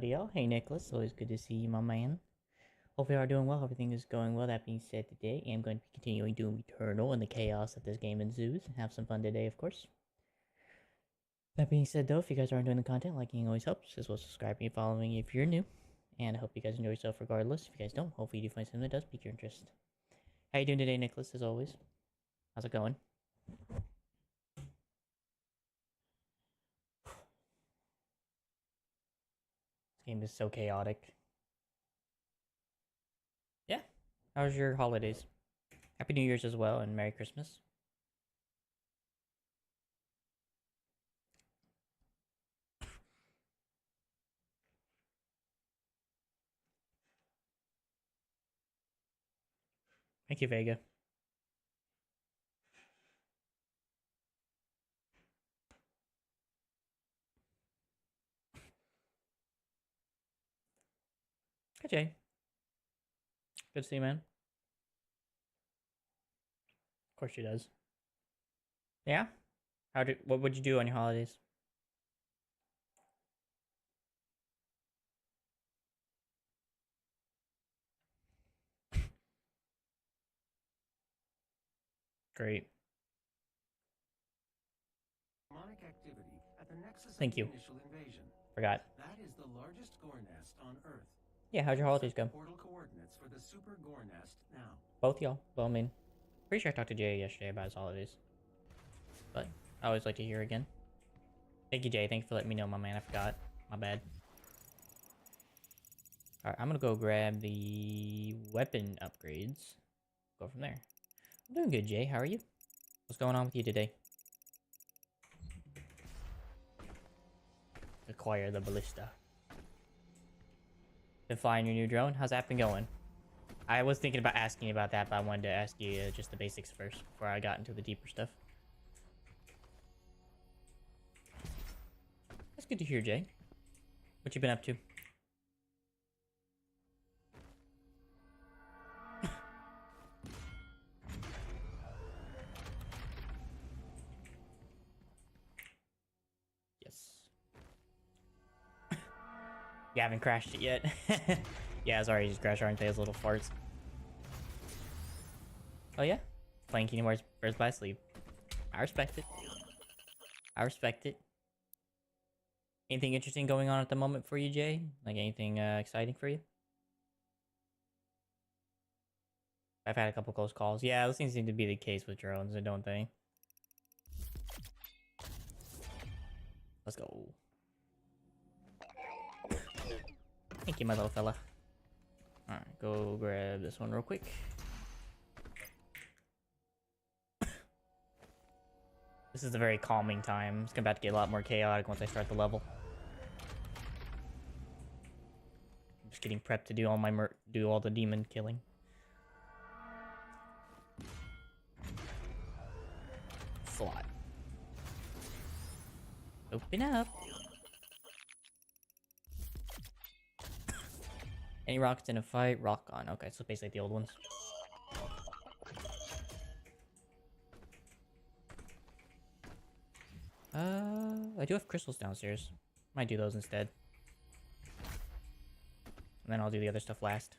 Howdy y'all. Hey Nicholas, always good to see you, my man. Hope you are doing well, everything is going well. That being said, today I am going to be continuing Doom Eternal and the chaos that this game ensues. Have some fun today, of course. That being said though, if you guys are enjoying the content, liking always helps, as well as subscribing and following if you're new. And I hope you guys enjoy yourself regardless. If you guys don't, hopefully you do find something that does pique your interest. How you doing today, Nicholas, as always? How's it going? This game is so chaotic. Yeah. How was your holidays? Happy New Year's as well, and Merry Christmas. Thank you, Vega. Hi, Jay. Good to see you, man. Of course she does. Yeah? What would you do on your holidays? Great. Activity at the nexus Thank of the you. initial invasion. Forgot. That is the largest gore nest on Earth. Yeah, how'd your holidays go? Portal coordinates for the super gore nest now. Both y'all. Well, I mean, pretty sure I talked to Jay yesterday about his holidays. But I always like to hear again. Thank you, Jay. Thank you for letting me know, my man. I forgot. My bad. Alright, I'm gonna go grab the weapon upgrades. Go from there. I'm doing good, Jay. How are you? What's going on with you today? Acquire the ballista. Been flying your new drone? How's that been going? I was thinking about asking you about that, but I wanted to ask you just the basics first before I got into the deeper stuff. That's good to hear, Jay. What you been up to? Yes. You haven't crashed it yet? Yeah, sorry, just crashed Arntail's little farts. Oh yeah? Playing Kingdom Hearts Birth by Sleep. I respect it. I respect it. Anything interesting going on at the moment for you, Jay? Like anything exciting for you? I've had a couple close calls. Yeah, those things seem to be the case with drones, don't they? Let's go. Thank you, my little fella. Alright, go grab this one real quick. This is a very calming time. It's about to get a lot more chaotic once I start the level. I'm just getting prepped to do all my do all the demon killing. Slot. Open up. Any rockets in a fight? Rock on. Okay, so basically the old ones. I do have crystals downstairs. Might do those instead. And then I'll do the other stuff last.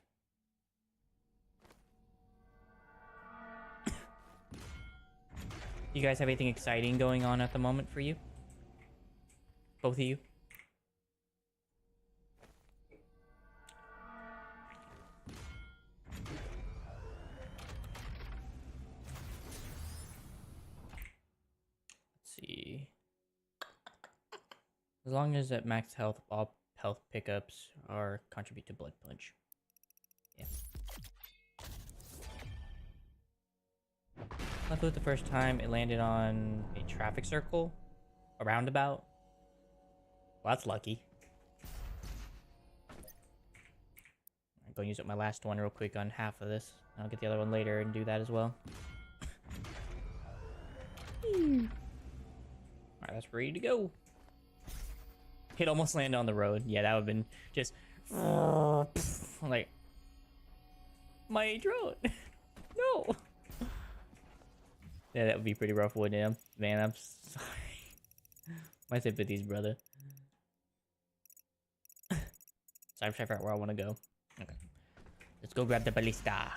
You guys have anything exciting going on at the moment for you? Both of you? Let's see. As long as at max health, all health pickups are contribute to blood punch. Yeah. I flew it the first time, it landed on a traffic circle, a roundabout. Well, that's lucky. I'm going to use up my last one real quick on half of this. I'll get the other one later and do that as well. Alright, that's ready to go. It almost landed on the road. Yeah, that would have been just... like... My drone! No! Yeah, that would be pretty rough, wouldn't it? Man, I'm sorry. My sympathies, brother. So I'm trying to figure out where I want to go. Okay. Let's go grab the ballista.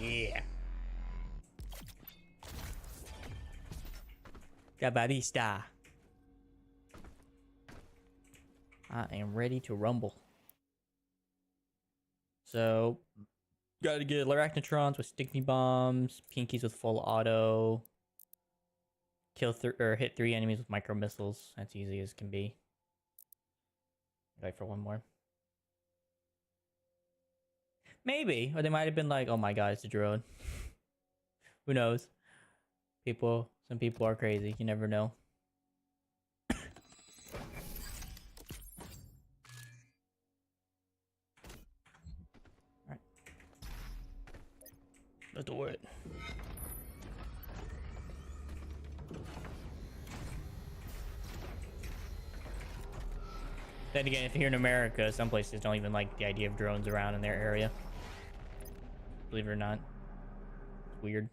Yeah. The ballista. I am ready to rumble. So, gotta get arachnotrons with sticky bombs, pinkies with full auto, or hit 3 enemies with micro missiles. That's easy as can be. Wait for one more. Maybe, or they might have been like, "Oh my god, it's a drone." Who knows? Some people are crazy. You never know. Alright. Let's do it. Then again, if you're in America, some places don't even like the idea of drones around in their area. Believe it or not. It's weird.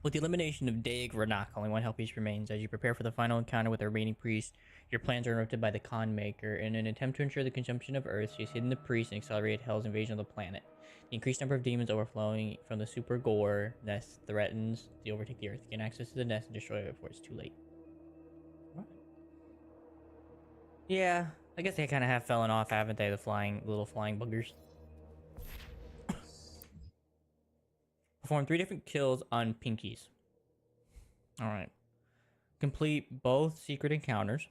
With the elimination of Daeg Ranak, only one health piece remains. As you prepare for the final encounter with the remaining priest, your plans are interrupted by the Khan Maker. In an attempt to ensure the consumption of Earth, she has hidden the priest and accelerated Hell's invasion of the planet. The increased number of demons overflowing from the Super Gore nest threatens to overtake the Earth. Gain access to the nest and destroy it before it's too late. What? Yeah, I guess they kind of have fallen off, haven't they? The little flying buggers. Perform 3 different kills on pinkies. Alright. Complete both secret encounters.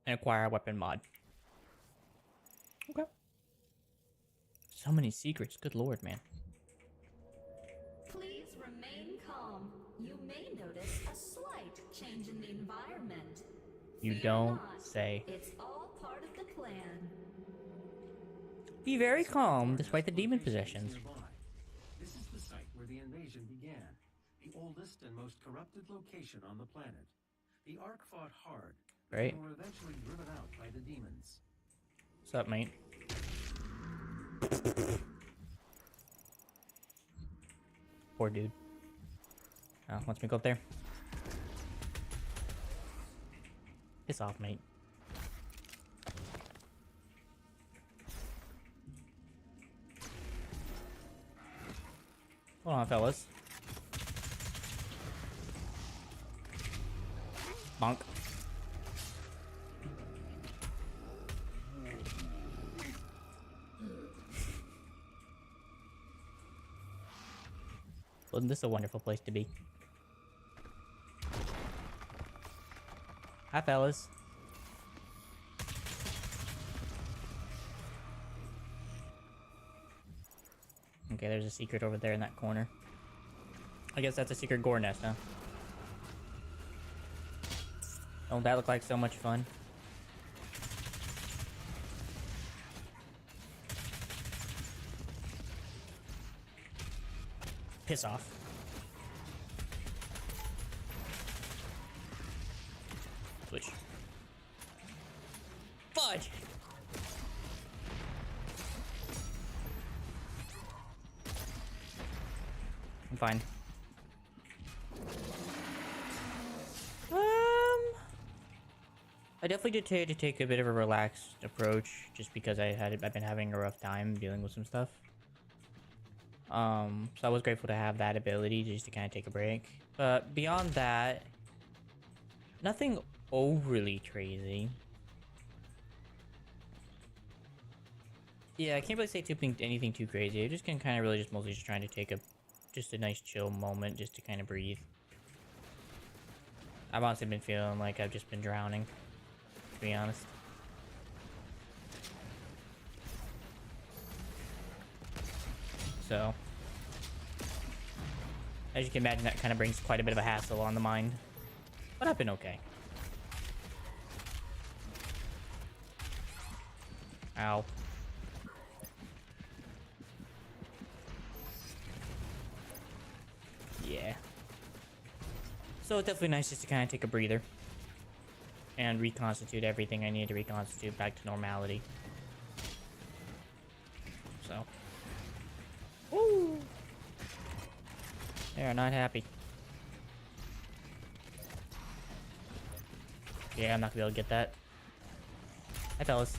And acquire a weapon mod. Okay. So many secrets. Good lord, man. Please remain calm. You may notice a slight change in the environment. You Fear don't not. say. It's all part of the plan. Be very calm despite the demon possessions. This is the site where the invasion began, the oldest and most corrupted location on the planet. The Ark fought hard, but Right. they were eventually driven out by the demons. What's up, mate? Poor dude. Oh, wants me to go up there? Piss off, mate. Hold on, fellas. Bonk. Wasn't this a wonderful place to be? Hi, fellas. Okay, there's a secret over there in that corner. I guess that's a secret gore nest, huh? Don't that look like so much fun? Piss off. Switch. Fudge! I'm fine. I definitely did to take a bit of a relaxed approach, just because I've been having a rough time dealing with some stuff. So I was grateful to have that ability just to kind of take a break. But beyond that, nothing overly crazy. Yeah, I can't really say anything too crazy. I just can kind of really just mostly just trying to take a nice chill moment just to kind of breathe. I've honestly been feeling like I've just been drowning, to be honest. So, as you can imagine, that kind of brings quite a bit of a hassle on the mind. But I've been okay. Ow. Yeah. So it's definitely nice just to kind of take a breather. And reconstitute everything I need to reconstitute back to normality. They are not happy. Yeah, I'm not gonna be able to get that. Hi, fellas.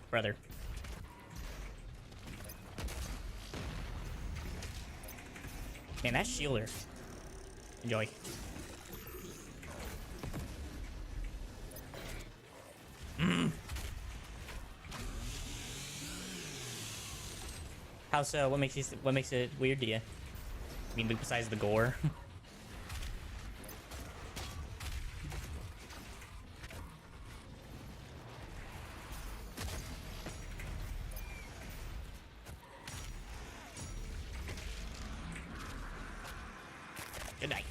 Brother. Man, that shielder. Enjoy. How so? What makes it weird to you? I mean, besides the gore. Good night.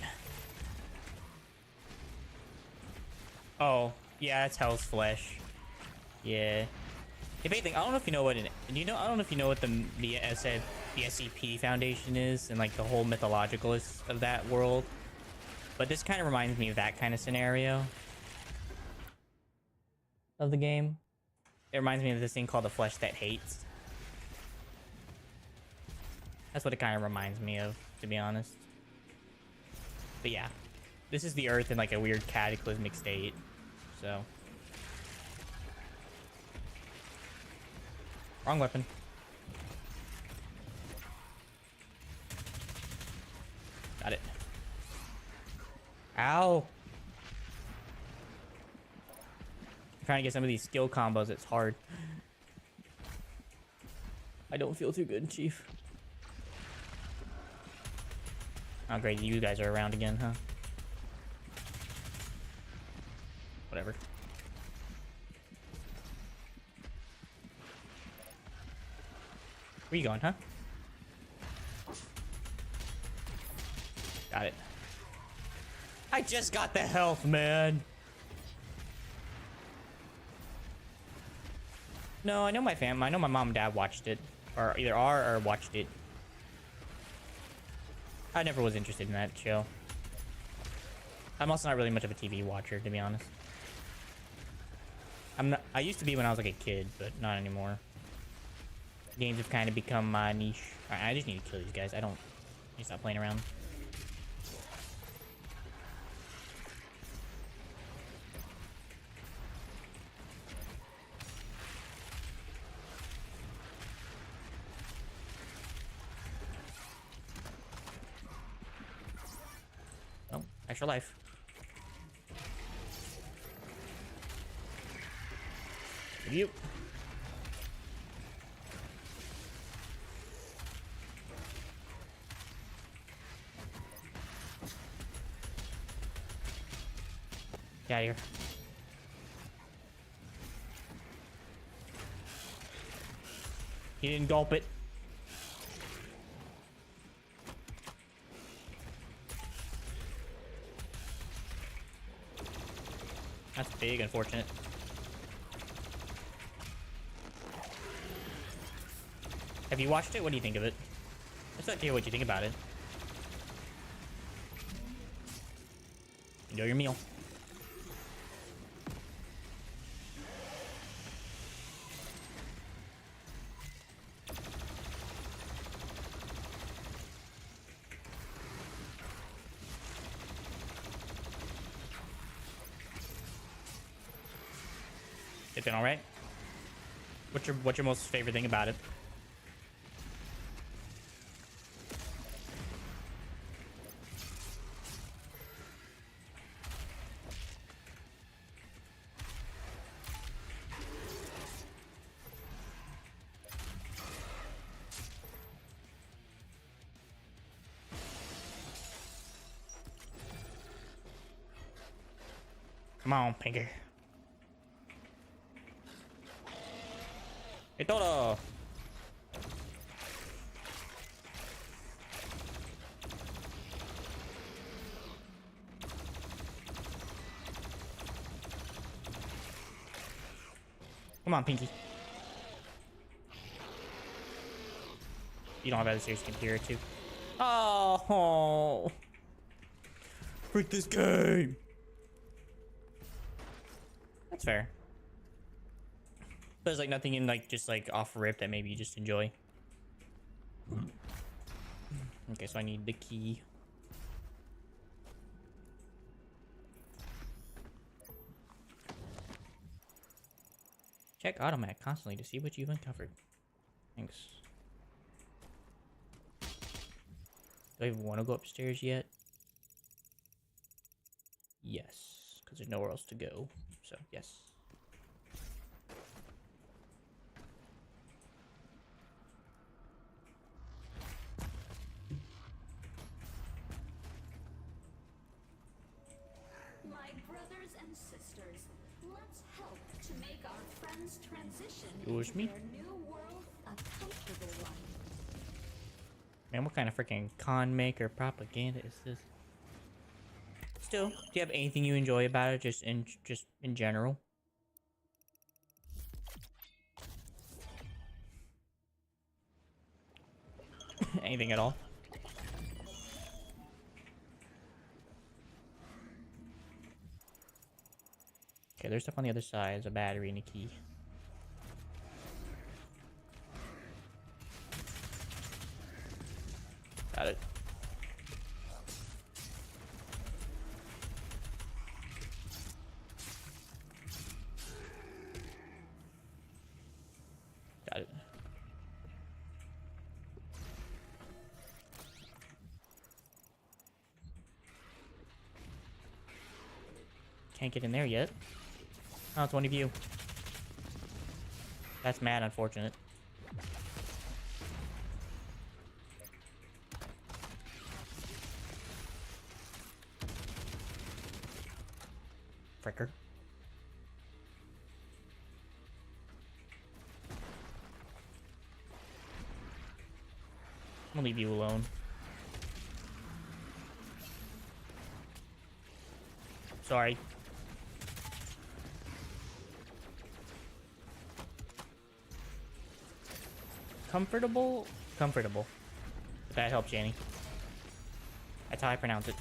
Oh, yeah, that's Hell's Flesh. Yeah. If anything, I don't know if you know what I don't know if you know what the SCP Foundation is and like the whole mythologicalist of that world. But this kind of reminds me of that kind of scenario of the game. It reminds me of this thing called the Flesh That Hates. That's what it kind of reminds me of, to be honest. But yeah, this is the Earth in like a weird cataclysmic state. So, wrong weapon. Got it. Ow! I'm trying to get some of these skill combos. It's hard. I don't feel too good, Chief. Oh, great. You guys are around again, huh? Whatever. Where you going, huh? Got it. I just got the health, man. No, I know my fam. I know my mom and dad watched it, or either are or watched it. I never was interested in that show. I'm also not really much of a TV watcher, to be honest. I used to be when I was like a kid, but not anymore. Games have kind of become my niche. Alright, I just need to kill these guys. I need to stop playing around. Oh, extra life. You. Get out of here. He didn't gulp it. That's big, unfortunate. Have you watched it? What do you think of it? I'd like to hear what you think about it. Enjoy your meal. It's been alright? What's your most favorite thing about it? Come on, Pinker. Hey, Toto! Come on, Pinky. You don't have other serious computer too. Oh! Freak this game! That's fair. There's like nothing in like just like off rip that maybe you just enjoy. Okay, so I need the key. Check automat constantly to see what you've uncovered. Thanks. Do I even want to go upstairs yet? Yes, because there's nowhere else to go. So, yes. My brothers and sisters, let's help to make our friends transition Yours, into me? their new world a comfortable one. Man, what kind of freaking con maker propaganda is this? Still, do you have anything you enjoy about it, just in general? Anything at all? Okay, there's stuff on the other side. There's a battery and a key. Got it. Got it. Can't get in there yet. Oh, it's one of you. That's mad unfortunate. Fricker. I'm gonna leave you alone. Sorry. Comfortable? Comfortable. If that helps, Jenny. That's how I pronounce it.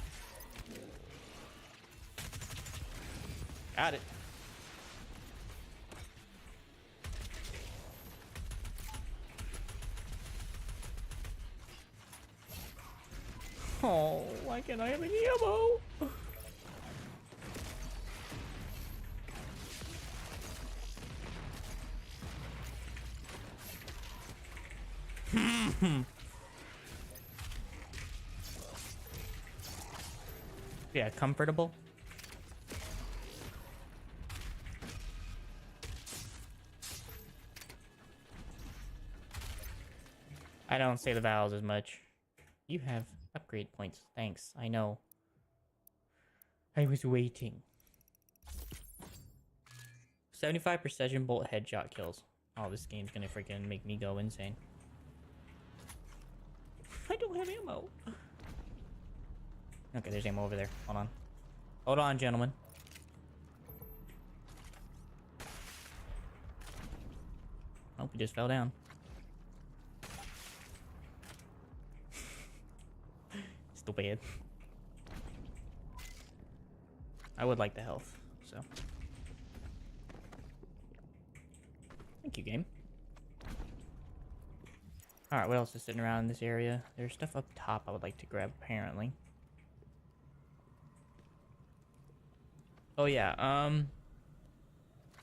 Got it. Oh, why can't I have any ammo? Yeah, comfortable. I don't say the vowels as much. You have upgrade points. Thanks. I know. I was waiting. 75 precision bolt headshot kills. Oh, this game's gonna freaking make me go insane. I don't have ammo. Okay, there's ammo over there. Hold on. Hold on, gentlemen. Oh, we just fell down. Still bad. I would like the health, so. Thank you, game. Alright, what else is sitting around in this area? There's stuff up top I would like to grab, apparently. Oh, yeah,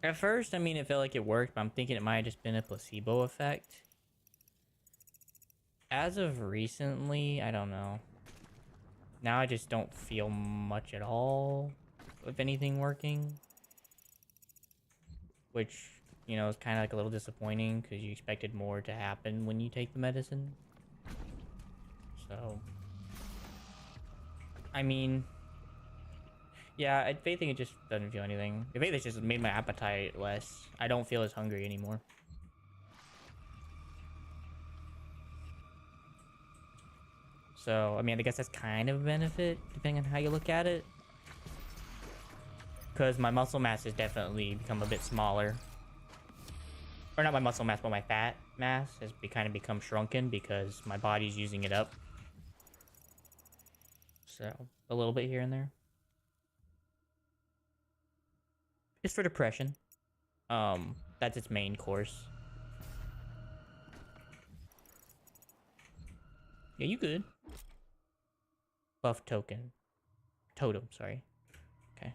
at first, I mean, it felt like it worked, but I'm thinking it might have just been a placebo effect. As of recently, I don't know. Now I just don't feel much at all of anything working. Which, you know, is kind of like a little disappointing because you expected more to happen when you take the medicine. So, I mean, yeah, I think it just doesn't feel anything. I think it's just made my appetite less. I don't feel as hungry anymore. So, I mean, I guess that's kind of a benefit, depending on how you look at it. Because my muscle mass has definitely become a bit smaller. Or not my muscle mass, but my fat mass has kind of become shrunken because my body's using it up. So, a little bit here and there. It's for depression. That's its main course. Yeah, you good. Buff token. Totem, sorry. Okay.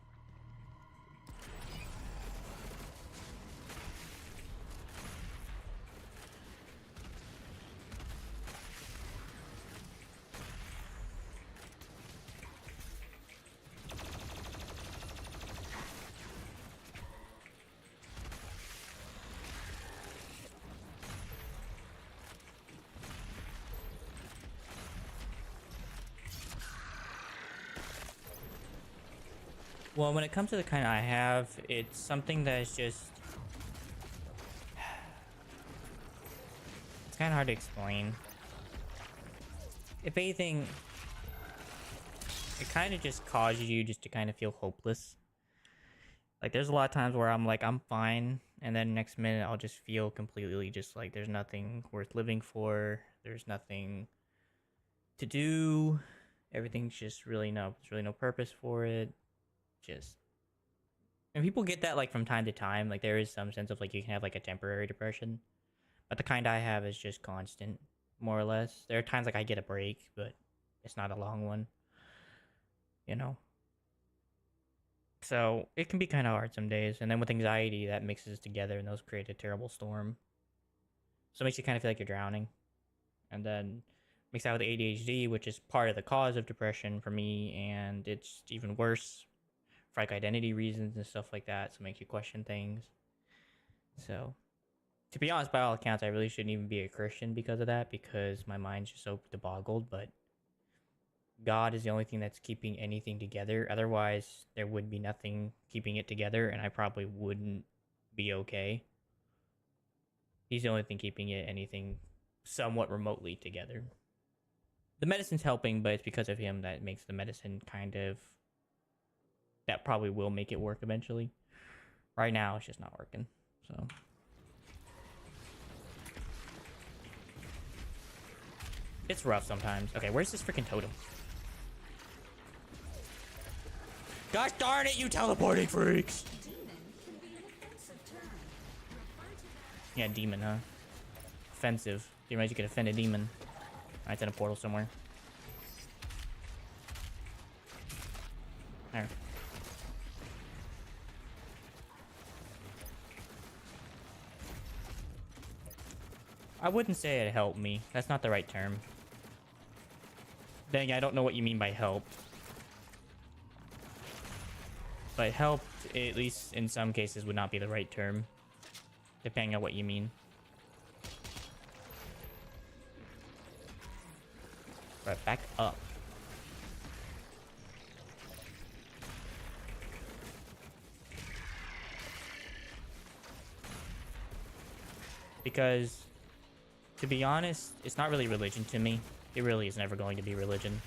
Well, when it comes to the kind I have, it's something that is just... It's kind of hard to explain. If anything, it kind of just causes you just to kind of feel hopeless. Like, there's a lot of times where I'm like, I'm fine, and then next minute I'll just feel completely just like there's nothing worth living for. There's nothing to do. Everything's just really there's really no purpose for it. Just... And people get that, like, from time to time. Like, there is some sense of, like, you can have, like, a temporary depression. But the kind I have is just constant, more or less. There are times, like, I get a break, but it's not a long one. You know? So, it can be kind of hard some days. And then with anxiety, that mixes together, and those create a terrible storm. So it makes you kind of feel like you're drowning. And then mix that with ADHD, which is part of the cause of depression for me, and it's even worse for like identity reasons and stuff like that, so it makes you question things. So, to be honest, by all accounts, I really shouldn't even be a Christian because of that, because my mind's just so boggled. But God is the only thing that's keeping anything together. Otherwise, there would be nothing keeping it together, and I probably wouldn't be okay. He's the only thing keeping it anything somewhat remotely together. The medicine's helping, but it's because of him that makes the medicine kind of... That probably will make it work eventually. Right now, it's just not working. So... It's rough sometimes. Okay, where's this freaking totem? Gosh darn it, you teleporting freaks! Yeah, demon, huh? Offensive. Didn't realize you could offend a demon. Alright, it's in a portal somewhere. There. I wouldn't say it helped me. That's not the right term. Then I don't know what you mean by help. But helped, at least in some cases, would not be the right term. Depending on what you mean. Right, back up. Because, to be honest, it's not really religion to me. It really is never going to be religion.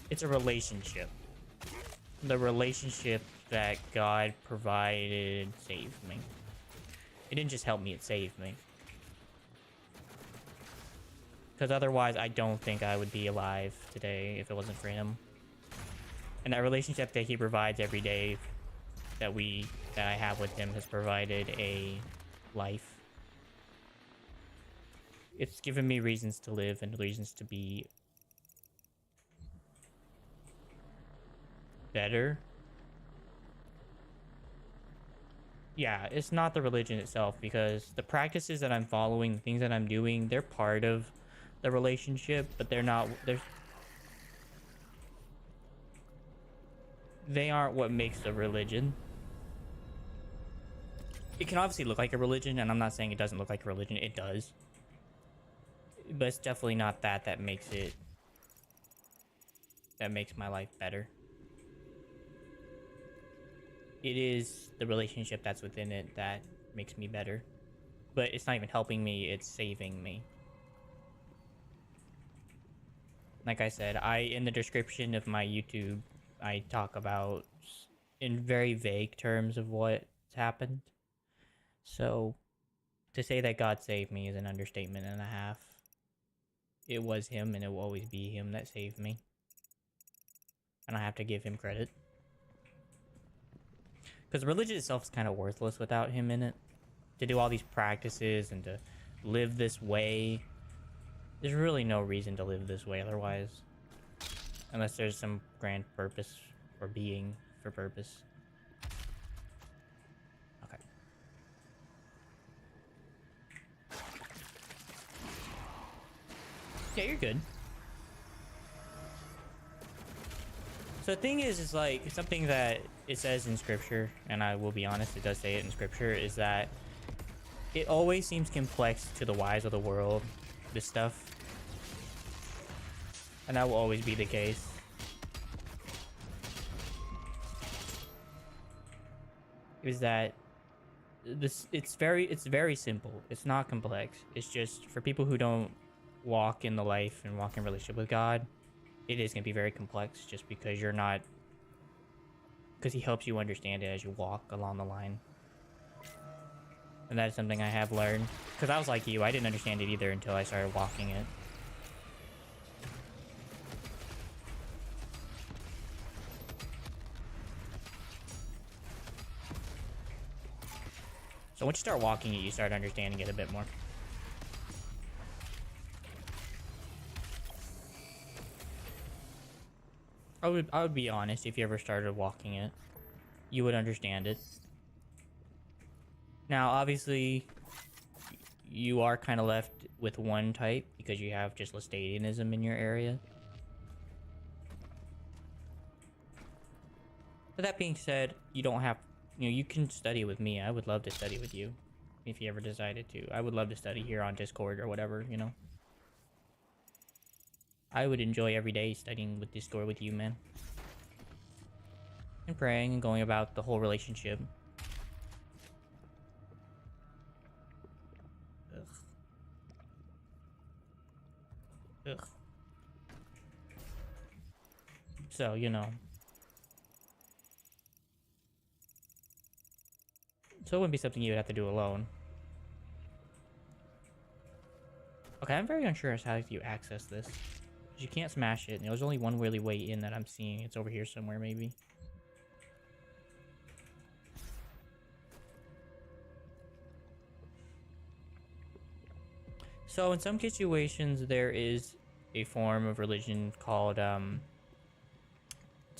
It's a relationship. The relationship that God provided saved me. It didn't just help me, it saved me. Because otherwise, I don't think I would be alive today if it wasn't for him. And that relationship that he provides every day that I have with him has provided a life. It's given me reasons to live and reasons to be better. Yeah, it's not the religion itself, because the practices that I'm following, the things that I'm doing, they're part of the relationship, but they aren't what makes the religion. It can obviously look like a religion, and I'm not saying it doesn't look like a religion. It does. But it's definitely not that makes my life better. It is the relationship that's within it that makes me better. But it's not even helping me, it's saving me. Like I said, in the description of my YouTube, I talk about in very vague terms of what's happened. So, to say that God saved me is an understatement and a half. It was him, and it will always be him that saved me. and I have to give him credit. Because religion itself is kind of worthless without him in it. To do all these practices and to live this way, there's really no reason to live this way otherwise. Unless there's some grand purpose or being for purpose. Okay. Yeah, you're good. So the thing is like, something that it says in scripture, and I will be honest, it does say it in scripture, is that it always seems complex to the wise of the world, this stuff. And that will always be the case. Is that this it's very simple. It's not complex. It's just for people who don't walk in the life and walk in relationship with God, it is going to be very complex just because you're not, because he helps you understand it as you walk along the line. And that is something I have learned, because I was like you, I didn't understand it either until I started walking it. So once you start walking it, you start understanding it a bit more. I would be honest, if you ever started walking it, you would understand it. Now, obviously, you are kind of left with one type because you have just Lestadianism in your area. But that being said, you don't have, you can study with me. I would love to study with you if you ever decided to. I would love to study here on Discord or whatever, I would enjoy every day studying with Discord with you, man. And praying and going about the whole relationship. Ugh. Ugh. So, So it wouldn't be something you would have to do alone. Okay, I'm very unsure as how you access this. You can't smash it, and there's only one really way in that I'm seeing. It's over here somewhere, maybe. So in some situations, there is a form of religion called, what's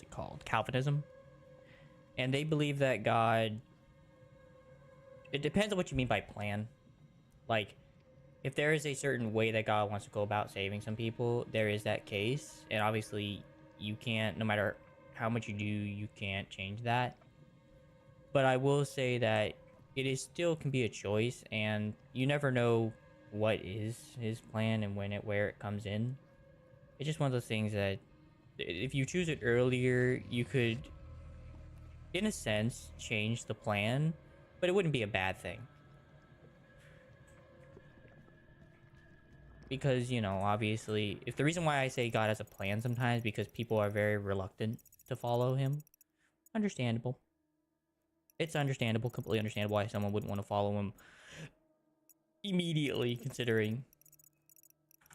it called? Calvinism. And they believe that God... It depends on what you mean by plan. Like, if there is a certain way that God wants to go about saving some people, there is that case. And obviously, you can't, no matter how much you do, you can't change that. But I will say that it is still can be a choice, and you never know what is his plan and where it comes in. It's just one of those things that if you choose it earlier, you could, in a sense, change the plan, but it wouldn't be a bad thing. Because, obviously, if the reason why I say God has a plan sometimes because people are very reluctant to follow him, understandable. It's understandable, completely understandable why someone wouldn't want to follow him immediately, considering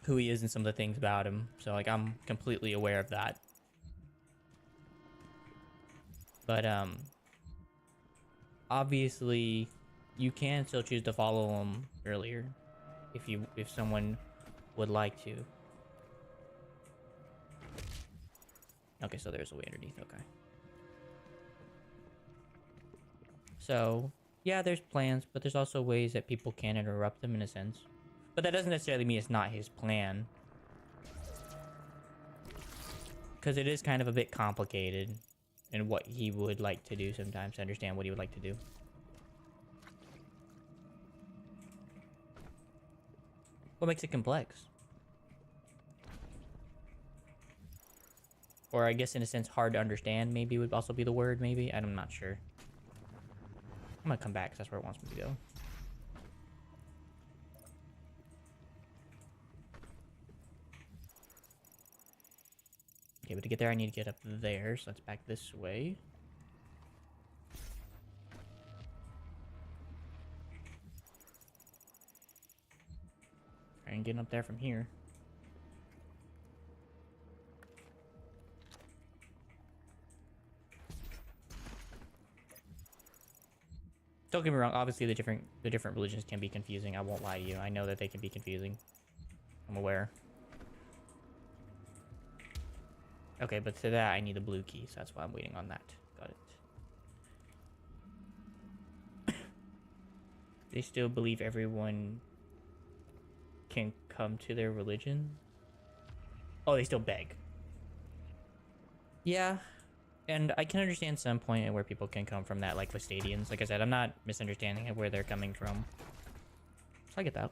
who he is and some of the things about him. So, like, I'm completely aware of that. But, obviously, you can still choose to follow him earlier if someone would like to. Okay, so there's a way underneath, okay. So, yeah, there's plans, but there's also ways that people can interrupt them in a sense. But that doesn't necessarily mean it's not his plan. Because it is kind of a bit complicated in what he would like to do sometimes, to understand what he would like to do. What makes it complex? Or I guess in a sense hard to understand maybe would also be the word, maybe? I'm not sure. I'm gonna come back because that's where it wants me to go. Okay, but to get there I need to get up there, so let's back this way. And getting up there from here. Don't get me wrong. Obviously, the different religions can be confusing. I won't lie to you. I know that they can be confusing. I'm aware. Okay, but to that, I need the blue key, so that's why I'm waiting on that. Got it. They still believe everyone can come to their religion? Oh, they still beg. Yeah, and I can understand some point at where people can come from that, like with stadiums. Like I said, I'm not misunderstanding where they're coming from. So I get that.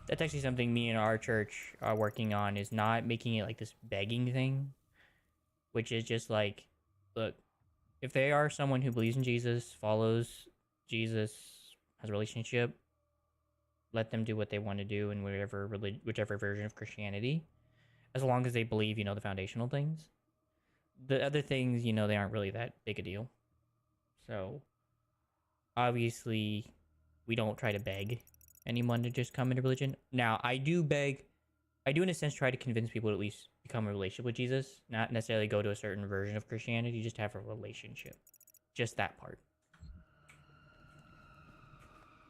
That's actually something me and our church are working on, is not making it like this begging thing, which is just like, look, if they are someone who believes in Jesus, follows Jesus, has a relationship, let them do what they want to do in whichever version of Christianity, as long as they believe, the foundational things. The other things, they aren't really that big a deal. So obviously, we don't try to beg anyone to just come into religion. Now, I do in a sense try to convince people to at least become a relationship with Jesus, not necessarily go to a certain version of Christianity, just have a relationship. Just that part.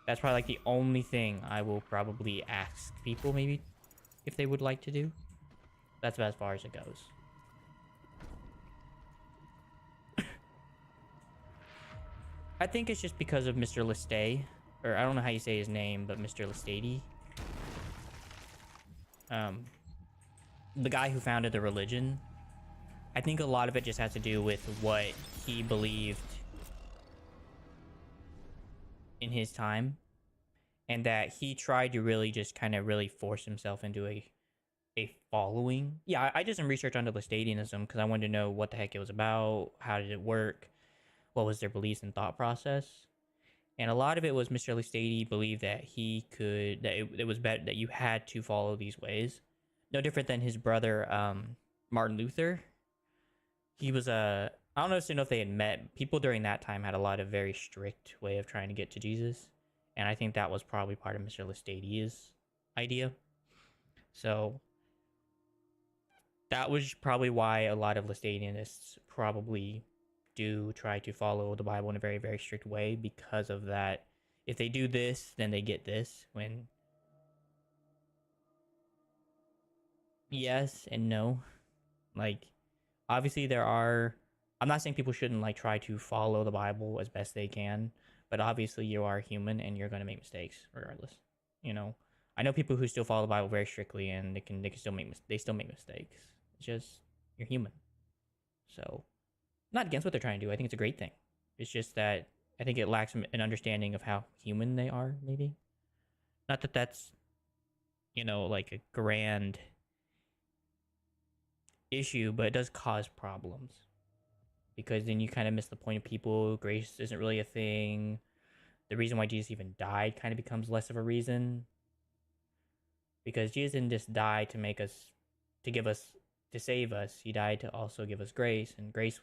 That's probably like the only thing I will probably ask people maybe if they would like to do. That's about as far as it goes. I think it's just because of Mr. Lestat, or I don't know how you say his name, but Mr. Lestady. The guy who founded the religion. I think a lot of it just has to do with what he believed in his time, and that he tried to really just kind of really force himself into a following. Yeah, I did some research onto Lestadianism because I wanted to know what the heck it was about, how did it work, what was their beliefs and thought process. And a lot of it was Mr. Lestady believed that it was better that you had to follow these ways. No different than his brother, Martin Luther. He was I don't know if they had met. People during that time had a lot of very strict way of trying to get to Jesus. And I think that was probably part of Mr. Lestadi's idea. So that was probably why a lot of Lestadianists probably do try to follow the Bible in a very, very strict way, because of that. If they do this, then they get this. When yes and no. Like, obviously I'm not saying people shouldn't like try to follow the Bible as best they can, but obviously you are human and you're going to make mistakes regardless. I know people who still follow the Bible very strictly, and they can still make mistakes. It's just, you're human. So, not against what they're trying to do. I think it's a great thing. It's just that I think it lacks an understanding of how human they are, maybe. Not that that's, like a grand issue, but it does cause problems. Because then you kind of miss the point of people. Grace isn't really a thing. The reason why Jesus even died kind of becomes less of a reason. Because Jesus didn't just die to save us. He died to also give us grace. And grace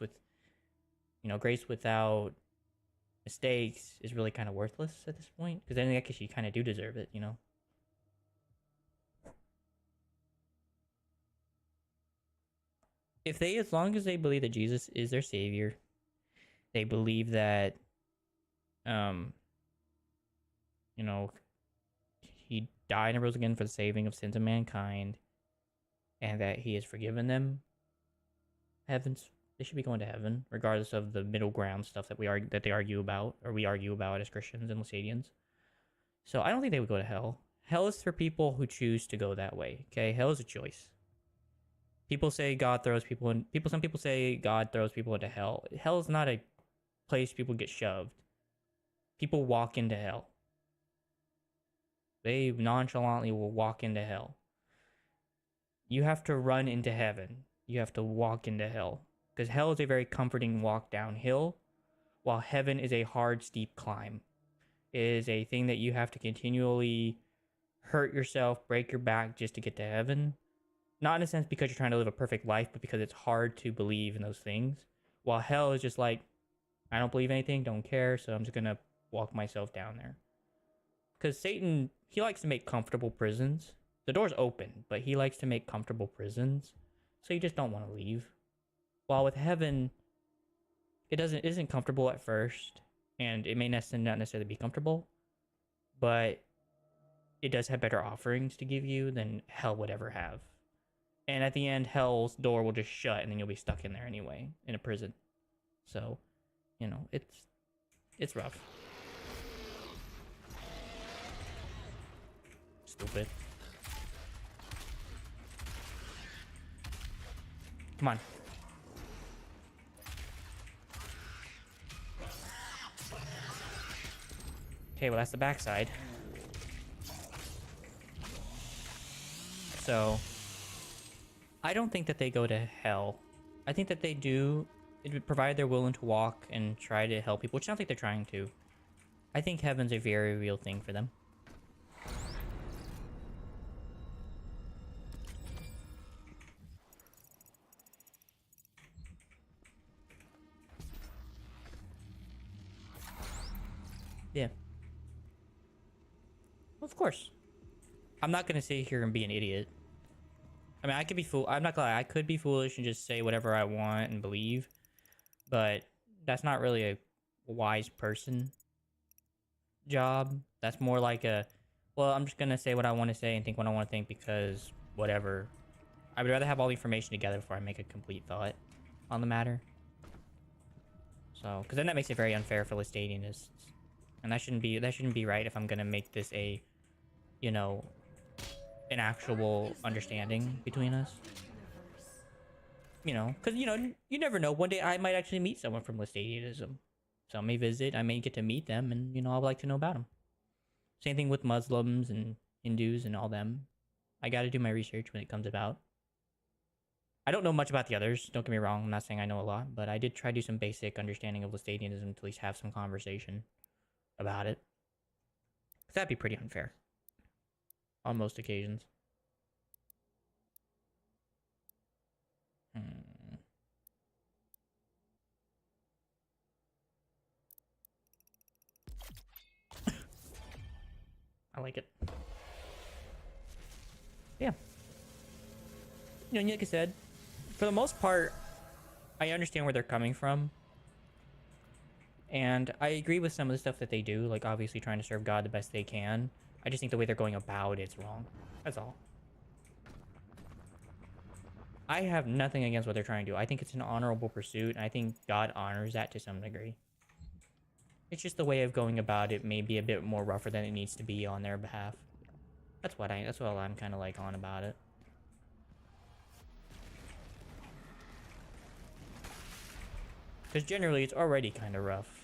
without mistakes is really kind of worthless at this point. Because then I guess you kind of do deserve it, As long as they believe that Jesus is their savior, they believe that, he died and rose again for the saving of sins of mankind, and that he has forgiven them, they should be going to heaven, regardless of the middle ground stuff that we argue about as Christians and Lassadians. So I don't think they would go to hell. Hell is for people who choose to go that way. Okay, hell is a choice. Some people say God throws people into hell. Hell is not a place people get shoved. People walk into hell. They nonchalantly will walk into hell. You have to run into heaven. You have to walk into hell. Because hell is a very comforting walk downhill, while heaven is a hard, steep climb. It is a thing that you have to continually hurt yourself, break your back just to get to heaven. Not in a sense because you're trying to live a perfect life, but because it's hard to believe in those things. While hell is just like, I don't believe anything, don't care, so I'm just going to walk myself down there. Because Satan, he likes to make comfortable prisons. the door's open, but he likes to make comfortable prisons, so you just don't want to leave. While with heaven, it isn't comfortable at first, and it may not necessarily be comfortable, but it does have better offerings to give you than hell would ever have. And at the end, hell's door will just shut, and then you'll be stuck in there anyway, in a prison. So, you know, it's rough. Stupid. Come on. Okay, well, that's the backside. So, I don't think that they go to hell. I think that they do, provided they're willing to walk and try to help people, which I don't think they're trying to. I think heaven's a very real thing for them. Yeah. Well, of course. I'm not gonna sit here and be an idiot. I mean, I could be I'm not gonna lie, I could be foolish and just say whatever I want and believe, but that's not really a wise person job. That's more like a, well, I'm just gonna say what I want to say and think what I want to think because whatever. I would rather have all the information together before I make a complete thought on the matter. So, because then that makes it very unfair for Lestadianists, and that shouldn't be right if I'm gonna make this a, you know, an actual understanding between us. You know, because, you know, you never know. One day I might actually meet someone from Lestadianism. So I may visit, I may get to meet them, and, you know, I'd like to know about them. Same thing with Muslims and Hindus and all them. I gotta do my research when it comes about. I don't know much about the others, don't get me wrong. I'm not saying I know a lot, but I did try to do some basic understanding of Lestadianism to at least have some conversation about it. Because that'd be pretty unfair. On most occasions. I like it. Yeah. You know, like I said, for the most part, I understand where they're coming from. And I agree with some of the stuff that they do, like obviously trying to serve God the best they can. I just think the way they're going about it's wrong. That's all. I have nothing against what they're trying to do. I think it's an honorable pursuit, and I think God honors that to some degree. It's just the way of going about it may be a bit more rougher than it needs to be on their behalf. That's what I'm kind of like on about it. Because generally it's already kind of rough.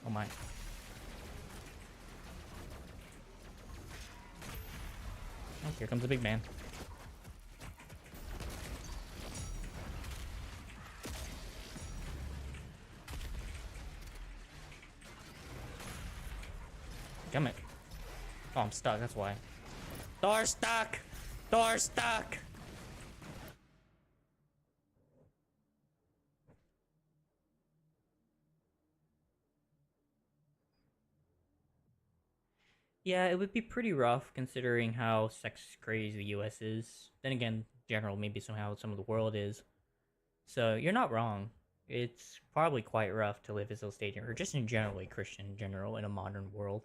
Oh my. Oh, here comes the big man. Come it. Oh, I'm stuck, that's why. Door's stuck! Door's stuck! Yeah, it would be pretty rough considering how sex crazy the US is. Then again, general, maybe somehow some of the world is. So you're not wrong. It's probably quite rough to live as a stadium, or just in general, a Christian in general, in a modern world.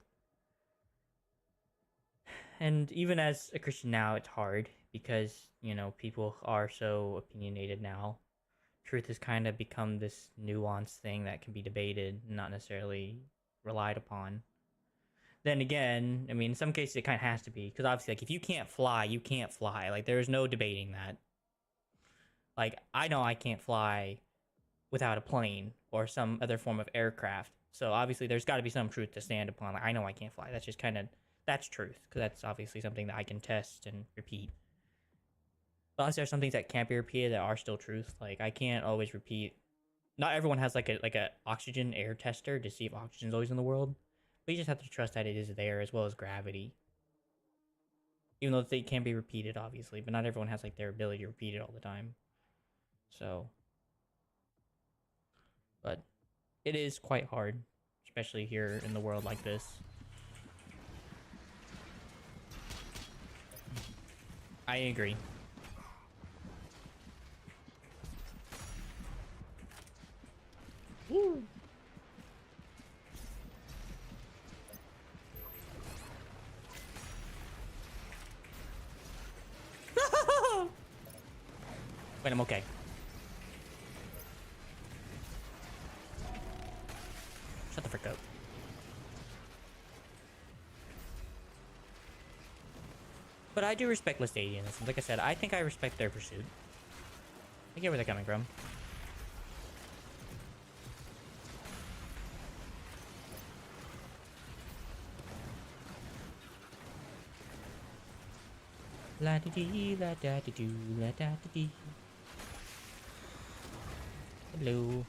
And even as a Christian now, it's hard because, you know, people are so opinionated now. Truth has kind of become this nuanced thing that can be debated, not necessarily relied upon. Then again, I mean, in some cases it kind of has to be, because obviously, like, if you can't fly, you can't fly. Like, there's no debating that. Like, I know I can't fly without a plane or some other form of aircraft. So obviously, there's got to be some truth to stand upon. Like, I know I can't fly. That's just kind of, that's truth, because that's obviously something that I can test and repeat. But also, there's some things that can't be repeated that are still truth. Like, I can't always repeat. Not everyone has like a oxygen air tester to see if oxygen's always in the world. But you just have to trust that it is there, as well as gravity. Even though they can be repeated, obviously, but not everyone has like their ability to repeat it all the time. So, but it is quite hard, especially here in the world like this. I agree. Woo. Wait, I'm okay. Shut the frick up. But I do respect Lestadians. Like I said, I think I respect their pursuit. I get where they're coming from. La di di, la da di do, la da di di. Hello.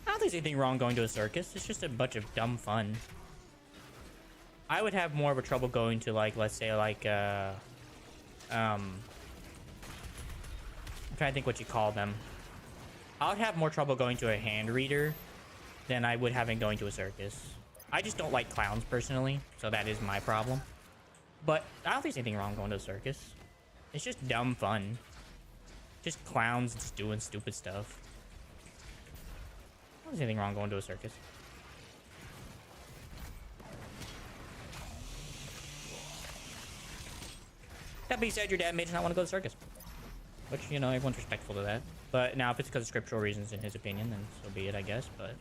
I don't think there's anything wrong going to a circus. It's just a bunch of dumb fun. I would have more of a trouble going to, like, let's say, like, I'm trying to think what you call them. I would have more trouble going to a hand reader than I would having going to a circus. I just don't like clowns personally, so that is my problem. But I don't think there's anything wrong going to a circus. It's just dumb fun. Just clowns just doing stupid stuff. I don't think there's anything wrong going to a circus. That being said, your dad may just not want to go to the circus. Which, you know, everyone's respectful to that. But now, if it's because of scriptural reasons in his opinion, then so be it, I guess. But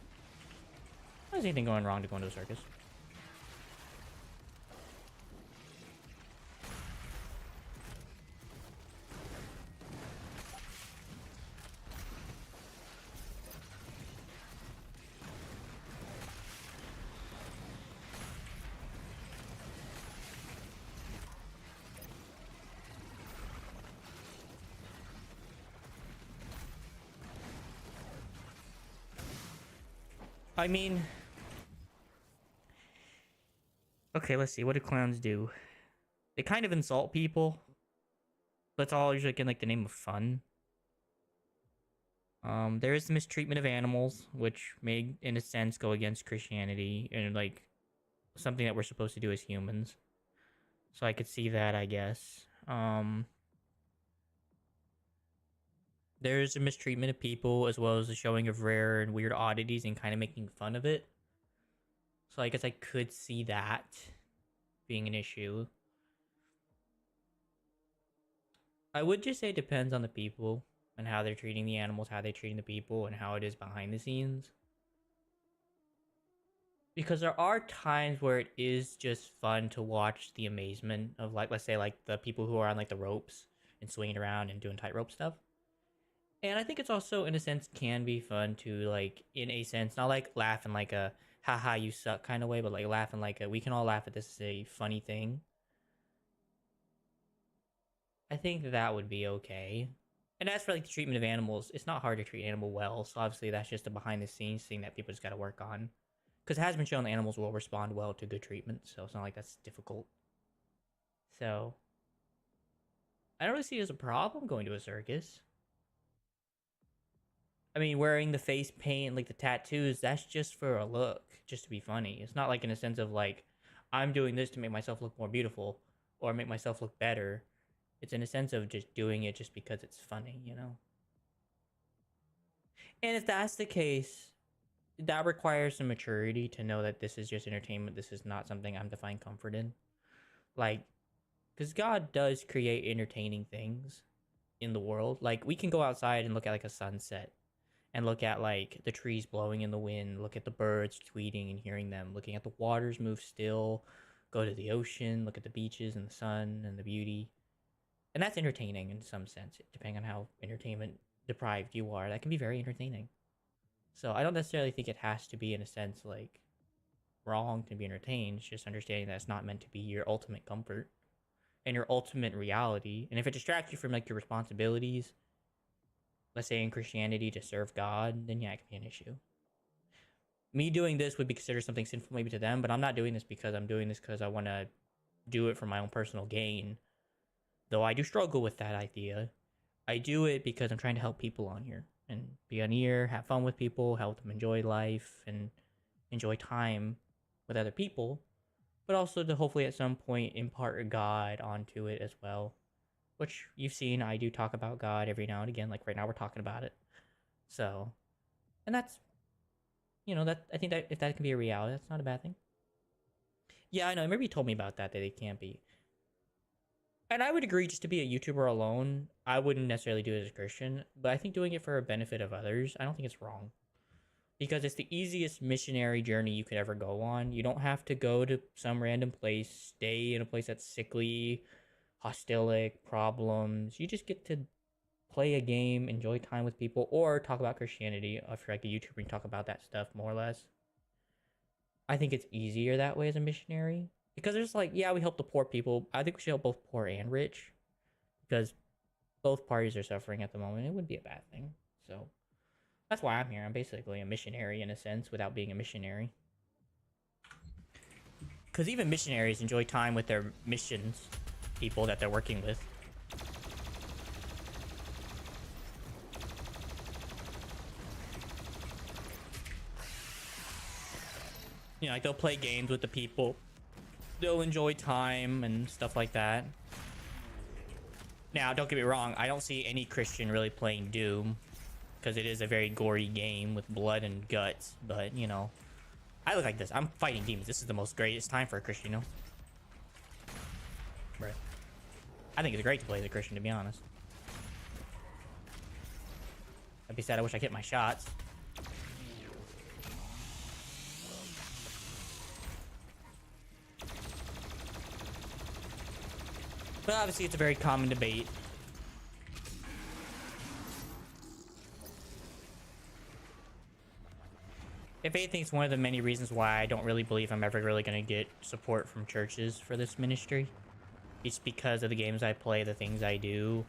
there's anything going wrong to going to a circus. I mean, okay, let's see. What do clowns do? They kind of insult people. That's all usually in like the name of fun. There is the mistreatment of animals, which may, in a sense, go against Christianity and like something that we're supposed to do as humans. So I could see that, I guess. There's a mistreatment of people as well as the showing of rare and weird oddities and kind of making fun of it. So I guess I could see that being an issue. I would just say it depends on the people and how they're treating the animals, how they're treating the people, and how it is behind the scenes. Because there are times where it is just fun to watch the amazement of, like, let's say, like, the people who are on, like, the ropes and swinging around and doing tightrope stuff. And I think it's also, in a sense, can be fun to, like, in a sense, not like laugh in like a haha you suck kind of way, but like laugh in like a we can all laugh at this is a funny thing. I think that would be okay. And as for like the treatment of animals, it's not hard to treat an animal well. So obviously that's just a behind the scenes thing that people just got to work on. Because it has been shown that animals will respond well to good treatment, so it's not like that's difficult. So I don't really see it as a problem going to a circus. I mean, wearing the face paint, like the tattoos, that's just for a look, just to be funny. It's not like in a sense of like, I'm doing this to make myself look more beautiful or make myself look better. It's in a sense of just doing it just because it's funny, you know? And if that's the case, that requires some maturity to know that this is just entertainment. This is not something I'm to find comfort in. Like, because God does create entertaining things in the world. Like, we can go outside and look at like a sunset and look at like the trees blowing in the wind, look at the birds tweeting and hearing them, looking at the waters move still, go to the ocean, look at the beaches and the sun and the beauty. And that's entertaining in some sense, depending on how entertainment deprived you are. That can be very entertaining. So I don't necessarily think it has to be, in a sense, like wrong to be entertained. It's just understanding that it's not meant to be your ultimate comfort and your ultimate reality. And if it distracts you from like your responsibilities, let's say in Christianity to serve God, then yeah, it could be an issue. Me doing this would be considered something sinful maybe to them, but I'm not doing this because I'm doing this because I want to do it for my own personal gain. Though I do struggle with that idea. I do it because I'm trying to help people on here and be on here, have fun with people, help them enjoy life, and enjoy time with other people, but also to hopefully at some point impart God onto it as well. Which you've seen, I do talk about God every now and again. Like right now, we're talking about it. So, and that's, that I think that if that can be a reality, that's not a bad thing. Yeah, I know. Maybe you told me about that it can't be. And I would agree, just to be a YouTuber alone, I wouldn't necessarily do it as a Christian, but I think doing it for a benefit of others, I don't think it's wrong. Because it's the easiest missionary journey you could ever go on. You don't have to go to some random place, stay in a place that's sickly, hostilic, problems. You just get to play a game, enjoy time with people, or talk about Christianity. If you're like a YouTuber, and talk about that stuff more or less. I think it's easier that way as a missionary. Because there's like, yeah, we help the poor people. I think we should help both poor and rich. Because both parties are suffering at the moment. It wouldn't be a bad thing. So that's why I'm here. I'm basically a missionary in a sense without being a missionary. Because even missionaries enjoy time with their missions people that they're working with. Like they'll play games with the people. They'll enjoy time and stuff like that. Now, don't get me wrong. I don't see any Christian really playing Doom. Because it is a very gory game with blood and guts. But, I look like this. I'm fighting demons. This is the most greatest time for a Christian, Right. I think it's great to play as a Christian, to be honest. That being said, I wish I hit my shots. But obviously, it's a very common debate. If anything, it's one of the many reasons why I don't really believe I'm ever really going to get support from churches for this ministry. It's because of the games I play, the things I do.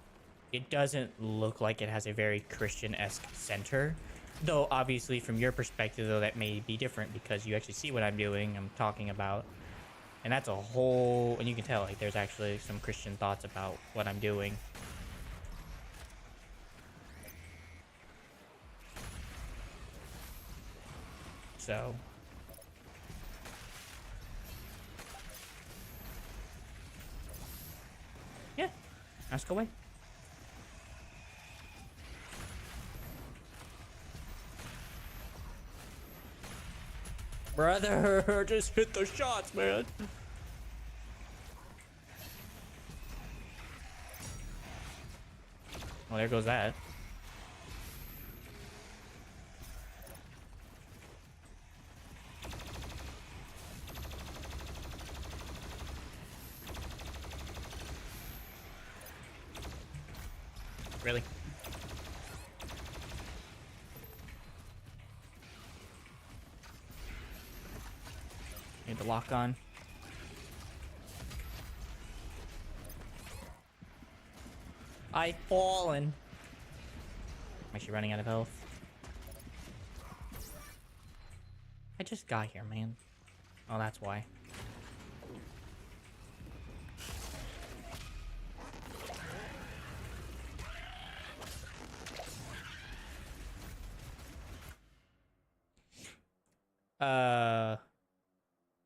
It doesn't look like it has a very Christian-esque center. Though, obviously, from your perspective, though, that may be different because you actually see what I'm doing, I'm talking about. And that's a whole... And you can tell, like, there's actually some Christian thoughts about what I'm doing. So... yeah. Ask away. Brother, just hit the shots, man. Well, there goes that. Really? Need the lock on. I've fallen. I'm actually running out of health. I just got here, man. Oh, that's why.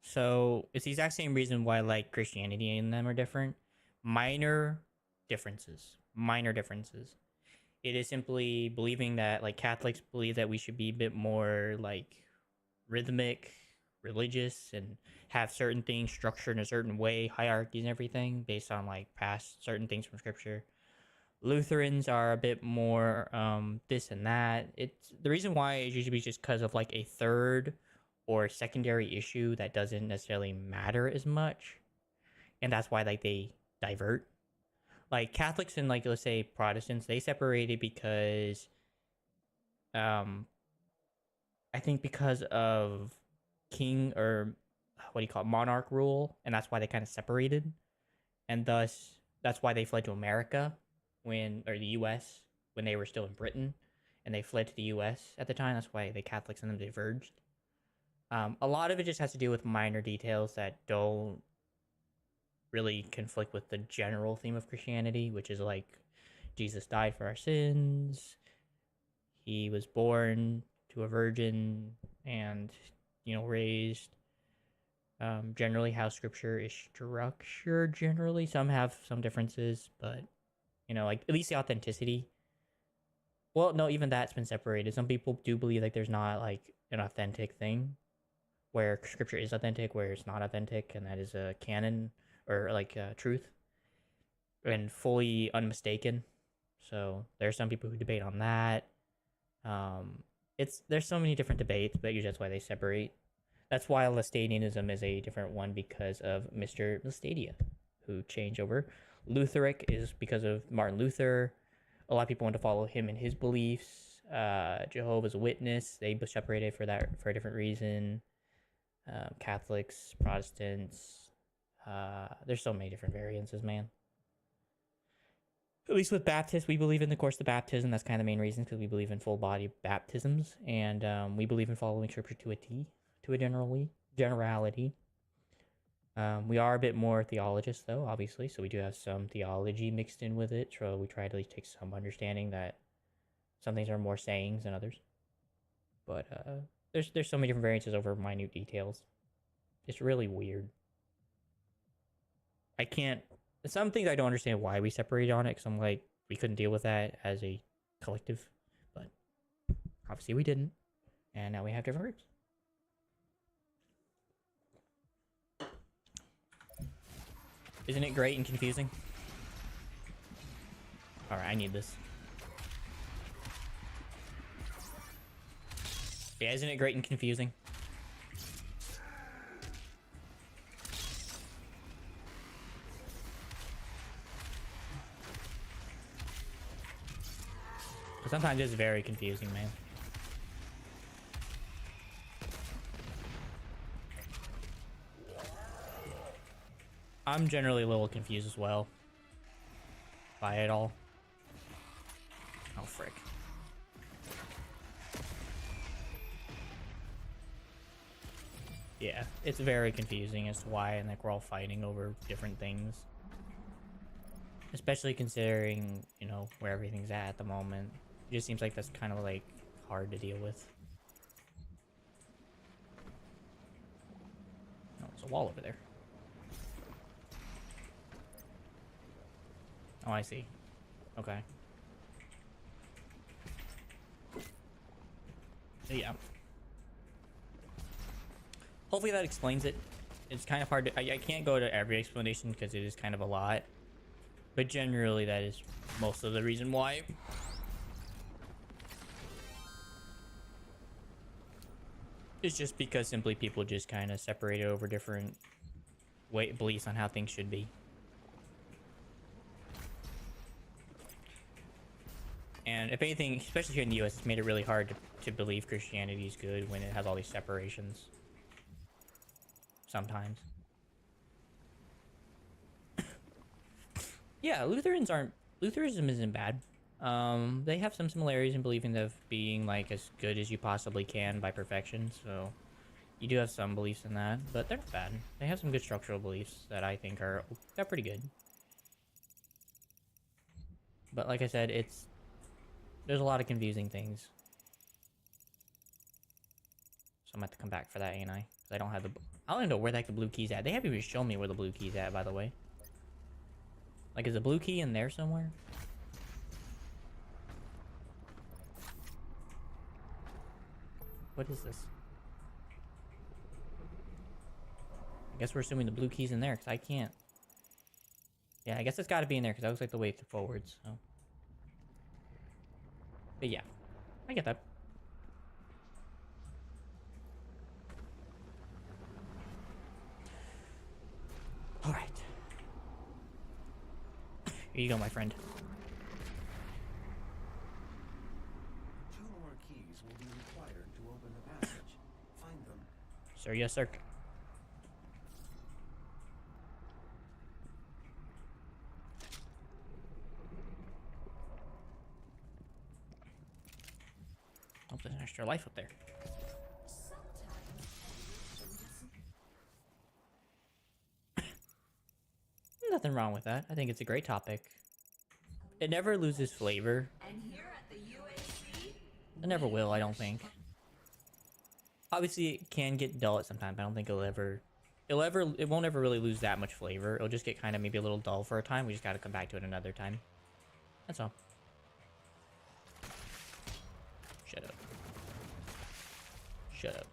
So it's the exact same reason why like Christianity and them are different. Minor differences. Minor differences. It is simply believing that like Catholics believe that we should be a bit more like rhythmic, religious, and have certain things structured in a certain way, hierarchies and everything based on like past certain things from scripture. Lutherans are a bit more this and that. It's the reason why is usually just because of like a third or secondary issue that doesn't necessarily matter as much, and that's why like they divert. Like Catholics and like let's say Protestants, they separated because I think because of king or what do you call it, monarch rule, and that's why they kind of separated, and thus that's why they fled to America or the U.S. when they were still in Britain, and they fled to the U.S. at the time. That's why the Catholics and them diverged. A lot of it just has to do with minor details that don't really conflict with the general theme of Christianity, which is like Jesus died for our sins, he was born to a virgin, and raised. Generally, how scripture is structured. Generally, some have some differences, but like at least the authenticity. Well, no, even that's been separated. Some people do believe like there's not like an authentic thing where scripture is authentic, where it's not authentic, and that is a canon or like truth and fully unmistaken. So there's some people who debate on that. There's so many different debates, but usually that's why they separate. That's why Lestadianism is a different one because of Mr. Lestadia, who changed over. Lutheric is because of Martin Luther. A lot of people want to follow him in his beliefs. Jehovah's Witness, they separated for that for a different reason. Catholics, Protestants. There's so many different variances, man. At least with Baptists, we believe in the course of baptism. That's kind of the main reason, because we believe in full body baptisms, and we believe in following scripture to a T, to a generality. We are a bit more theologists, though, obviously, so we do have some theology mixed in with it. So we try to at least take some understanding that some things are more sayings than others. But there's so many different variances over minute details. It's really weird. Some things I don't understand why we separated on it, because I'm like, we couldn't deal with that as a collective. But obviously we didn't. And now we have different groups. Isn't it great and confusing? Alright, I need this. Yeah, isn't it great and confusing? Sometimes it's very confusing, man. I'm generally a little confused as well by it all. Oh, frick. Yeah, it's very confusing as to why, and like we're all fighting over different things. Especially considering, where everything's at the moment. It just seems like that's kind of like hard to deal with. Oh, there's a wall over there. Oh, I see. Okay. So, yeah. Hopefully that explains it. It's kind of hard to... I can't go to every explanation because it is kind of a lot. But generally that is most of the reason why. It's just because simply people just kind of separated over different beliefs on how things should be. And if anything, especially here in the US, it's made it really hard to believe Christianity is good when it has all these separations. Sometimes. Yeah, Lutheranism isn't bad. They have some similarities in believing of being like as good as you possibly can by perfection, so you do have some beliefs in that, but they're not bad. They have some good structural beliefs that I think they're pretty good. But like I said, there's a lot of confusing things. So I'm gonna have to come back for that, ain't I? 'Cause I don't even know where the heck the blue key's at. They haven't even shown me where the blue key's at, by the way. Like, is the blue key in there somewhere? What is this? I guess we're assuming the blue key's in there, because I can't. Yeah, I guess it's got to be in there, because that looks like the way forwards, so. But yeah, I get that. Alright. Here you go, my friend. 2 more keys will be required to open the passage. Find them. Sir, yes, sir. Oh, there's an extra life up there. Nothing wrong with that. I think it's a great topic. It never loses flavor. And here at the UAC, It never will, I don't think. Obviously, it can get dull at some time, but I don't think it won't ever really lose that much flavor. It'll just get kind of maybe a little dull for a time. We just got to come back to it another time. That's all. Shut up. Shut up.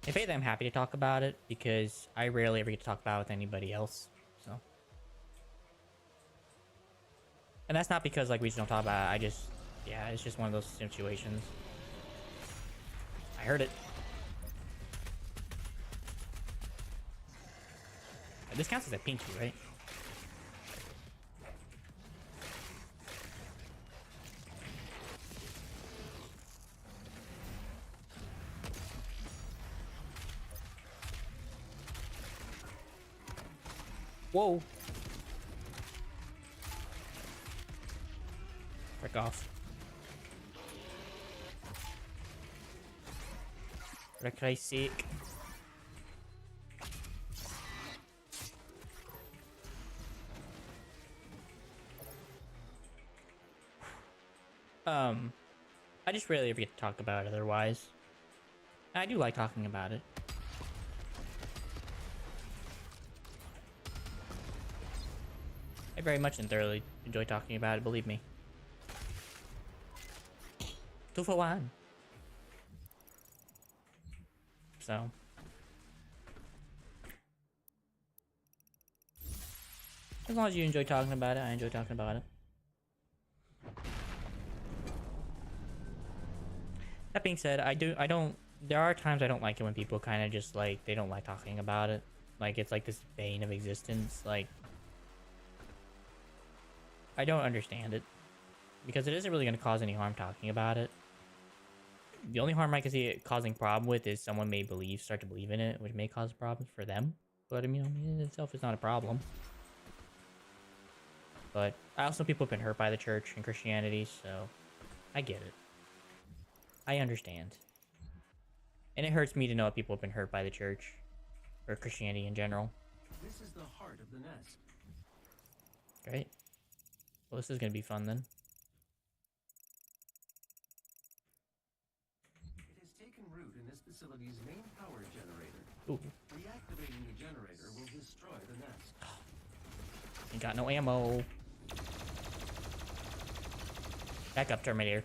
If anything, I'm happy to talk about it because I rarely ever get to talk about it with anybody else. So, and that's not because like we just don't talk about it. Yeah, it's just one of those situations. I heard it. This counts as a pinky, right? Whoa. Frick off. For Christ's sake. I just rarely ever get to talk about it otherwise. I do like talking about it. I very much and thoroughly enjoy talking about it, believe me. 2 for 1. So. As long as you enjoy talking about it, I enjoy talking about it. That being said, there are times I don't like it when people kind of just like, they don't like talking about it. Like, it's like this bane of existence. Like, I don't understand it. Because it isn't really going to cause any harm talking about it. The only harm I can see it causing problem with is someone may start to believe in it, which may cause problems for them. But I mean, in itself is not a problem. But I also know people have been hurt by the church and Christianity, so I get it. I understand. And it hurts me to know that people have been hurt by the church or Christianity in general. This is the heart of the nest. Great. Well, this is going to be fun then. It has taken root in this facility's main power generator. Ooh. Reactivating the generator will destroy the nest. Ain't got no ammo. Back up, Terminator.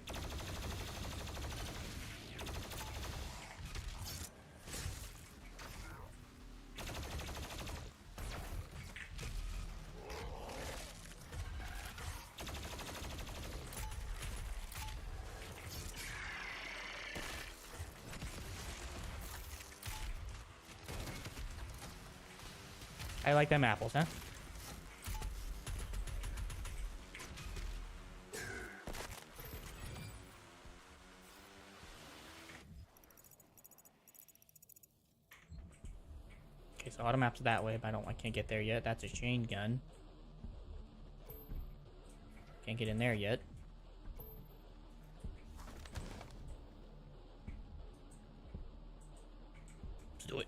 I like them apples, huh? Okay, so auto map's that way, but I can't get there yet. That's a chain gun. Can't get in there yet. Let's do it.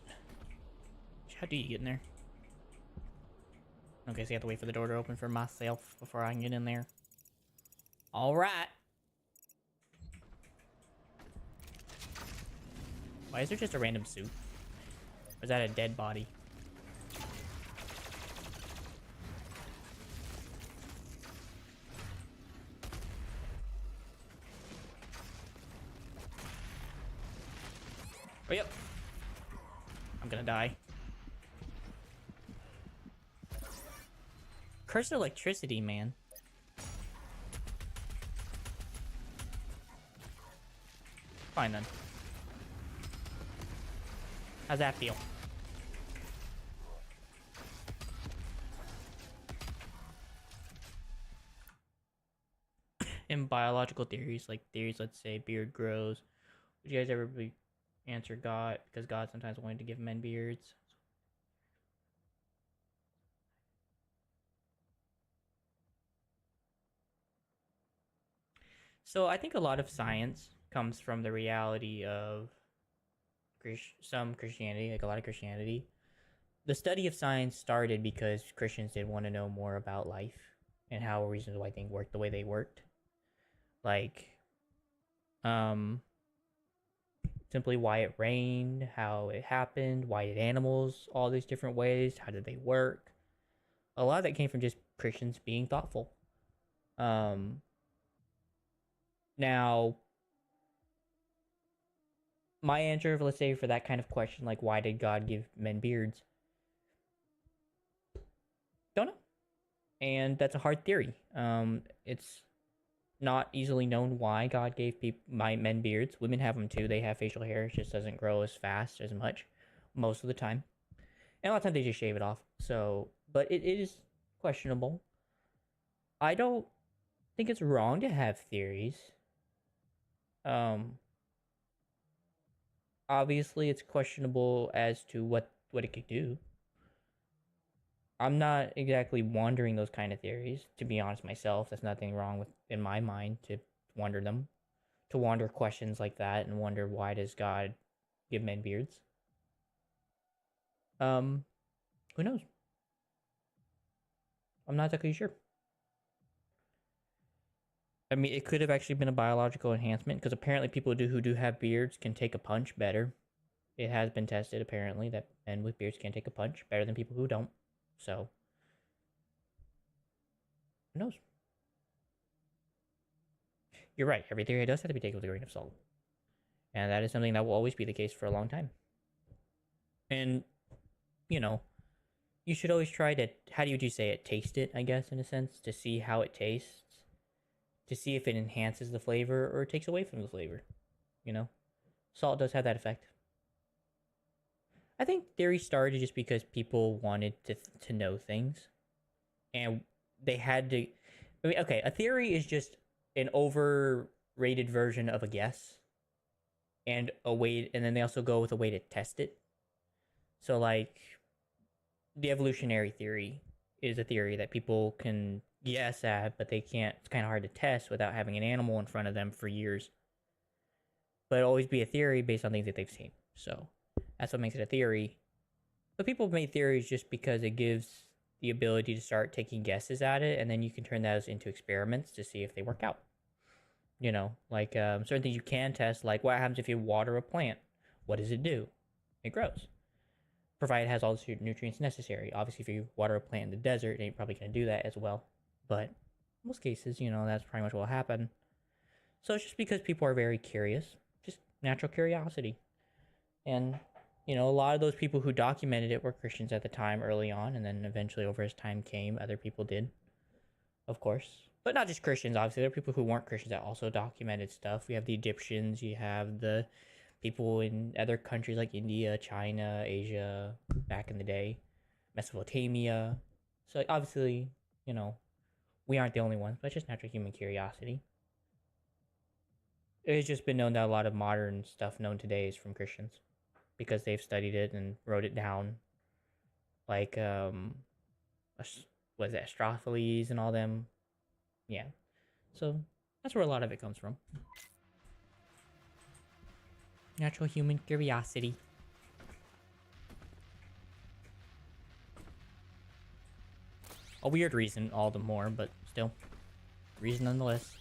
How do you get in there? Okay, so you have to wait for the door to open for myself before I can get in there. Alright. Why is there just a random suit? Or is that a dead body? Oh, yep. I'm gonna die. Cursed electricity, man. Fine then. How's that feel? In biological theories, like theories, let's say beard grows. Would you guys ever answer God? Because God sometimes wanted to give men beards. So I think a lot of science comes from the reality of some Christianity, like a lot of Christianity. The study of science started because Christians did want to know more about life and how reasons why things worked the way they worked. Like, simply why it rained, how it happened, why did animals all these different ways, how did they work. A lot of that came from just Christians being thoughtful. Um, Now, my answer, let's say, for that kind of question, like why did God give men beards? Don't know. And that's a hard theory. It's not easily known why God gave my men beards. Women have them too. They have facial hair. It just doesn't grow as fast as much most of the time. And a lot of times they just shave it off. So, but it is questionable. I don't think it's wrong to have theories. Um, Obviously it's questionable as to what it could do. I'm not exactly wondering those kind of theories, to be honest myself. There's nothing wrong with in my mind to wonder them, to wonder questions like that and wonder why does God give men beards? Um, who knows? I'm not exactly sure. I mean, it could have actually been a biological enhancement because apparently people who do have beards can take a punch better. It has been tested apparently that men with beards can take a punch better than people who don't. So, who knows? You're right. Every theory does have to be taken with a grain of salt. And that is something that will always be the case for a long time. And, you know, you should always try to, how do you say it? Taste it, I guess, in a sense, to see how it tastes, to see if it enhances the flavor or takes away from the flavor. You know, salt does have that effect. I think theory started just because people wanted to know things, and they had to. I mean, okay, a theory is just an overrated version of a guess, and a way, and then they also go with a way to test it. So, like, the evolutionary theory is a theory that people can guess at, but they can't. It's kind of hard to test without having an animal in front of them for years. But it'll always be a theory based on things that they've seen. So that's what makes it a theory. But people have made theories just because it gives the ability to start taking guesses at it, and then you can turn those into experiments to see if they work out. You know, like certain things you can test, like what happens if you water a plant? What does it do? It grows, provided it has all the nutrients necessary. Obviously, if you water a plant in the desert, then you're probably going to do that as well. But in most cases, you know, that's pretty much what will happen. So it's just because people are very curious, just natural curiosity. And, you know, a lot of those people who documented it were Christians at the time early on, and then eventually over as time came, other people did, of course. But not just Christians, obviously. There are people who weren't Christians that also documented stuff. We have the Egyptians, you have the people in other countries like India, China, Asia, back in the day, Mesopotamia. So obviously, you know, we aren't the only ones, but it's just natural human curiosity. It's just been known that a lot of modern stuff known today is from Christians because they've studied it and wrote it down. Like, was it Astrophiles and all them? Yeah. So that's where a lot of it comes from. Natural human curiosity. A weird reason, all the more, but still. Reason nonetheless.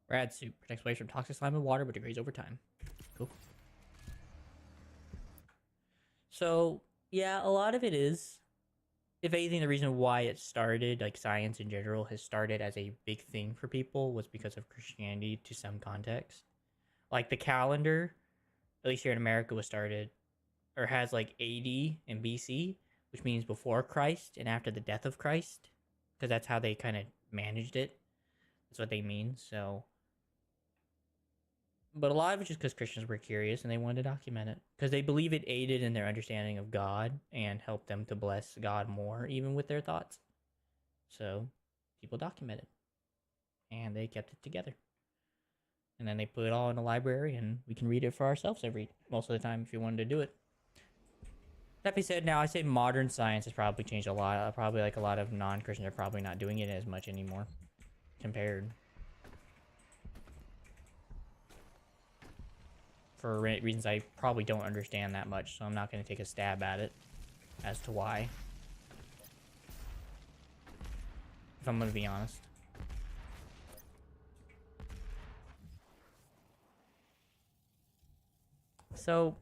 Rad suit protects waves from toxic slime and water, but degrades over time. Cool. So, yeah, a lot of it is, if anything, the reason why it started, like science in general, has started as a big thing for people was because of Christianity to some context. Like the calendar, at least here in America, was started or has like AD and BC, which means before Christ and after the death of Christ, because that's how they kind of managed it. That's what they mean. So, but a lot of it just because Christians were curious and they wanted to document it because they believe it aided in their understanding of God and helped them to bless God more, even with their thoughts. So, people documented and they kept it together. And then they put it all in a library and we can read it for ourselves most of the time if you wanted to do it. That being said, now I say modern science has probably changed a lot. Probably like a lot of non-Christians are probably not doing it as much anymore compared. For reasons I probably don't understand that much, so I'm not going to take a stab at it. as to why. If I'm gonna be honest. So,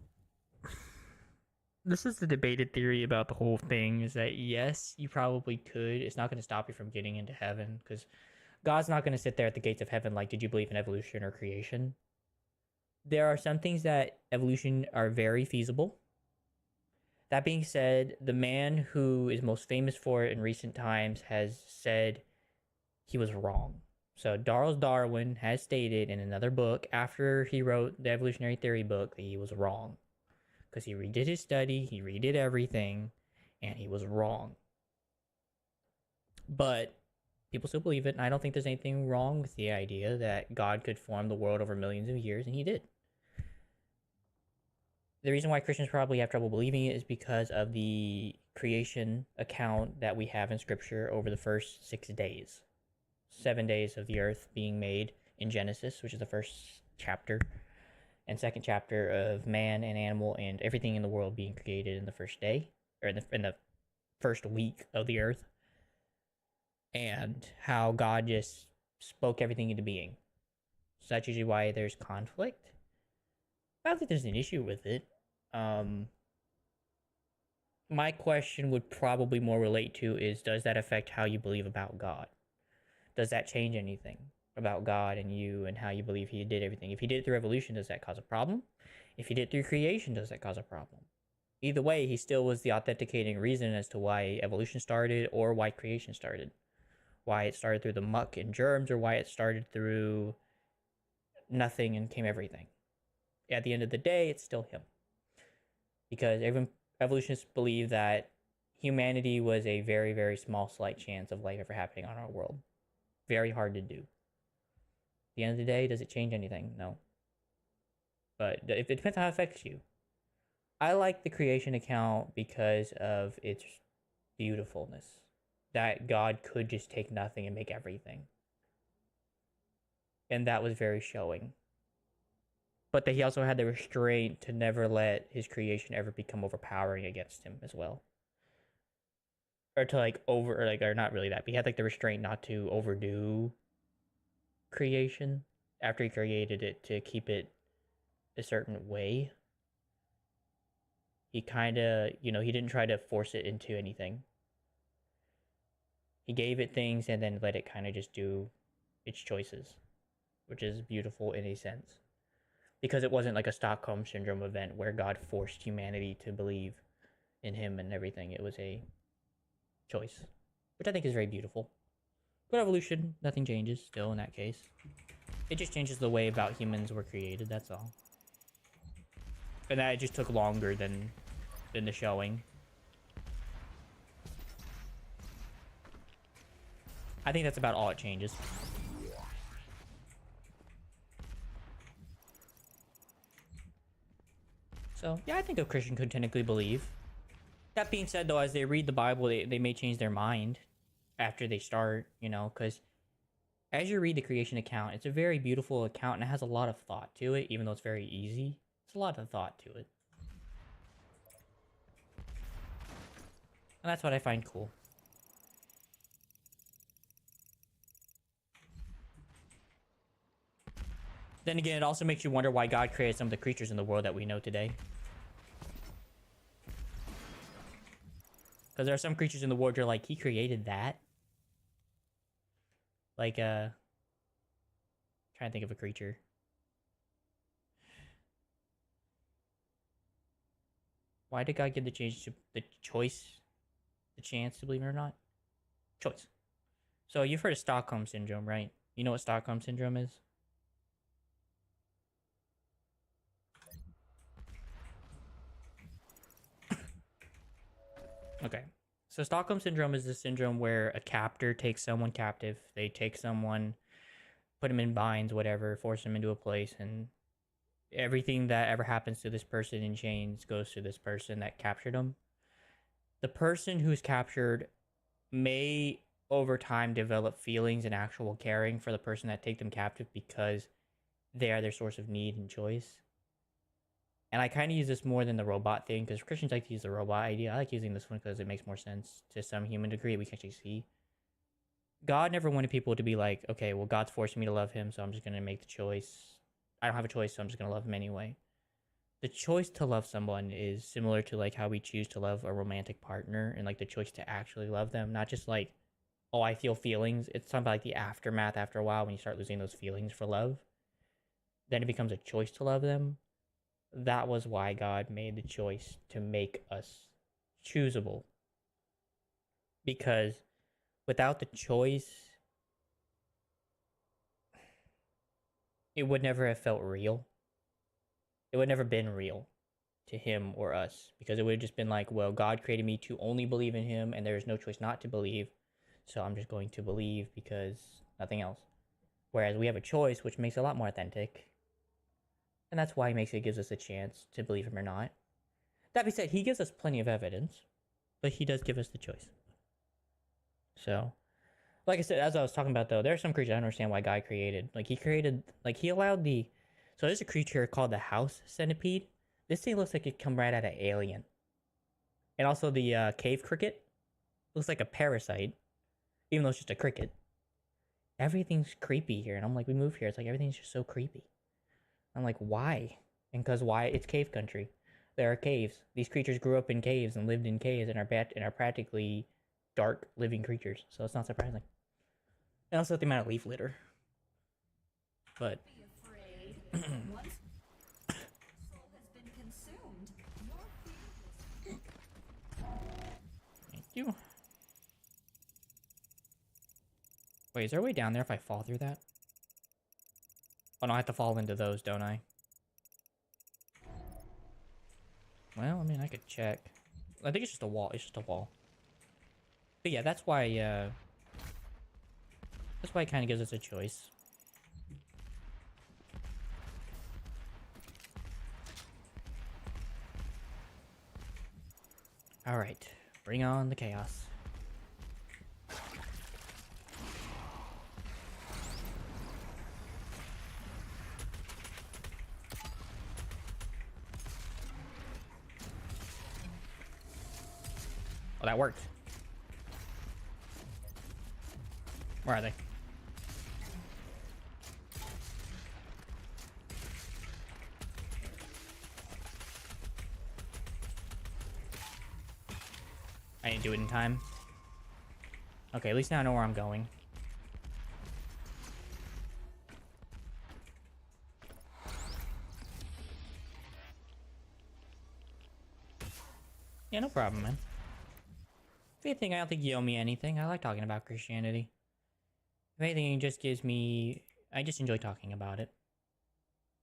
this is the debated theory about the whole thing, is that yes, you probably could. It's not going to stop you from getting into heaven, because God's not going to sit there at the gates of heaven like, did you believe in evolution or creation? There are some things that evolution are very feasible. That being said, the man who is most famous for it in recent times has said he was wrong. So Charles Darwin has stated in another book, after he wrote the evolutionary theory book, that he was wrong. Because he redid his study, he redid everything, and he was wrong. But people still believe it, and I don't think there's anything wrong with the idea that God could form the world over millions of years, and he did. The reason why Christians probably have trouble believing it is because of the creation account that we have in Scripture over the first 6 days. 7 days of the earth being made in Genesis, which is the first chapter, and second chapter of man and animal and everything in the world being created in the first day, or in the first week of the earth, and how God just spoke everything into being. So that's usually why there's conflict. I don't think there's an issue with it. My question would probably more relate to is, does that affect how you believe about God? Does that change anything about God and you and how you believe he did everything? If he did it through evolution, does that cause a problem? If he did it through creation, does that cause a problem? Either way, he still was the authenticating reason as to why evolution started or why creation started. Why it started through the muck and germs, or why it started through nothing and came everything. At the end of the day, it's still him. Because even evolutionists believe that humanity was a very, very small, slight chance of life ever happening on our world. Very hard to do. At the end of the day, does it change anything? No. But it depends on how it affects you. I like the creation account because of its beautifulness. That God could just take nothing and make everything. And that was very showing. But that he also had the restraint to never let his creation ever become overpowering against him as well. Or to or not really that, but he had the restraint not to overdo creation after he created it, to keep it a certain way. He kind of, he didn't try to force it into anything. He gave it things and then let it kind of just do its choices, which is beautiful in a sense. Because it wasn't like a Stockholm Syndrome event where God forced humanity to believe in him and everything. It was a choice, which I think is very beautiful. But evolution, nothing changes still in that case. It just changes the way about humans were created, that's all. And that just took longer than the showing. I think that's about all it changes. So, yeah, I think a Christian could technically believe. That being said, though, as they read the Bible, they may change their mind after they start, because as you read the creation account, it's a very beautiful account and it has a lot of thought to it, even though it's very easy. It's a lot of thought to it. And that's what I find cool. Then again, it also makes you wonder why God created some of the creatures in the world that we know today. Because there are some creatures in the world you're like, he created that? Like, trying to think of a creature. Why did God give the chance to believe it or not? Choice. So you've heard of Stockholm Syndrome, right? You know what Stockholm Syndrome is? Okay. So Stockholm Syndrome is the syndrome where a captor takes someone captive. They take someone, put them in binds, whatever, force them into a place, and everything that ever happens to this person in chains goes to this person that captured them. The person who's captured may over time develop feelings and actual caring for the person that take them captive because they are their source of need and choice. And I kind of use this more than the robot thing, because Christians like to use the robot idea. I like using this one because it makes more sense to some human degree. We can actually see. God never wanted people to be like, okay, well, God's forcing me to love him, so I'm just going to make the choice. I don't have a choice, so I'm just going to love him anyway. The choice to love someone is similar to like how we choose to love a romantic partner, and like the choice to actually love them, not just like, oh, I feel feelings. It's something like the aftermath after a while when you start losing those feelings for love. Then it becomes a choice to love them. That was why God made the choice to make us choosable. Because without the choice, it would never have felt real. It would never been real to him or us, because it would have just been like, well, God created me to only believe in him, and there is no choice not to believe, so I'm just going to believe because nothing else. Whereas we have a choice, which makes it a lot more authentic, and that's why he gives us a chance to believe him or not. That being said, he gives us plenty of evidence, but he does give us the choice. So, like I said, as I was talking about though, there are some creatures I don't understand why God created. Like he allowed the. So there's a creature called the house centipede. This thing looks like it come right out of Alien. And also the cave cricket looks like a parasite, even though it's just a cricket. Everything's creepy here, and I'm like, we moved here. It's like everything's just so creepy. I'm like, why? And because why? It's cave country. There are caves. These creatures grew up in caves and lived in caves and are practically dark living creatures. So it's not surprising. And also the amount of leaf litter. But Be afraid. Once your soul has been consumed, your thank you. Wait, is there a way down there if I fall through that? Oh no, I have to fall into those, don't I? Well, I mean, I could check. I think it's just a wall. It's just a wall. But yeah, that's why it kind of gives us a choice. All right, bring on the chaos. Oh, that worked. Where are they? I didn't do it in time. Okay, at least now I know where I'm going. Yeah, no problem, man. If anything, I don't think you owe me anything. I like talking about Christianity. If anything, it just gives me... I just enjoy talking about it.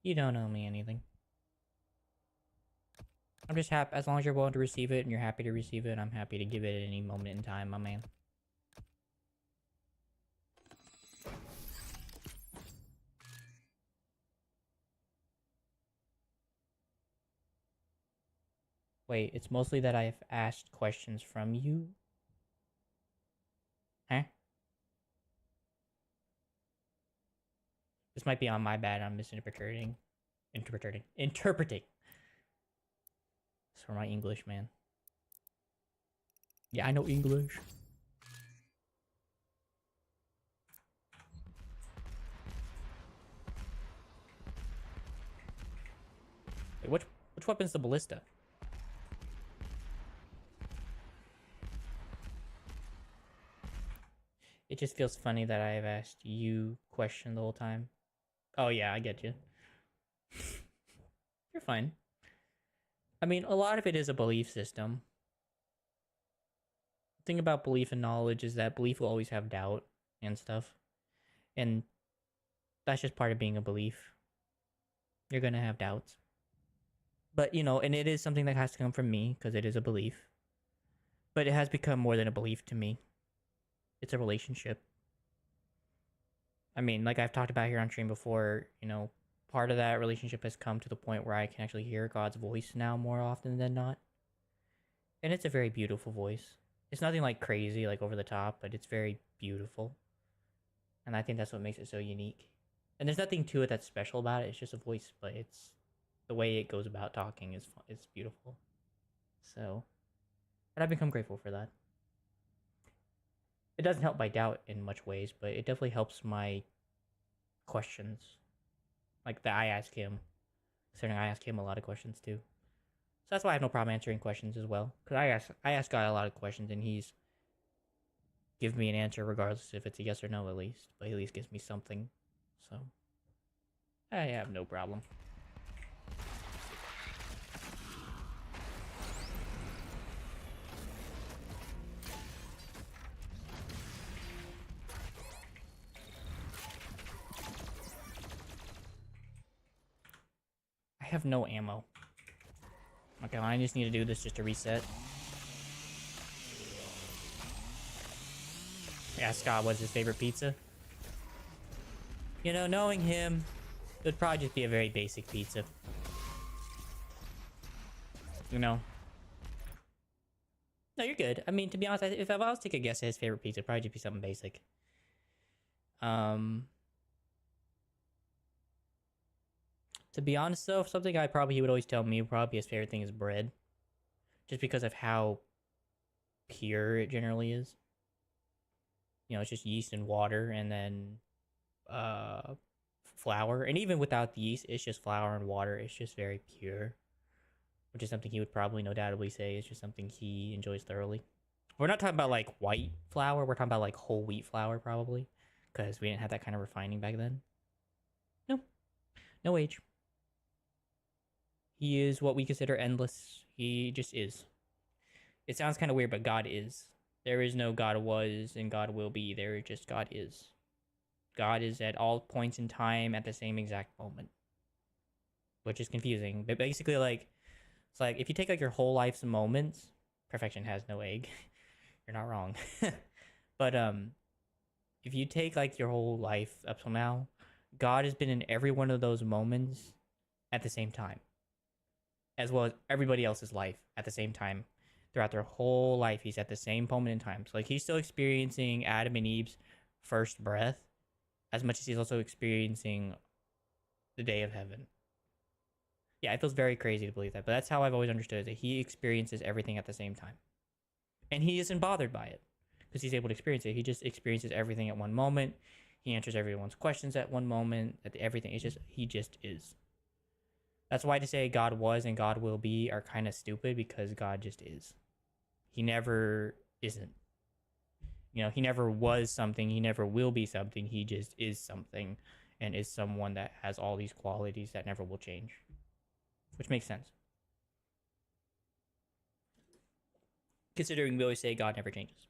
You don't owe me anything. I'm just happy, as long as you're willing to receive it and you're happy to receive it, I'm happy to give it at any moment in time, my man. Wait, it's mostly that I've asked questions from you? Huh? This might be on my bad, I'm misinterpreting. Interpreting. It's for my English, man. Yeah, I know English. Wait, which weapon's the ballista? It just feels funny that I have asked you question the whole time. Oh yeah, I get you. You're fine. I mean, a lot of it is a belief system. The thing about belief and knowledge is that belief will always have doubt and stuff. And that's just part of being a belief. You're gonna have doubts. But, you know, and it is something that has to come from me, because it is a belief. But it has become more than a belief to me. It's a relationship. I mean, like I've talked about here on stream before, you know, part of that relationship has come to the point where I can actually hear God's voice now more often than not. And it's a very beautiful voice. It's nothing like crazy, like over the top, but it's very beautiful. And I think that's what makes it so unique. And there's nothing to it that's special about it. It's just a voice, but it's the way it goes about talking is beautiful. So, and I've become grateful for that. It doesn't help my doubt in much ways, but it definitely helps my questions, like that I ask him. Considering I ask him a lot of questions too, so that's why I have no problem answering questions as well. Because I ask God a lot of questions, and he's give me an answer regardless if it's a yes or no, at least. But he at least gives me something, so I have no problem. I have no ammo. Okay, well, I just need to do this just to reset. Yeah, Scott, what's his favorite pizza? You know, knowing him, it would probably just be a very basic pizza. You know? No, you're good. I mean, to be honest, if I was to take a guess at his favorite pizza, it'd probably just be something basic. To be honest, though, something he would always tell me would probably be his favorite thing is bread. Just because of how pure it generally is. You know, it's just yeast and water and then flour. And even without the yeast, it's just flour and water. It's just very pure. Which is something he would probably no doubtably say is just something he enjoys thoroughly. We're not talking about like white flour. We're talking about like whole wheat flour probably. Because we didn't have that kind of refining back then. No. No age. He is what we consider endless. He just is. It sounds kind of weird, but God is. There is no God was and God will be. There is just God is. God is at all points in time at the same exact moment. Which is confusing. But basically, like, it's like if you take like your whole life's moments, perfection has no egg. You're not wrong. But if you take like your whole life up till now, God has been in every one of those moments at the same time. As well as everybody else's life at the same time. Throughout their whole life, he's at the same moment in time. So like he's still experiencing Adam and Eve's first breath as much as he's also experiencing the day of heaven. Yeah, it feels very crazy to believe that, but that's how I've always understood it, that he experiences everything at the same time. And he isn't bothered by it because he's able to experience it. He just experiences everything at one moment. He answers everyone's questions at one moment. At everything, he just is. That's why to say God was and God will be are kind of stupid because God just is. He never isn't. You know, he never was something. He never will be something. He just is something and is someone that has all these qualities that never will change. Which makes sense. Considering we always say God never changes.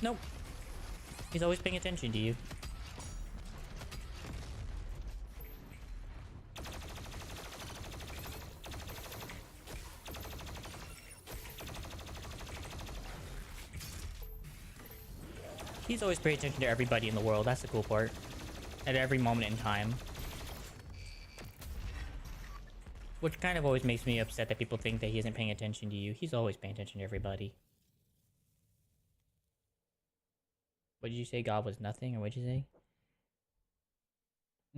Nope. He's always paying attention to you. He's always paying attention to everybody in the world. That's the cool part. At every moment in time. Which kind of always makes me upset that people think that he isn't paying attention to you. He's always paying attention to everybody. What did you say? God was nothing? Or what did you say?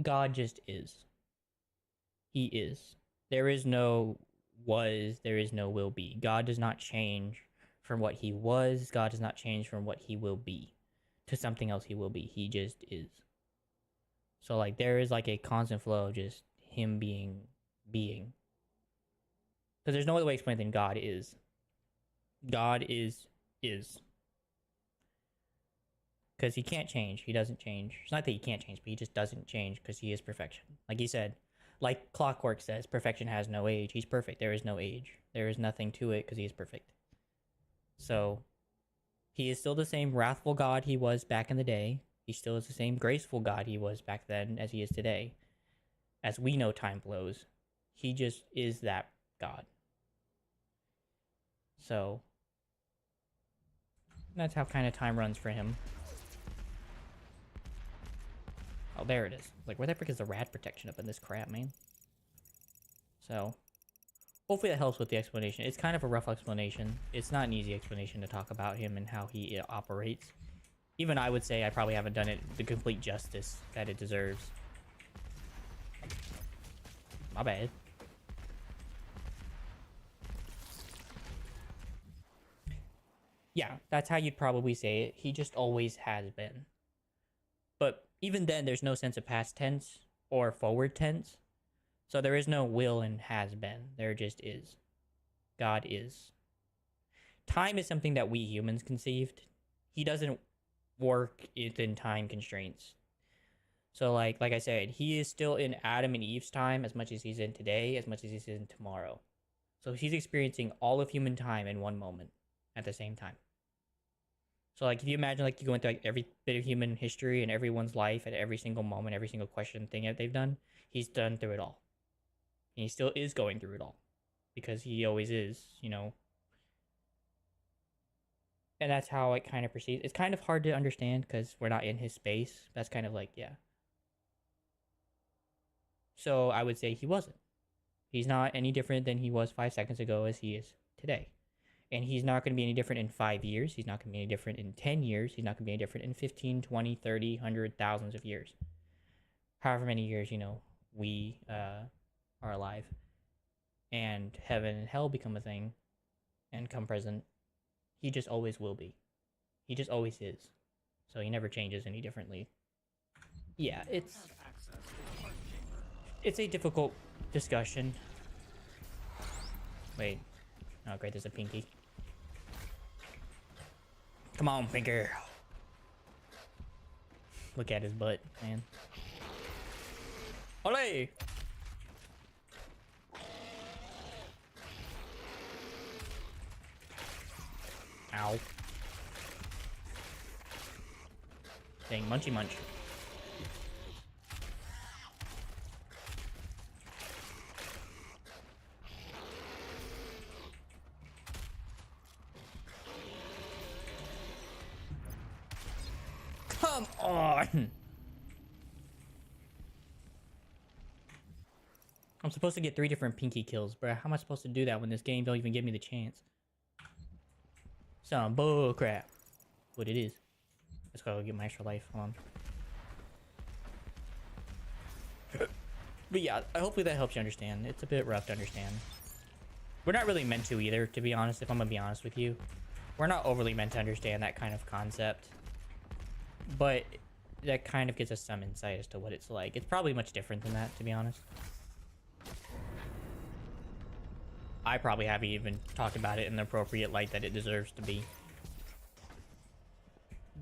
God just is. He is. There is no was, there is no will be. God does not change from what he was. God does not change from what he will be to something else he will be. He just is. So like there is like a constant flow of just him being. Because there's no other way to explain it than God is. God is. Because he can't change. He doesn't change. It's not that he can't change, but he just doesn't change because he is perfection. Like he said, like Clockwork says, perfection has no age. He's perfect. There is no age. There is nothing to it because he is perfect. So, he is still the same wrathful God he was back in the day. He still is the same graceful God he was back then as he is today. As we know time flows, he just is that God. So, that's how kind of time runs for him. Oh, there it is. Like, where the frick is the rat protection up in this crap, man? So, hopefully that helps with the explanation. It's kind of a rough explanation. It's not an easy explanation to talk about him and how he operates. Even I would say I probably haven't done it the complete justice that it deserves. My bad. Yeah, that's how you'd probably say it. He just always has been. But even then, there's no sense of past tense or forward tense. So there is no will and has been. There just is. God is. Time is something that we humans conceived. He doesn't work within time constraints. So like I said, he is still in Adam and Eve's time as much as he's in today, as much as he's in tomorrow. So he's experiencing all of human time in one moment at the same time. So like if you imagine like you go into like every bit of human history and everyone's life at every single moment, every single question thing that they've done, he's done through it all. And he still is going through it all. Because he always is, you know. And that's how it kind of proceeds. It's kind of hard to understand because we're not in his space. That's kind of like, yeah. So I would say he wasn't. He's not any different than he was 5 seconds ago as he is today. And he's not going to be any different in 5 years. He's not going to be any different in 10 years. He's not going to be any different in 15, 20, 30, 100, thousands of years. However many years, you know, we are alive. And heaven and hell become a thing and come present. He just always will be. He just always is. So he never changes any differently. Yeah, it's a difficult discussion. Wait. Oh, great, there's a pinky. Come on, Pinker. Look at his butt, man. Olé! Ow. Dang, munchy munch. Come on! I'm supposed to get 3 different pinky kills, bruh. How am I supposed to do that when this game don't even give me the chance? Some bull crap. What it is. Let's go get my extra life. Hold on. But yeah, hopefully that helps you understand. It's a bit rough to understand. We're not really meant to either, to be honest, if I'm gonna be honest with you. We're not overly meant to understand that kind of concept. But that kind of gives us some insight as to what it's like. It's probably much different than that, to be honest. I probably haven't even talked about it in the appropriate light that it deserves to be.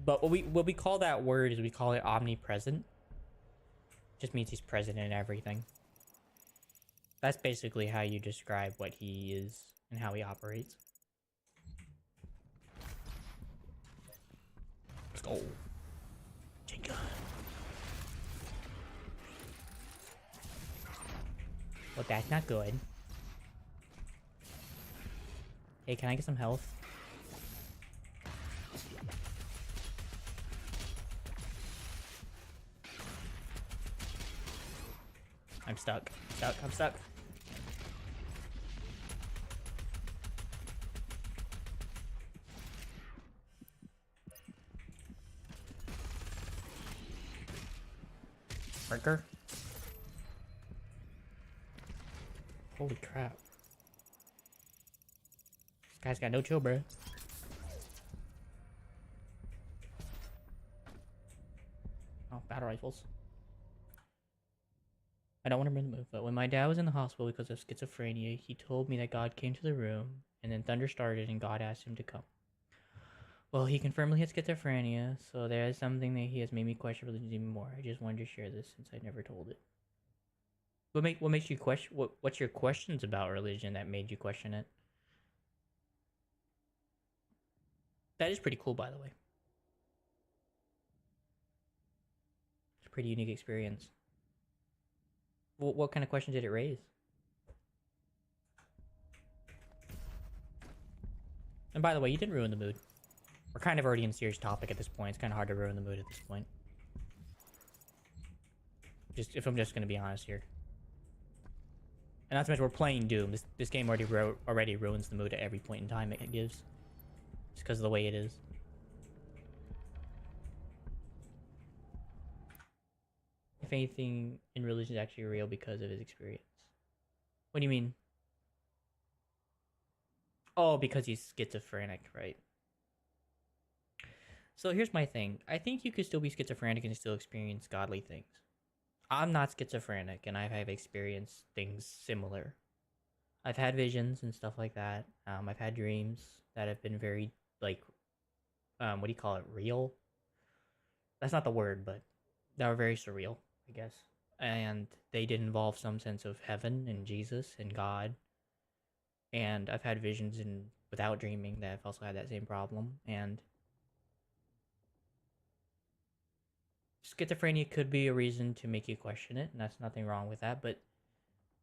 But what we call that word is we call it omnipresent. Just means he's present in everything. That's basically how you describe what he is and how he operates. Let's go. Jenga. Well, that's not good. Hey, can I get some health? I'm stuck. I'm stuck. Breaker. Holy crap. This guy's got no chill, bro. Oh, battle rifles. I don't want to remove, but when my dad was in the hospital because of schizophrenia, he told me that God came to the room, and then thunder started, and God asked him to come. Well, he confirmed he had schizophrenia, so there is something that he has made me question religion even more. I just wanted to share this since I never told it. What makes you question? What's your questions about religion that made you question it? That is pretty cool, by the way. It's a pretty unique experience. What kind of question did it raise? And by the way, you didn't ruin the mood. We're kind of already in serious topic at this point. It's kind of hard to ruin the mood at this point. Just if I'm just gonna be honest here. And not to mention we're playing Doom. This game already ruins the mood at every point in time it gives. Just because of the way it is. If anything in religion is actually real because of his experience. What do you mean? Oh, because he's schizophrenic, right? So here's my thing. I think you could still be schizophrenic and still experience godly things. I'm not schizophrenic, and I have experienced things similar. I've had visions and stuff like that. I've had dreams that have been very, like, what do you call it? Real? That's not the word, but that were very surreal, I guess. And they did involve some sense of heaven and Jesus and God. And I've had visions and without dreaming that I've also had that same problem. And schizophrenia could be a reason to make you question it, and that's nothing wrong with that. But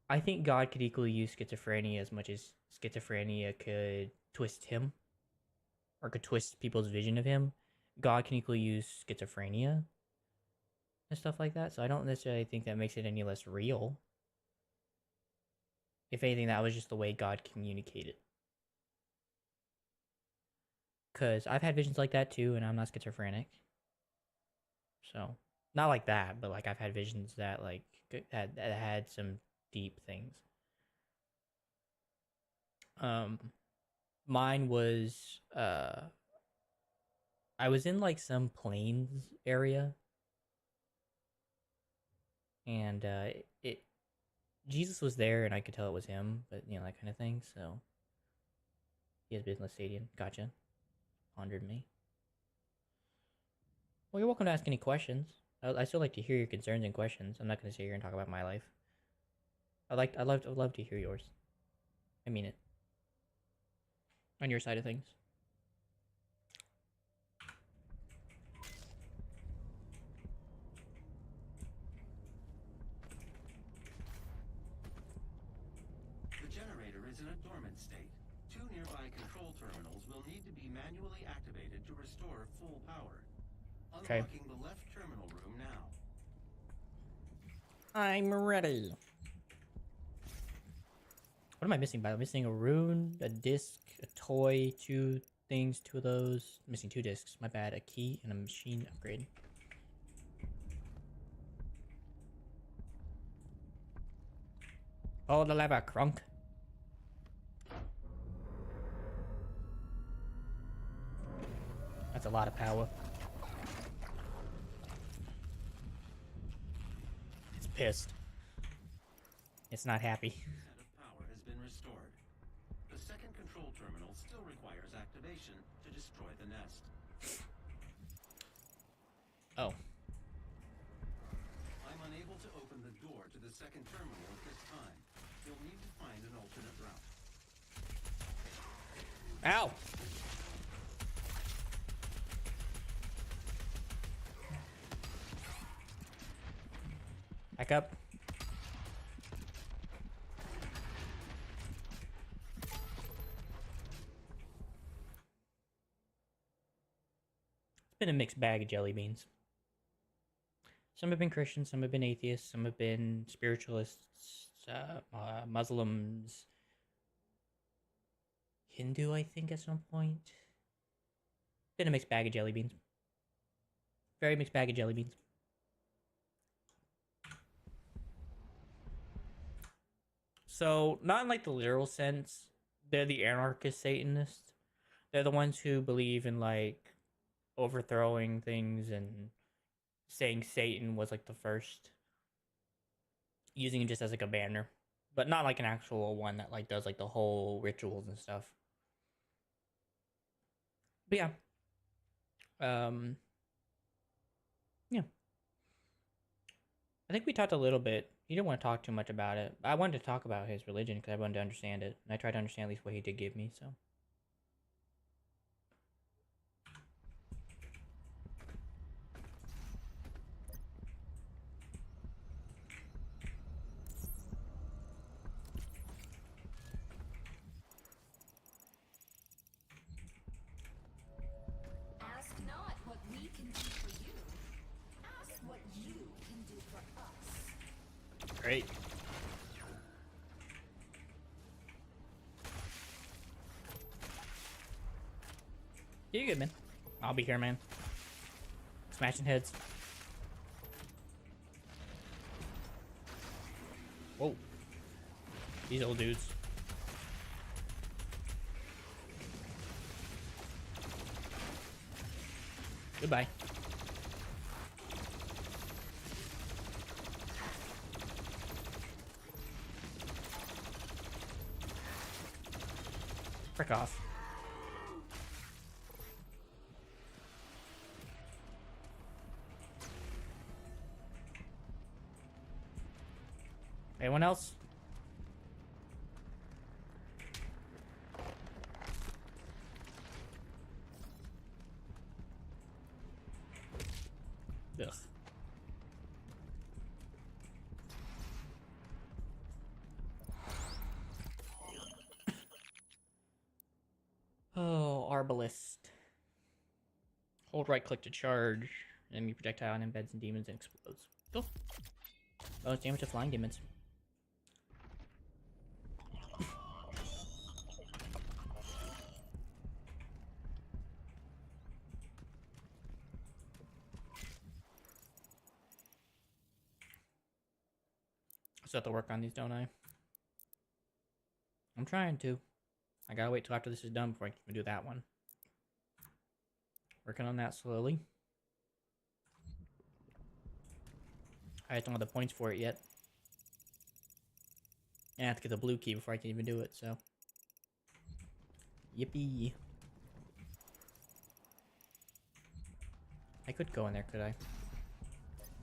I think God could equally use schizophrenia as much as schizophrenia could twist him or could twist people's vision of him. God can equally use schizophrenia and stuff like that. So I don't necessarily think that makes it any less real. If anything, that was just the way God communicated. Because I've had visions like that too, and I'm not schizophrenic. So, not like that, but like I've had visions that like had some deep things. Mine was I was in like some plains area, and it Jesus was there, and I could tell it was him, but you know that kind of thing. So he has business stadium. Gotcha. Pondered me. Well, you're welcome to ask any questions. I still like to hear your concerns and questions. I'm not going to sit here and talk about my life. I'd love to hear yours. I mean it. On your side of things. The generator is in a dormant state. 2 nearby control terminals will need to be manually activated to restore full power. Okay. Unlocking the left terminal room now. I'm ready. What am I missing? I'm missing a rune, a disc, a toy, 2 things, 2 of those. I'm missing 2 discs. My bad. A key and a machine upgrade. Oh, the lever, crunk. That's a lot of power. It's pissed. It's not happy. Set of power has been restored. The second control terminal still requires activation to destroy the nest. Oh. I'm unable to open the door to the second terminal at this time. You'll need to find an alternate route. Ow! Back up. It's been a mixed bag of jelly beans. Some have been Christians, some have been atheists, some have been spiritualists, Muslims, Hindu, I think, at some point. Been a mixed bag of jelly beans. Very mixed bag of jelly beans. So, not in like the literal sense, they're the anarchist Satanists. They're the ones who believe in like overthrowing things and saying Satan was like the first, using it just as like a banner, but not like an actual one that like does like the whole rituals and stuff. But yeah, yeah. I think we talked a little bit. He didn't want to talk too much about it. I wanted to talk about his religion because I wanted to understand it, and I tried to understand at least what he did give me. So. Ask not what we can do for you. Ask what you can do for us. You good, man. I'll be here, man. Smashing heads. Whoa. These old dudes. Goodbye. Frick off. Anyone else? Ugh. Oh, Arbalist. Hold right click to charge. Enemy projectile and embeds in demons and explodes. Cool. Bonus damage to flying demons. I still have to work on these, don't I? I'm trying to. I gotta wait till after this is done before I can even do that one. Working on that slowly. I just don't have the points for it yet. And I have to get the blue key before I can even do it, so. Yippee. I could go in there, could I?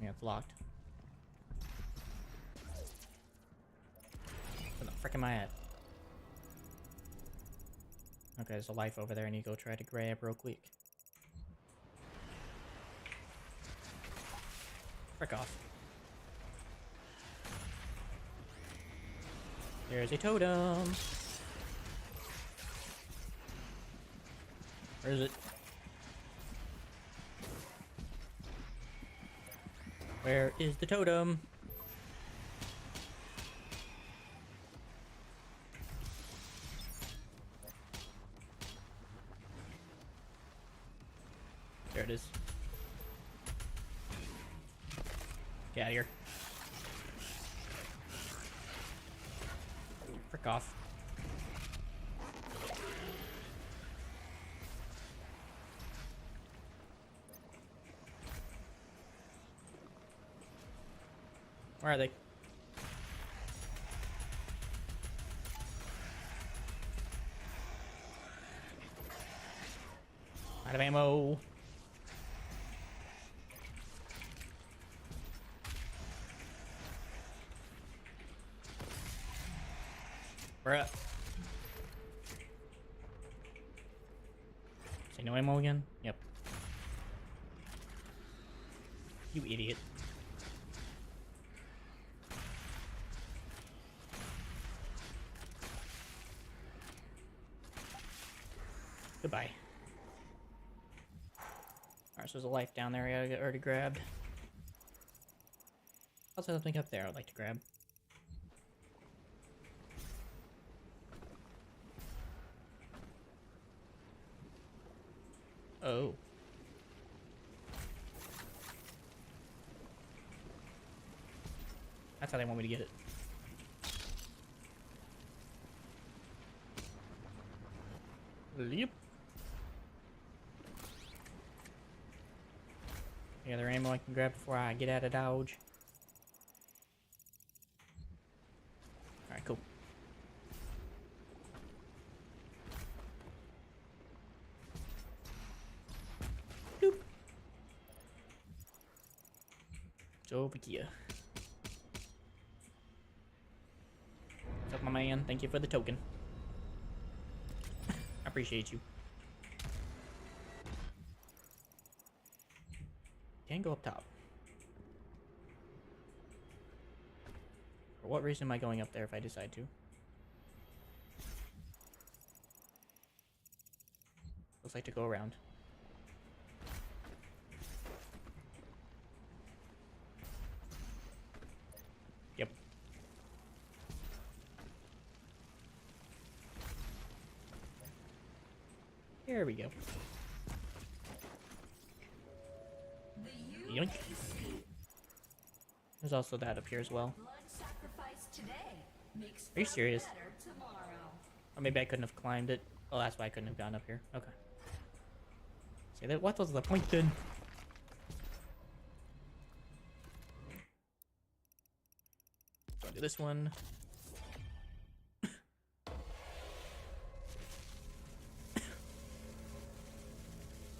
Yeah, it's locked. Where the frick am I at? Okay, there's a life over there I need to go try to grab real quick. Frick off. There's a totem. Where is it? Where is the totem? There it is. Get out of here. Frick off. Where are they? Out of ammo. Bruh. Say no ammo again? Yep. You idiot. Goodbye. Alright, so there's a life down there I already grabbed. Also, something up there I'd like to grab. Oh. That's how they want me to get it. Yep. Any other ammo I can grab before I get out of dodge? Alright, cool. Doop. It's over here. What's up, my man? Thank you for the token. I appreciate you. Can't go up top. For what reason am I going up there if I decide to? Looks like to go around. Yep. There we go. Yoink. There's also that up here as well. Blood sacrifice today makes Are you for a serious? better tomorrow. Or maybe I couldn't have climbed it. Oh, that's why I couldn't have gone up here. Okay. See that? What was the point then? So I'll do this one.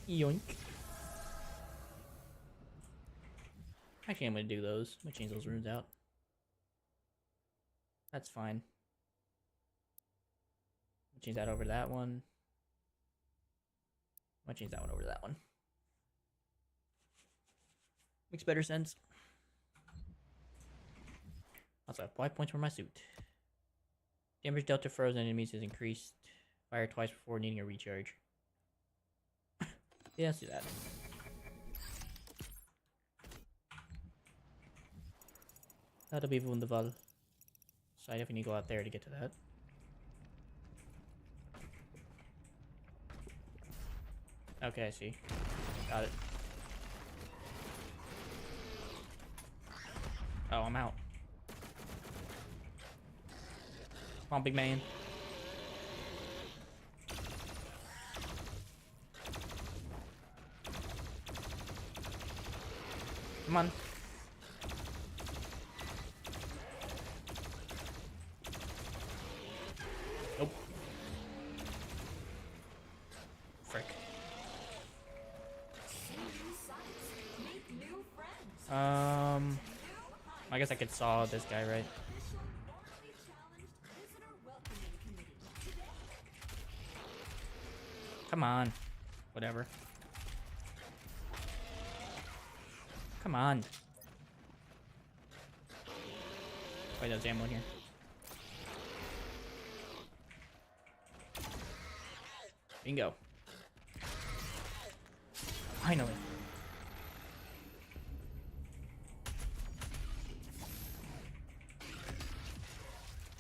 Yoink. Actually, I'm gonna do those. I'm gonna change those runes out. That's fine. Change that over to that one. I'm gonna change that one over to that one. Makes better sense. Also, I have 5 points for my suit. Damage dealt to frozen enemies is increased. Fire twice before needing a recharge. Yeah, let's do that. That'll be wunderbar. So I definitely need to go out there to get to that. Okay, I see. Got it. Oh, I'm out. Come on, big man. Come on. Nope. Frick. I guess I could saw this guy, right? Come on. Whatever. Come on. Wait, there's ammo in here. Bingo. Finally.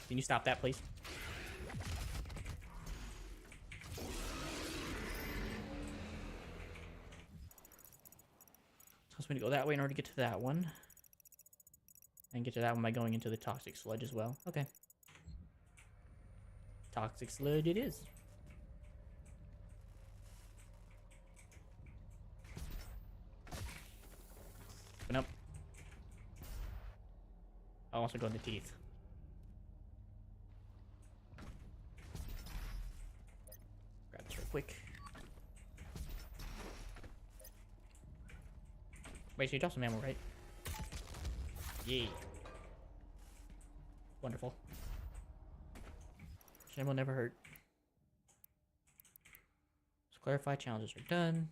Can you stop that, please? So I'm going to go that way in order to get to that one. And get to that one by going into the toxic sludge as well. Okay. Toxic sludge it is. Open up. I'll also go in the teeth. Grab this real quick. Wait, so you dropped some ammo, right? Yay. Wonderful. Ammo never hurt. So clarify challenges are done.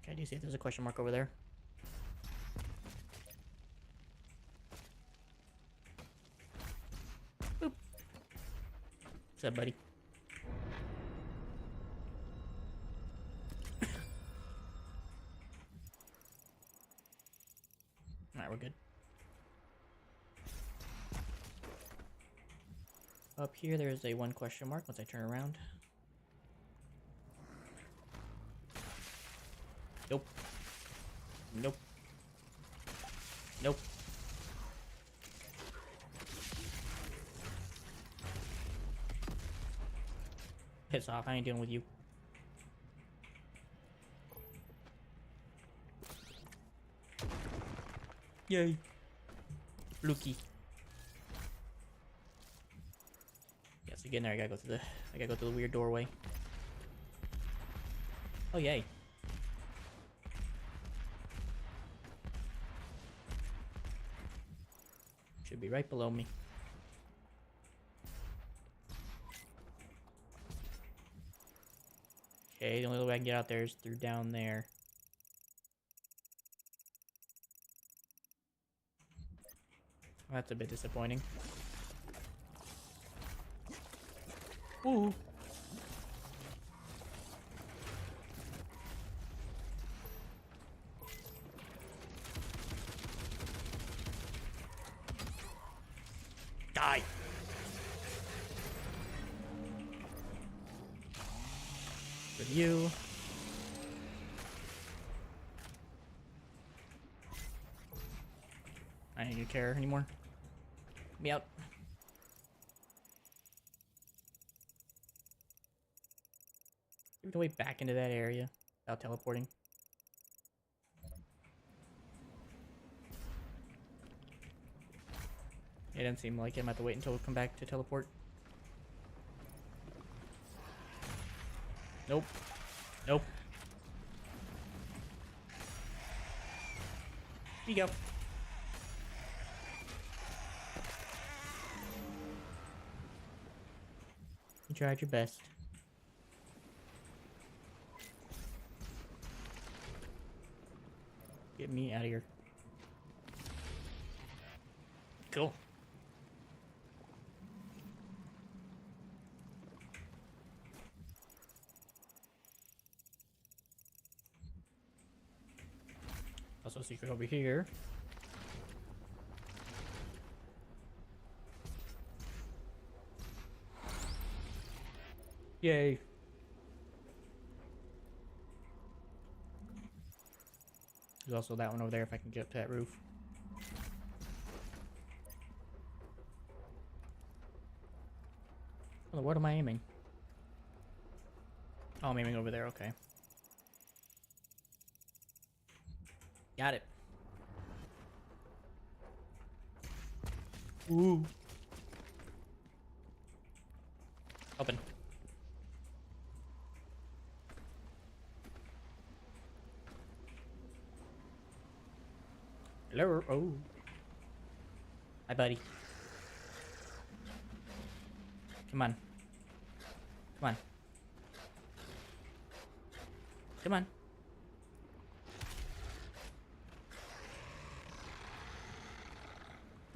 Okay, do you see if there's a question mark over there? Boop. What's up, buddy? Alright, we're good. Up here, there is a 1 question mark once I turn around. Nope. Nope. Nope. Piss off, I ain't dealing with you. Yay. Lukey. Yes, again there I gotta go through the weird doorway. Oh yay. Should be right below me. Okay, the only way I can get out there is through down there. That's a bit disappointing. Ooh. With you. I don't even care anymore. Get me out. Give the way back into that area without teleporting. It doesn't seem like it. I'm gonna have to wait until we come back to teleport. Nope. Nope. Here you go. You tried your best. Get me out of here. Cool. Also a secret over here. Yay. There's also that one over there if I can get up to that roof. Oh, what am I aiming? Oh, I'm aiming over there, okay. Got it. Ooh. Open. Hello. Oh. Hi, buddy. Come on. Come on. Come on.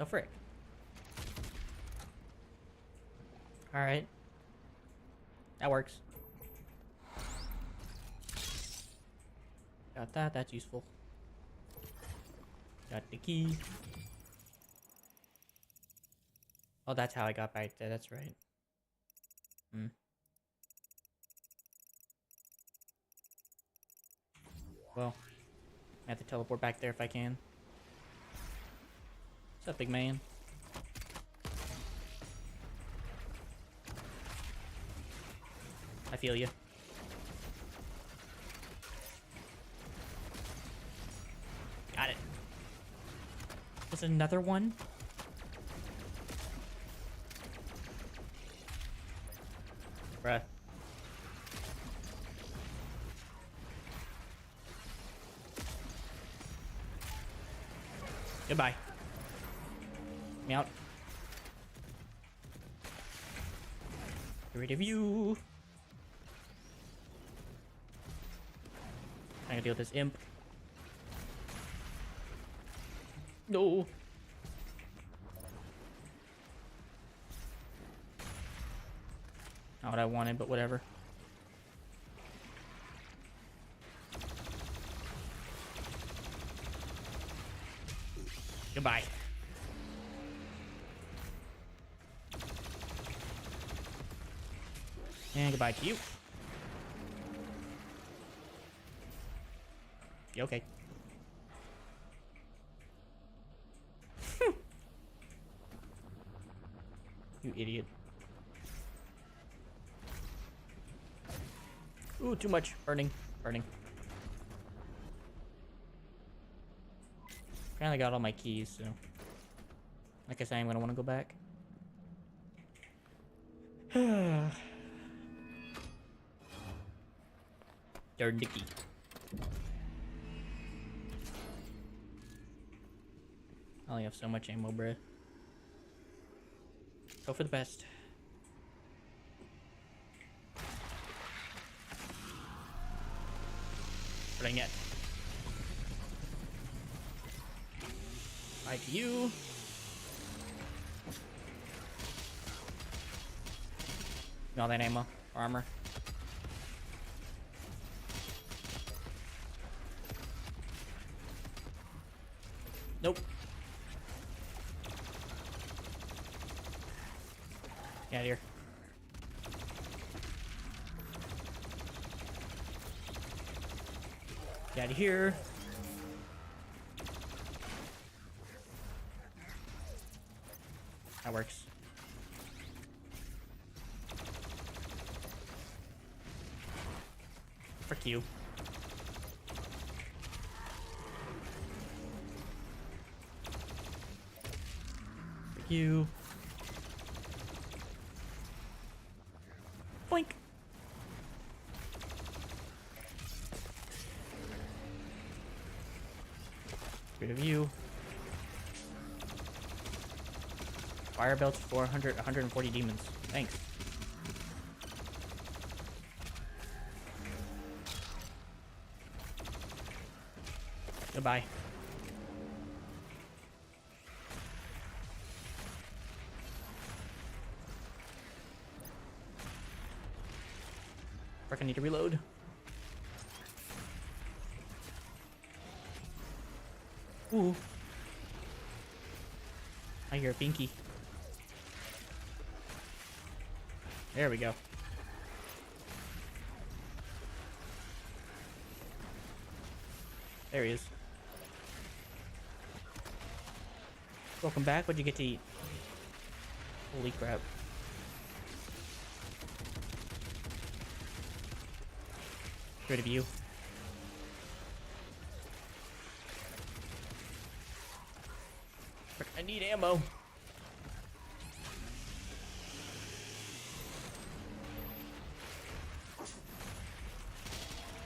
Oh, frick. Alright. That works. Got that. That's useful. Got the key. Oh, that's how I got back there. That's right. Hmm. Well, I have to teleport back there if I can. What's up, big man? I feel you. Got it. Was it another one? Bruh. Goodbye. Me out. Get rid of you. I gotta deal with this imp. No. Not what I wanted, but whatever. Goodbye. And goodbye to you. You okay? You idiot. Ooh, too much. Burning. Burning. Finally got all my keys, so I guess I am gonna want to go back. Darn the key. I only have so much ammo, bruh. Go for the best. Dang it. Bye to you. All that ammo, armor. Nope. Get out of here. Get out of here. That works. Frick you. Frick you. Boink. Rid of you. Fire belts 400, 140 demons. Thanks. Goodbye. Frickin' need to reload. Ooh. I hear a pinky. There we go. There he is. Welcome back. What'd you get to eat? Holy crap. Get rid of you. Frick, I need ammo.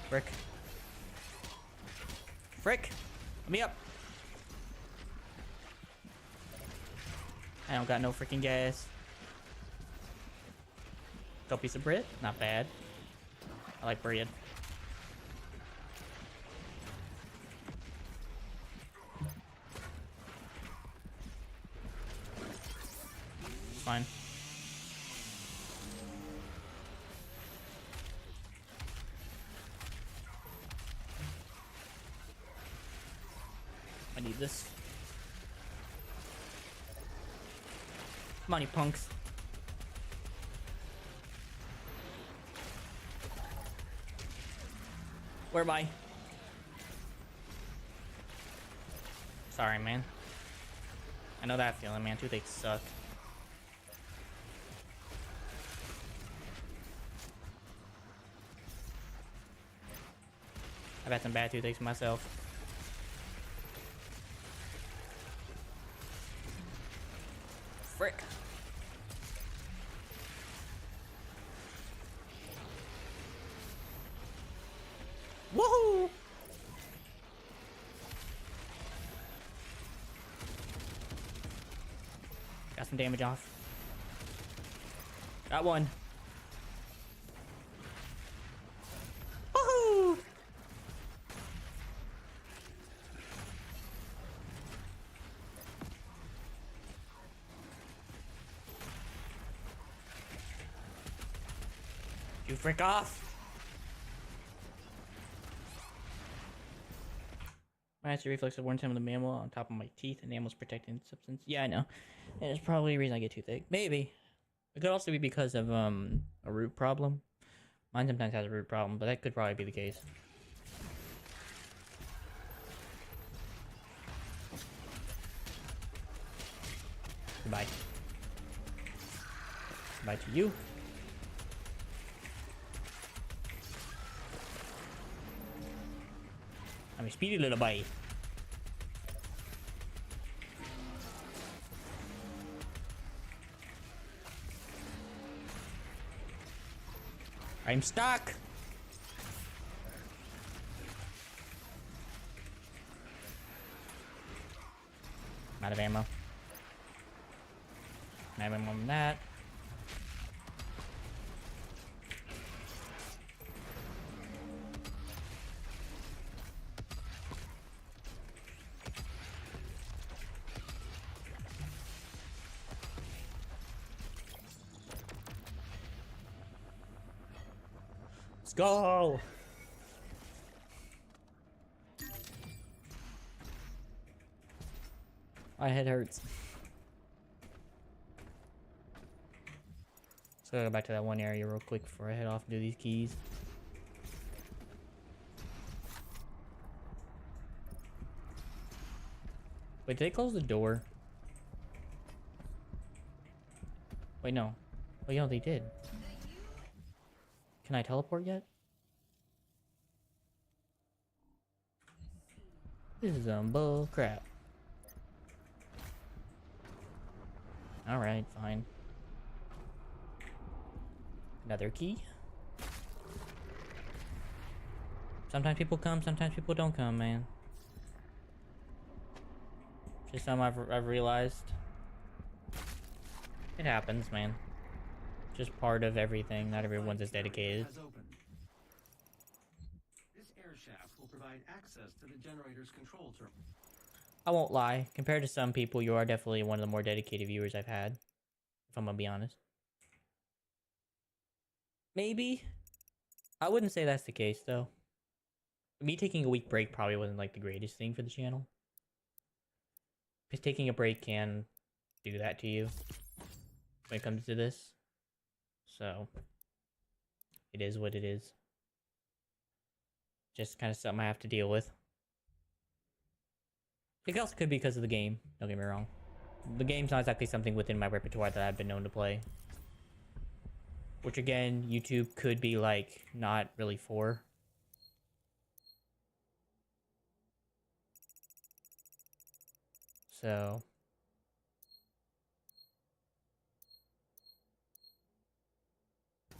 Frick. Frick! Let me up! I don't got no freaking gas. Couple piece of bread? Not bad. I like bread. It's fine. I need this. Come on, you punks. Where am I? Sorry, man. I know that feeling, man. Toothaches suck. I've had some bad toothaches myself. Frick. Woohoo! Got some damage off. Got one. Woohoo! You frick off! My acid reflex of warns him of the mammal on top of my teeth, and enamels protecting substance. Yeah, I know. And it's probably a reason I get toothache. Maybe. It could also be because of a root problem. Mine sometimes has a root problem, but that could probably be the case. Goodbye. Goodbye to you. I'm a speedy little boy. I'm stuck. I'm out of ammo. I have ammo on that. Let's go! My head hurts. So I'll go back to that one area real quick before I head off and do these keys. Wait, did they close the door? Wait, no. Oh, yeah, they did. Can I teleport yet? This is some bull crap. Alright, fine. Another key. Sometimes people come, sometimes people don't come, man. Just something I've realized. It happens, man. Just part of everything. Not everyone's as dedicated. This air shaft will provide access to the generator's control terminal. I won't lie. Compared to some people, you are definitely one of the more dedicated viewers I've had. If I'm gonna be honest. Maybe. I wouldn't say that's the case, though. Me taking a week break probably wasn't like the greatest thing for the channel. Because taking a break can do that to you when it comes to this. So, it is what it is. Just kind of something I have to deal with. It also could be because of the game, don't get me wrong. The game's not exactly something within my repertoire that I've been known to play. Which again, YouTube could be like, not really for. So.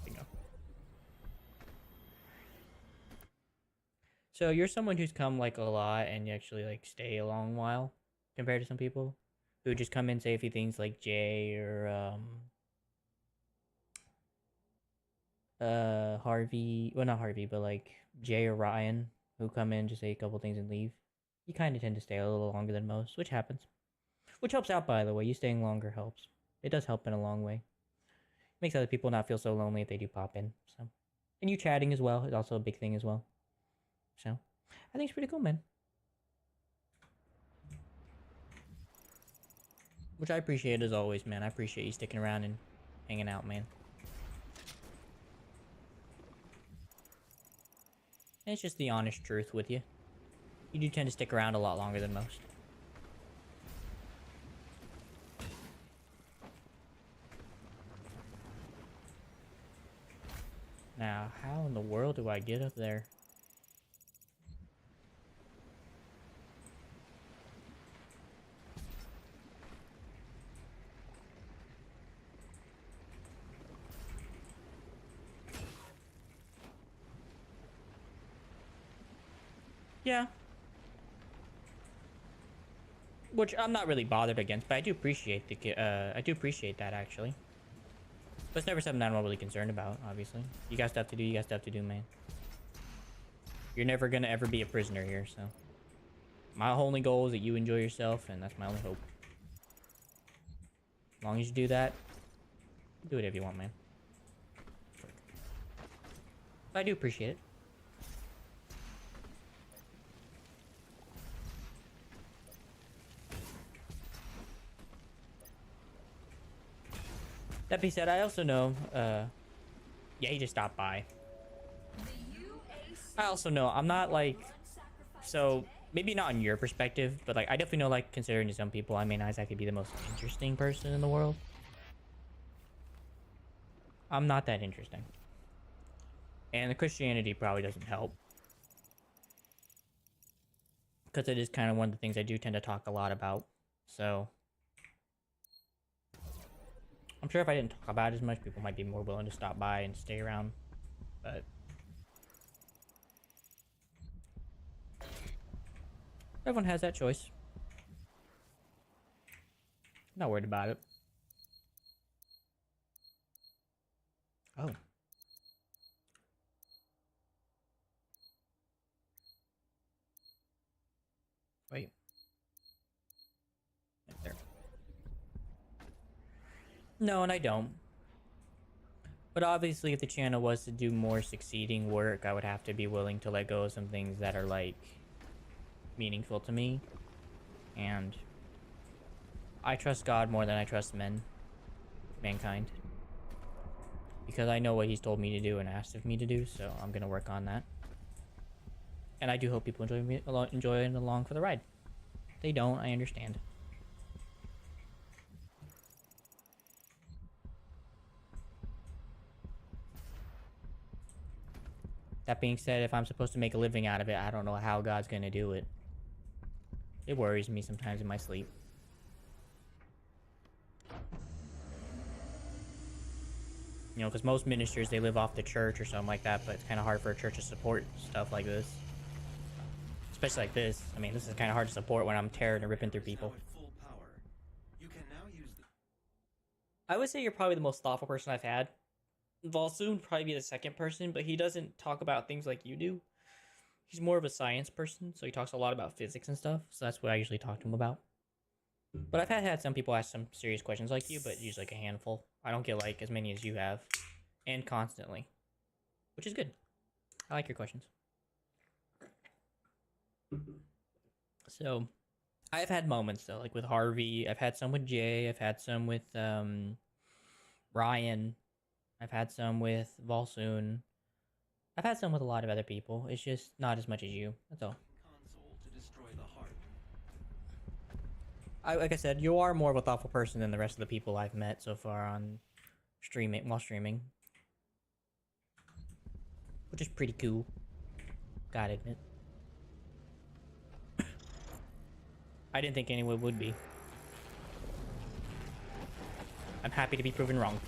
There you go. So you're someone who's come like a lot and you actually like stay a long while compared to some people who just come in, say a few things like Jay or Harvey, well not Harvey, but like Jay or Ryan who come in, just say a couple things and leave. You kind of tend to stay a little longer than most, which happens. Which helps out, by the way. You staying longer helps. It does help in a long way. It makes other people not feel so lonely if they do pop in. So, and you chatting as well is also a big thing as well. So, I think it's pretty cool, man. Which I appreciate as always, man. I appreciate you sticking around and hanging out, man. And it's just the honest truth with you. You do tend to stick around a lot longer than most. Now, how in the world do I get up there? Yeah. Which I'm not really bothered against, but I do appreciate that actually. But it's never something I'm really concerned about, obviously. You got stuff to do, you got stuff to do, man. You're never gonna ever be a prisoner here, so. My only goal is that you enjoy yourself, and that's my only hope. As long as you do that, do whatever you want, man. But I do appreciate it. That being said, I also know, yeah, he just stopped by. I also know, I'm not like, so, maybe not in your perspective, but like, I definitely know, like, considering to some people, I may not exactly be the most interesting person in the world. I'm not that interesting. And the Christianity probably doesn't help. Because it is kind of one of the things I do tend to talk a lot about, so. I'm sure if I didn't talk about it as much, people might be more willing to stop by and stay around, but everyone has that choice. Not worried about it. Oh. Wait. Right there. No, and I don't. But obviously, if the channel was to do more succeeding work, I would have to be willing to let go of some things that are, like, meaningful to me. And I trust God more than I trust mankind. Because I know what he's told me to do and asked of me to do, so I'm going to work on that. And I do hope people enjoy it along for the ride. they don't. I understand. That being said, if I'm supposed to make a living out of it, I don't know how God's gonna do it. It worries me sometimes in my sleep. You know, because most ministers, they live off the church or something like that, but it's kind of hard for a church to support stuff like this. Especially like this. I mean, this is kind of hard to support when I'm tearing and ripping through people. I would say you're probably the most thoughtful person I've had. Volsoon would probably be the second person, but he doesn't talk about things like you do. He's more of a science person, so he talks a lot about physics and stuff, so that's what I usually talk to him about. But I've had some people ask some serious questions like you, but usually like a handful. I don't get like as many as you have, and constantly, which is good. I like your questions. So, I've had moments though, like with Harvey. I've had some with Jay. I've had some with Ryan. I've had some with Volsoon. I've had some with a lot of other people. It's just not as much as you. That's all. Like I said, you are more of a thoughtful person than the rest of the people I've met so far on while streaming, which is pretty cool. Gotta admit. I didn't think anyone would be. I'm happy to be proven wrong.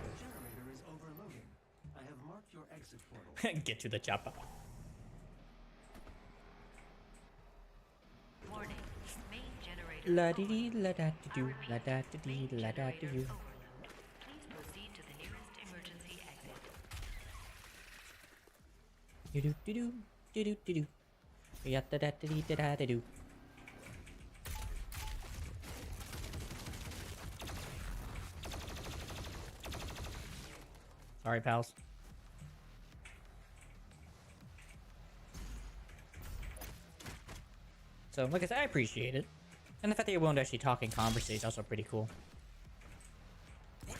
The generator is overloading. I have marked your exit portal. Get to the chopper. Warning. Main generator. La di di la da di do, la da di di la da di do. Please proceed to the nearest emergency exit. Do do do do do do do do. Ya da da di da da da do. Sorry, pals. So, like I said, I appreciate it. And the fact that you're willing to actually talk and conversate is also pretty cool. Save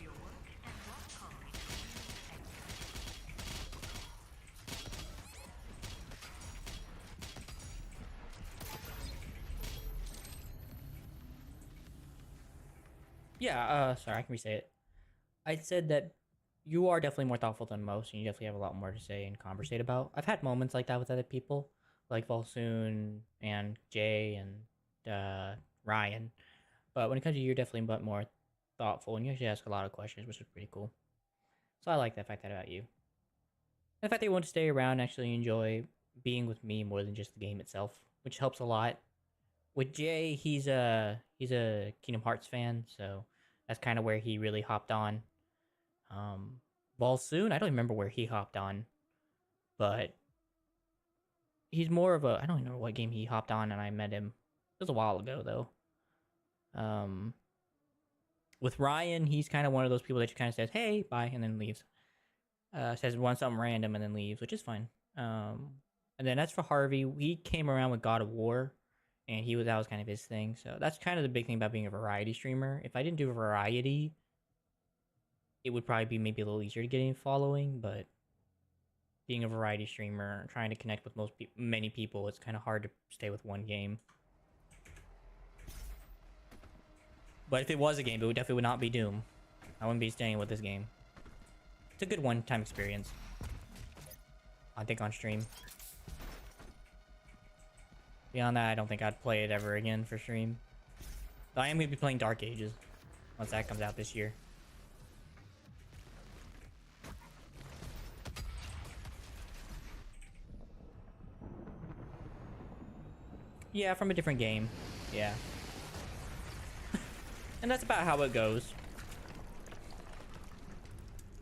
your work and walk calmly. Yeah, sorry, I can re-say it. I said that you are definitely more thoughtful than most, and you definitely have a lot more to say and conversate about. I've had moments like that with other people, like Volsoon and Jay and Ryan. But when it comes to you, you're definitely a bit more thoughtful, and you actually ask a lot of questions, which is pretty cool. So I like that fact that about you. And the fact that you want to stay around and actually enjoy being with me more than just the game itself, which helps a lot. With Jay, he's a Kingdom Hearts fan, so that's kind of where he really hopped on. Volsoon, I don't remember where he hopped on, but he's more of a, I don't even know what game he hopped on and I met him. It was a while ago though. With Ryan, he's kind of one of those people that just kind of says, "Hey, bye," and then leaves. Says something random and then leaves, which is fine. And then as for Harvey, he came around with God of War, and that was kind of his thing. So that's kind of the big thing about being a variety streamer. If I didn't do variety, it would probably be maybe a little easier to get in following, but being a variety streamer, trying to connect with many people, it's kind of hard to stay with one game. But if it was a game, it definitely would not be Doom. I wouldn't be staying with this game. It's a good one-time experience. I think on stream. Beyond that, I don't think I'd play it ever again for stream. But I am going to be playing Dark Ages once that comes out this year. Yeah, from a different game. Yeah. And that's about how it goes.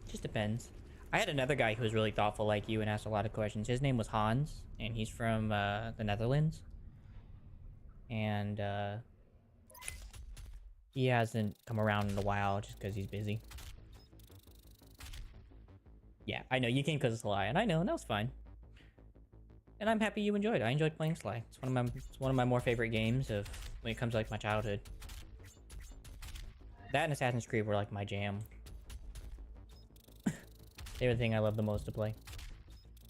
Just depends. I had another guy who was really thoughtful like you and asked a lot of questions. His name was Hans, and he's from the Netherlands. And he hasn't come around in a while just because he's busy. Yeah, I know, you came because of Sly, and I know, and that was fine. And I'm happy you enjoyed it. I enjoyed playing Sly. It's one of my more favorite games of when it comes to like my childhood. That and Assassin's Creed were like my jam. Favorite thing I love the most to play.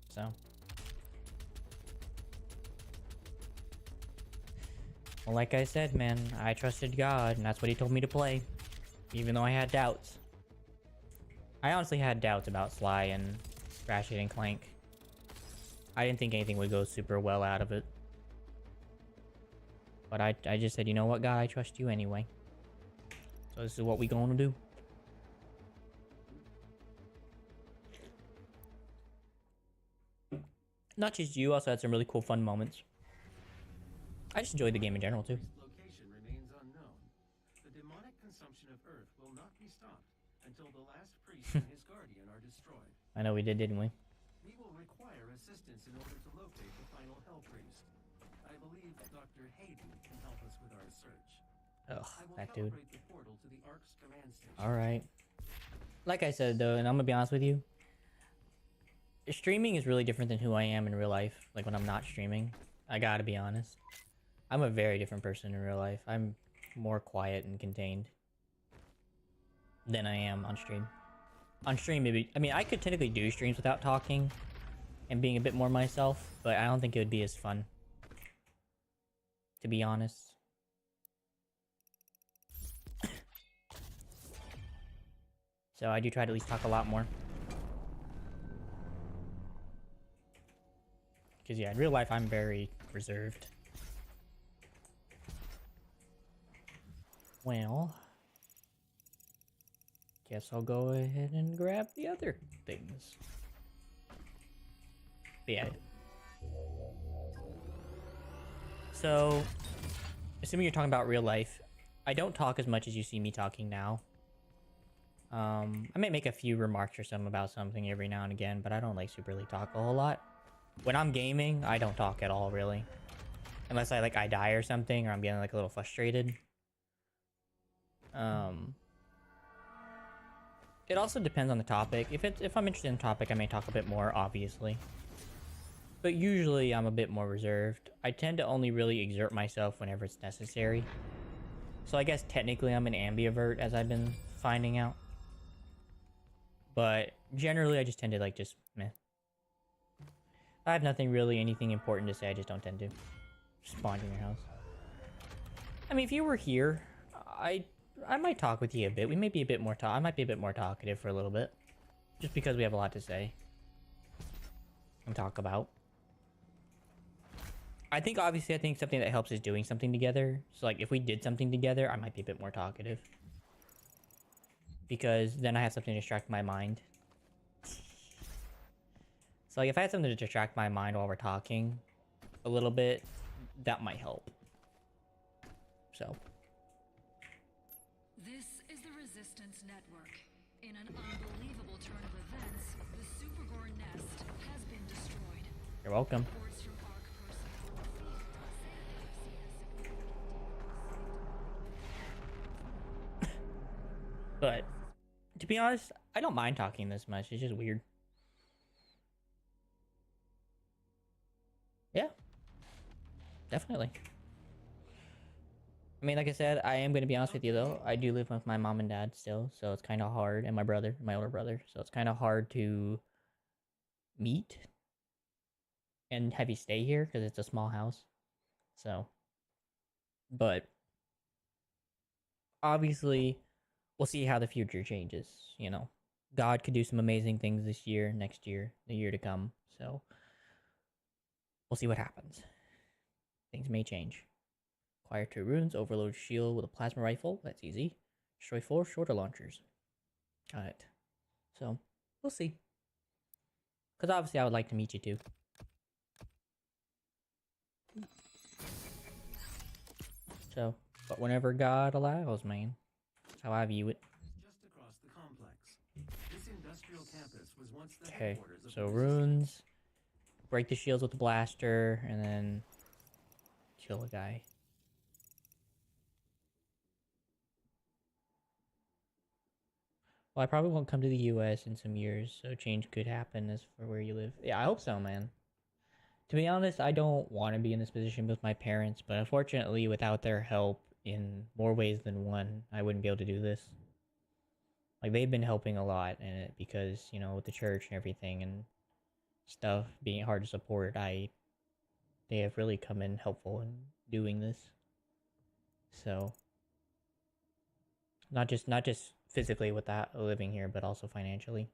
So. Well, like I said, man, I trusted God, and that's what he told me to play. Even though I had doubts. I honestly had doubts about Sly and Ratchet and Clank. I didn't think anything would go super well out of it. But I just said, you know what, God, I trust you anyway. So this is what we gonna do. Not just you, also had some really cool fun moments. I just enjoyed the game in general too. Location remains unknown. The demonic consumption of Earth will not be stopped until the last priest and his guardian are destroyed. I know we didn't we? We will require assistance in order to locate the final Hell Priest. I believe Dr. Hayden can help us with our search. Ugh, I will that dude. calibrate the portal to the Ark's command station. Alright. Like I said though, and I'm gonna be honest with you, streaming is really different than who I am in real life. Like when I'm not streaming. I gotta be honest. I'm a very different person in real life. I'm more quiet and contained than I am on stream. On stream, maybe, I mean, I could technically do streams without talking and being a bit more myself, but I don't think it would be as fun, to be honest. So I do try to at least talk a lot more. Because yeah, in real life, I'm very reserved. Well, guess I'll go ahead and grab the other things. But yeah. So, assuming you're talking about real life, I don't talk as much as you see me talking now. I may make a few remarks or something about something every now and again, but I don't like superly talk a whole lot. When I'm gaming, I don't talk at all, really. Unless I die or something, or I'm getting like a little frustrated. It also depends on the topic. If I'm interested in the topic, I may talk a bit more, obviously. But usually I'm a bit more reserved. I tend to only really exert myself whenever it's necessary. So I guess technically I'm an ambivert, as I've been finding out. But generally I just tend to just meh. I have nothing really, anything important to say, I just don't tend to spawn in your house. I mean, if you were here, I might talk with you a bit. We may be a bit more I might be a bit more talkative for a little bit. Just because we have a lot to say. And talk about. I think something that helps is doing something together. So if we did something together, I might be a bit more talkative. Because then I have something to distract my mind. So if I had something to distract my mind while we're talking a little bit, that might help. So. This is the Resistance Network. In an unbelievable turn of events, the Supergore nest has been destroyed. You're welcome. Reports from ARC personnel But, to be honest, I don't mind talking this much. It's just weird. Yeah. Definitely. I mean, like I said, I am going to be honest with you, though. I do live with my mom and dad still, so it's kind of hard. And my brother, my older brother. So it's kind of hard to meet and have you stay here because it's a small house. So. But. Obviously, we'll see how the future changes, you know. God could do some amazing things this year, next year, the year to come. So. We'll see what happens. Things may change. Acquire 2 runes, overload shield with a plasma rifle. That's easy. Destroy 4 shorter launchers. Got it. So, we'll see. Because obviously I would like to meet you too. So, but whenever God allows, man. That's how I view it. Just across the complex. This industrial campus was once the Okay, headquarters of so the runes. Break the shields with the blaster, and then kill a guy. Well, I probably won't come to the US in some years, so change could happen as for where you live. Yeah, I hope so, man. To be honest, I don't want to be in this position with my parents, but unfortunately, without their help in more ways than one, I wouldn't be able to do this. Like, they've been helping a lot in it because, you know, with the church and everything and stuff being hard to support, they have really come in helpful in doing this. So, not just physically with that living here, but also financially.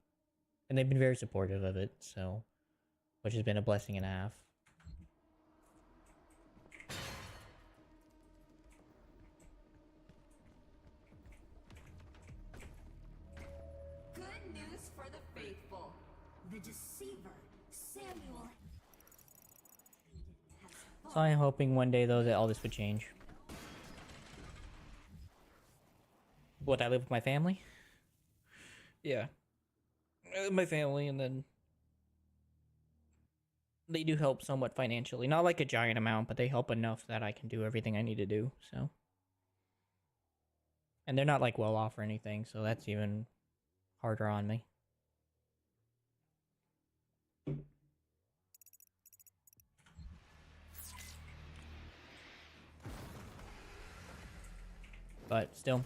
And they've been very supportive of it, so which has been a blessing and a half. Good news for the faithful. The deceiver, Samuel, has So I'm hoping one day though that all this would change. What, I live with my family? Yeah. My family, and then they do help somewhat financially. Not like a giant amount, but they help enough that I can do everything I need to do, so. And they're not like well off or anything, so that's even harder on me. But still.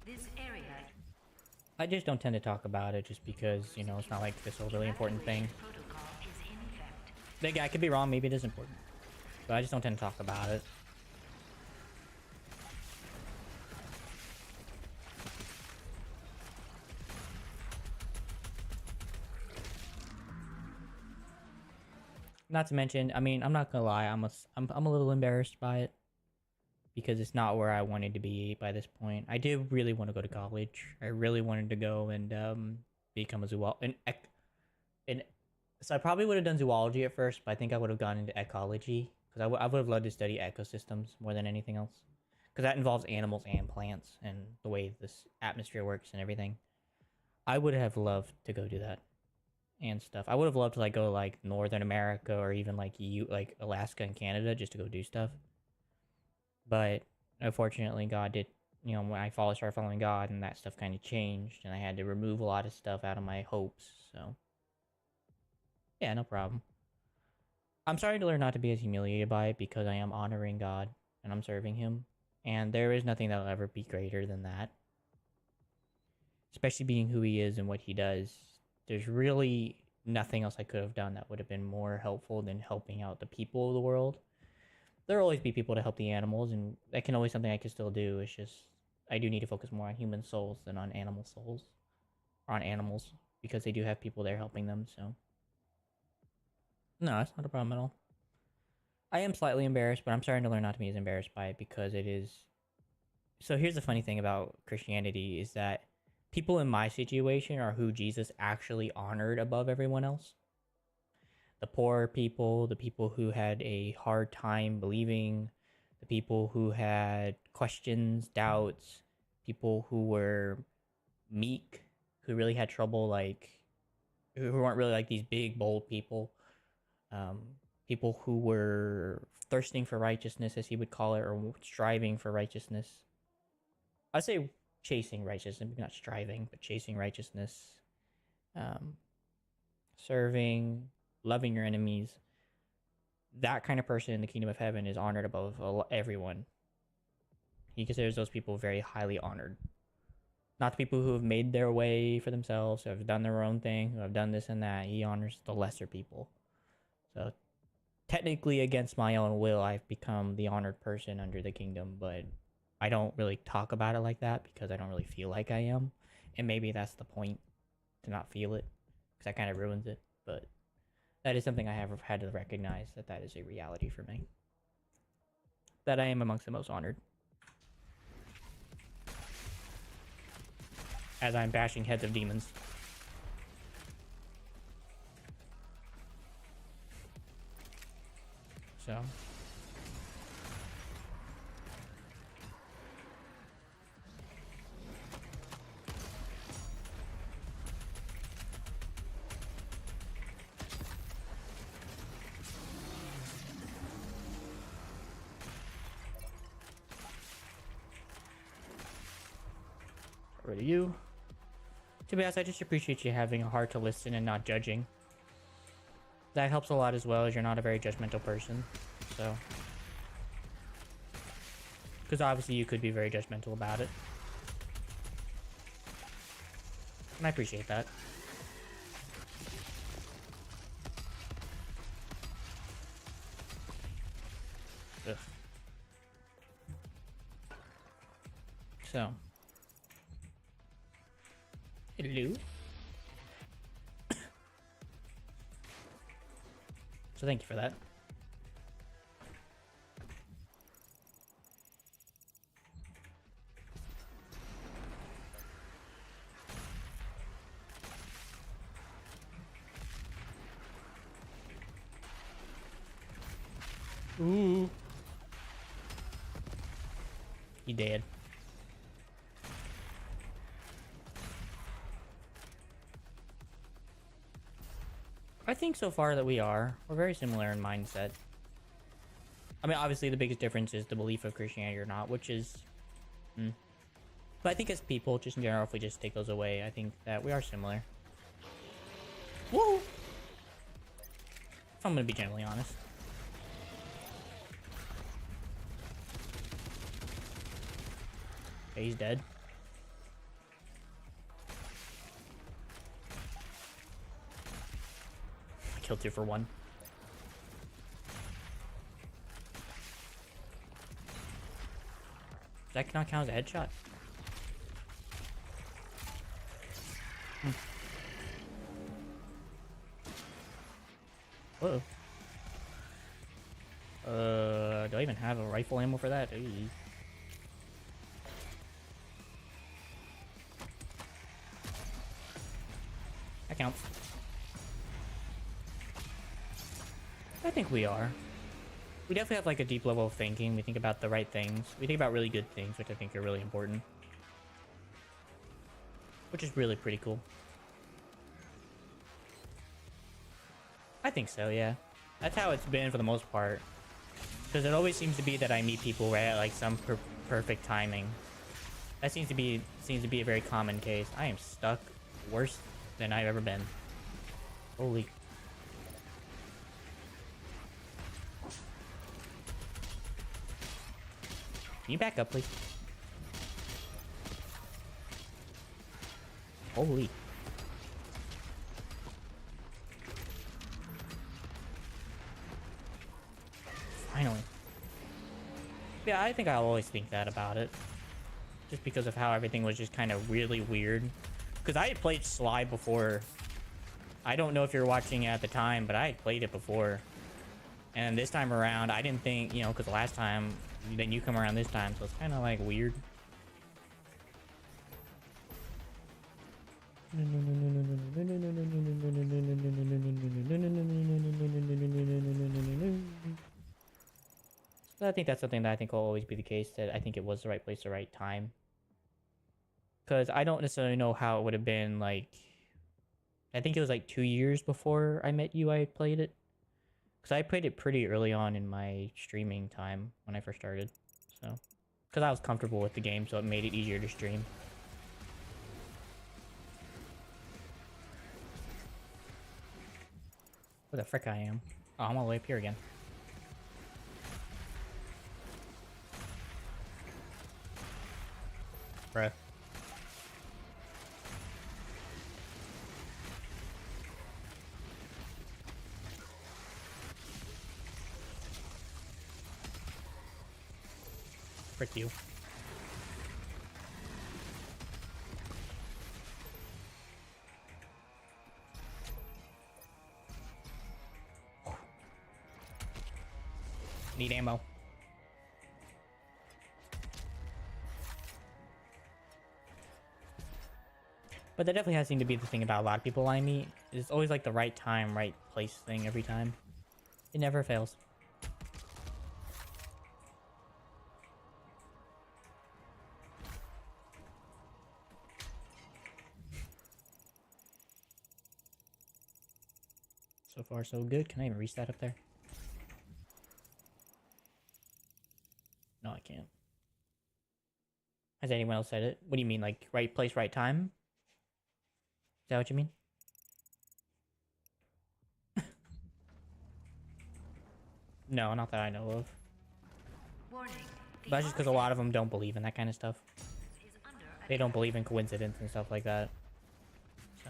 This area I just don't tend to talk about it just because, you know, it's not like this whole really important thing. protocol is in effect. Like, I could be wrong, maybe it is important. But I just don't tend to talk about it. Not to mention, I mean, I'm not gonna lie, I'm a little embarrassed by it because it's not where I wanted to be by this point. I did really want to go to college. I really wanted to go and become a so I probably would have done zoology at first, but I think I would have gone into ecology because I would have loved to study ecosystems more than anything else because that involves animals and plants and the way this atmosphere works and everything. I would have loved to go do that and stuff. I would have loved to like go to like Northern America or even like like Alaska and Canada just to go do stuff. But unfortunately, God did. You know, when I started following God, and that stuff kind of changed, and I had to remove a lot of stuff out of my hopes. So, yeah, no problem. I'm starting to learn not to be as humiliated by it because I am honoring God and I'm serving Him, and there is nothing that'll ever be greater than that. Especially being who He is and what He does. There's really nothing else I could have done that would have been more helpful than helping out the people of the world. There'll always be people to help the animals, and that can always something I can still do. It's just I do need to focus more on human souls than on animal souls, or on animals, because they do have people there helping them. So no, that's not a problem at all. I am slightly embarrassed, but I'm starting to learn not to be as embarrassed by it because it is. So here's the funny thing about Christianity is that people in my situation are who Jesus actually honored above everyone else. The poor people, the people who had a hard time believing, the people who had questions, doubts, people who were meek, who really had trouble, like, who weren't really like these big, bold people. People who were thirsting for righteousness, as he would call it, or striving for righteousness. I'd say chasing righteousness, maybe not striving, but chasing righteousness. Serving, loving your enemies. That kind of person in the kingdom of heaven is honored above everyone. He considers those people very highly honored. Not the people who have made their way for themselves, who have done their own thing, who have done this and that. He honors the lesser people. So technically against my own will, I've become the honored person under the kingdom, but I don't really talk about it like that because I don't really feel like I am. And maybe that's the point, to not feel it, because that kind of ruins it. But that is something I have had to recognize, that is a reality for me. That I am amongst the most honored. As I'm bashing heads of demons. So. Rid of you. To be honest, I just appreciate you having a heart to listen and not judging. that helps a lot as well, as you're not a very judgmental person. So, because obviously you could be very judgmental about it. And I appreciate that. Ugh. So. Hello. So thank you for that. Ooh. He dead. I think so far that we are. We're very similar in mindset. I mean, obviously the biggest difference is the belief of Christianity or not, which is... But I think as people, just in general, if we just take those away, I think that we are similar. Whoa! If I'm gonna be generally honest. Okay, he's dead. I killed 2 for 1. That cannot count as a headshot. Uh-oh. Do I even have a rifle ammo for that? Ooh. That counts. I think we are. We definitely have like a deep level of thinking. We think about the right things. We think about really good things, which I think are really important. Which is really pretty cool. I think so, yeah. That's how it's been for the most part. Because it always seems to be that I meet people right at like some perfect timing. That seems to be a very common case. I am stuck worse than I've ever been. Holy. Can you back up, please? Holy. Finally. Yeah, I think I'll always think that about it. Just because of how everything was just kind of really weird. Because I had played Sly before. I don't know if you were watching it at the time, but I had played it before. And this time around, I didn't think, you know, because last time, then you come around this time, so it's kind of like weird. So I think that's something that I think will always be the case, that I think it was the right place, the right time. Because I don't necessarily know how it would have been, like... I think it was like 2 years before I met you I played it. Because I played it pretty early on in my streaming time when I first started. So, because I was comfortable with the game, so it made it easier to stream. Where the frick I am? Oh, I'm all the way up here again. Bruh. Frick you. Need ammo. But that definitely has seemed to be the thing about a lot of people I meet. It's always like the right time, right place thing every time. It never fails. So far, so good. Can I even reach that up there? No, I can't. Has anyone else said it? What do you mean, like, right place, right time? Is that what you mean? No, not that I know of. Warning. The But that's just because a lot of them don't believe in that kind of stuff. is under They don't believe in coincidence and stuff like that. So.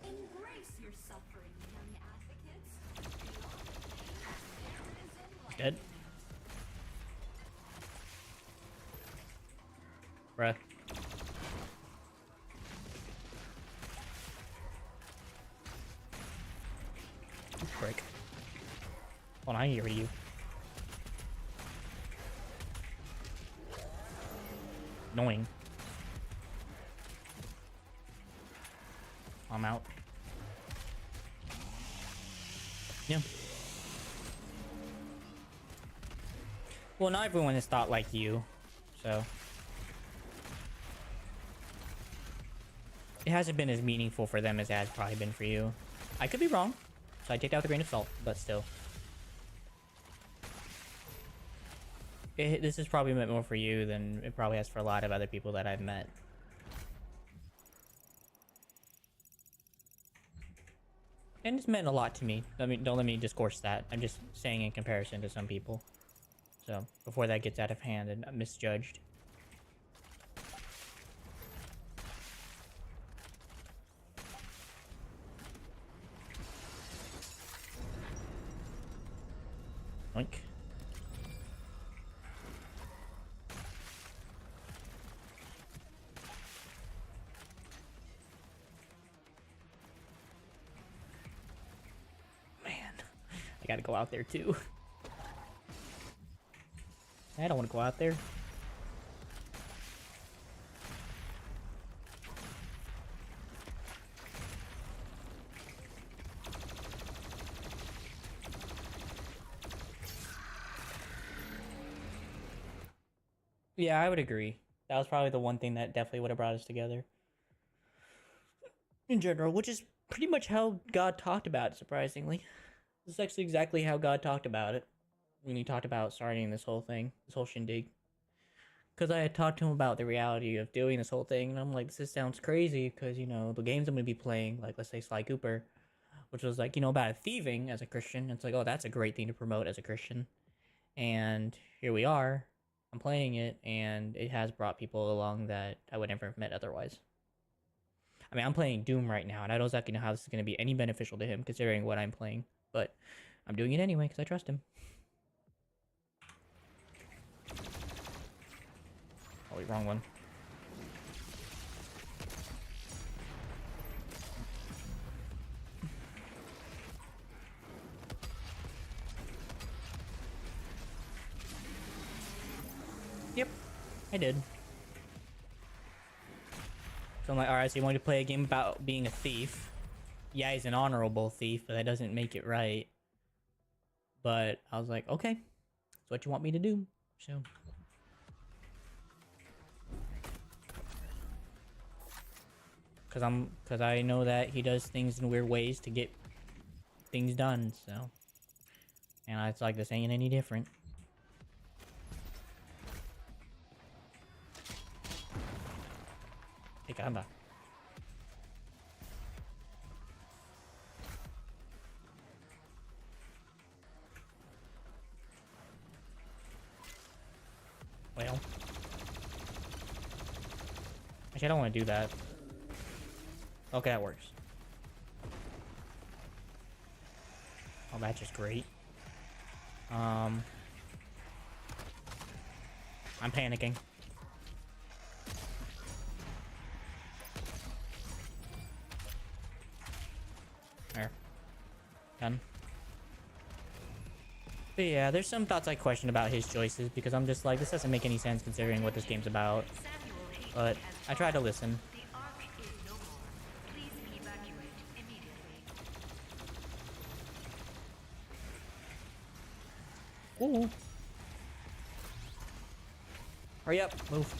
Embrace your suffering, young advocates. He's dead. Bruh. You prick. Hold on, I hear you. Annoying. I'm out. Yeah. Well, not everyone is thought like you, so. It hasn't been as meaningful for them as it has probably been for you. I could be wrong, so I take that with a grain of salt, but still. This is probably meant more for you than it probably has for a lot of other people that I've met. And it's meant a lot to me. Don't let me discourse that. I'm just saying in comparison to some people. So, before that gets out of hand and misjudged. Oink. Man, I gotta go out there too. I don't want to go out there. Yeah, I would agree. That was probably the one thing that definitely would have brought us together. In general, which is pretty much how God talked about it, surprisingly. This is actually exactly how God talked about it. When he talked about starting this whole thing, this whole shindig. Because I had talked to him about the reality of doing this whole thing, and I'm like, this sounds crazy, because, you know, the games I'm going to be playing, like, let's say Sly Cooper, which was, like, you know, about thieving as a Christian. It's like, oh, that's a great thing to promote as a Christian. And here we are. I'm playing it, and it has brought people along that I would never have met otherwise. I mean, I'm playing Doom right now, and I don't exactly know how this is going to be any beneficial to him, considering what I'm playing. But I'm doing it anyway, because I trust him. Oh, wait, wrong one. Yep, I did. So I'm like, alright, so you want to play a game about being a thief. Yeah, he's an honorable thief, but that doesn't make it right. But I was like, okay, that's what you want me to do. So. Cause I know that he does things in weird ways to get things done, so. And it's like, this ain't any different. Hey, caramba. Well. Actually, I don't want to do that. Okay, that works. Oh, that's just great. I'm panicking. There. Done. But yeah, there's some thoughts I question about his choices because I'm just like, this doesn't make any sense considering what this game's about. But I try to listen. The Ark is no more. Please evacuate immediately. Ooh. Hurry up, move.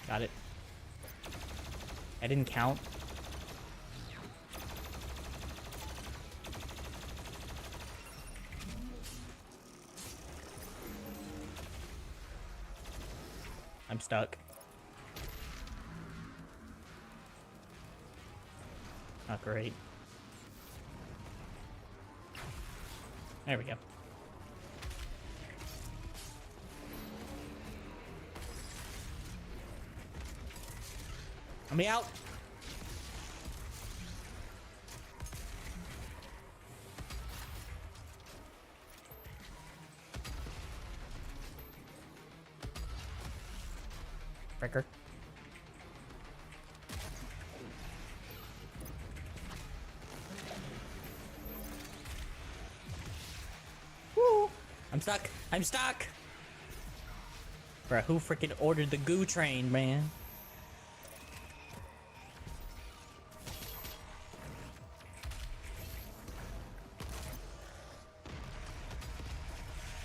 Got it. I didn't count. I'm stuck. Great. There we go. Let me out. Fricker. Woo! I'm stuck. I'm stuck. Bruh, who freaking ordered the goo train, man?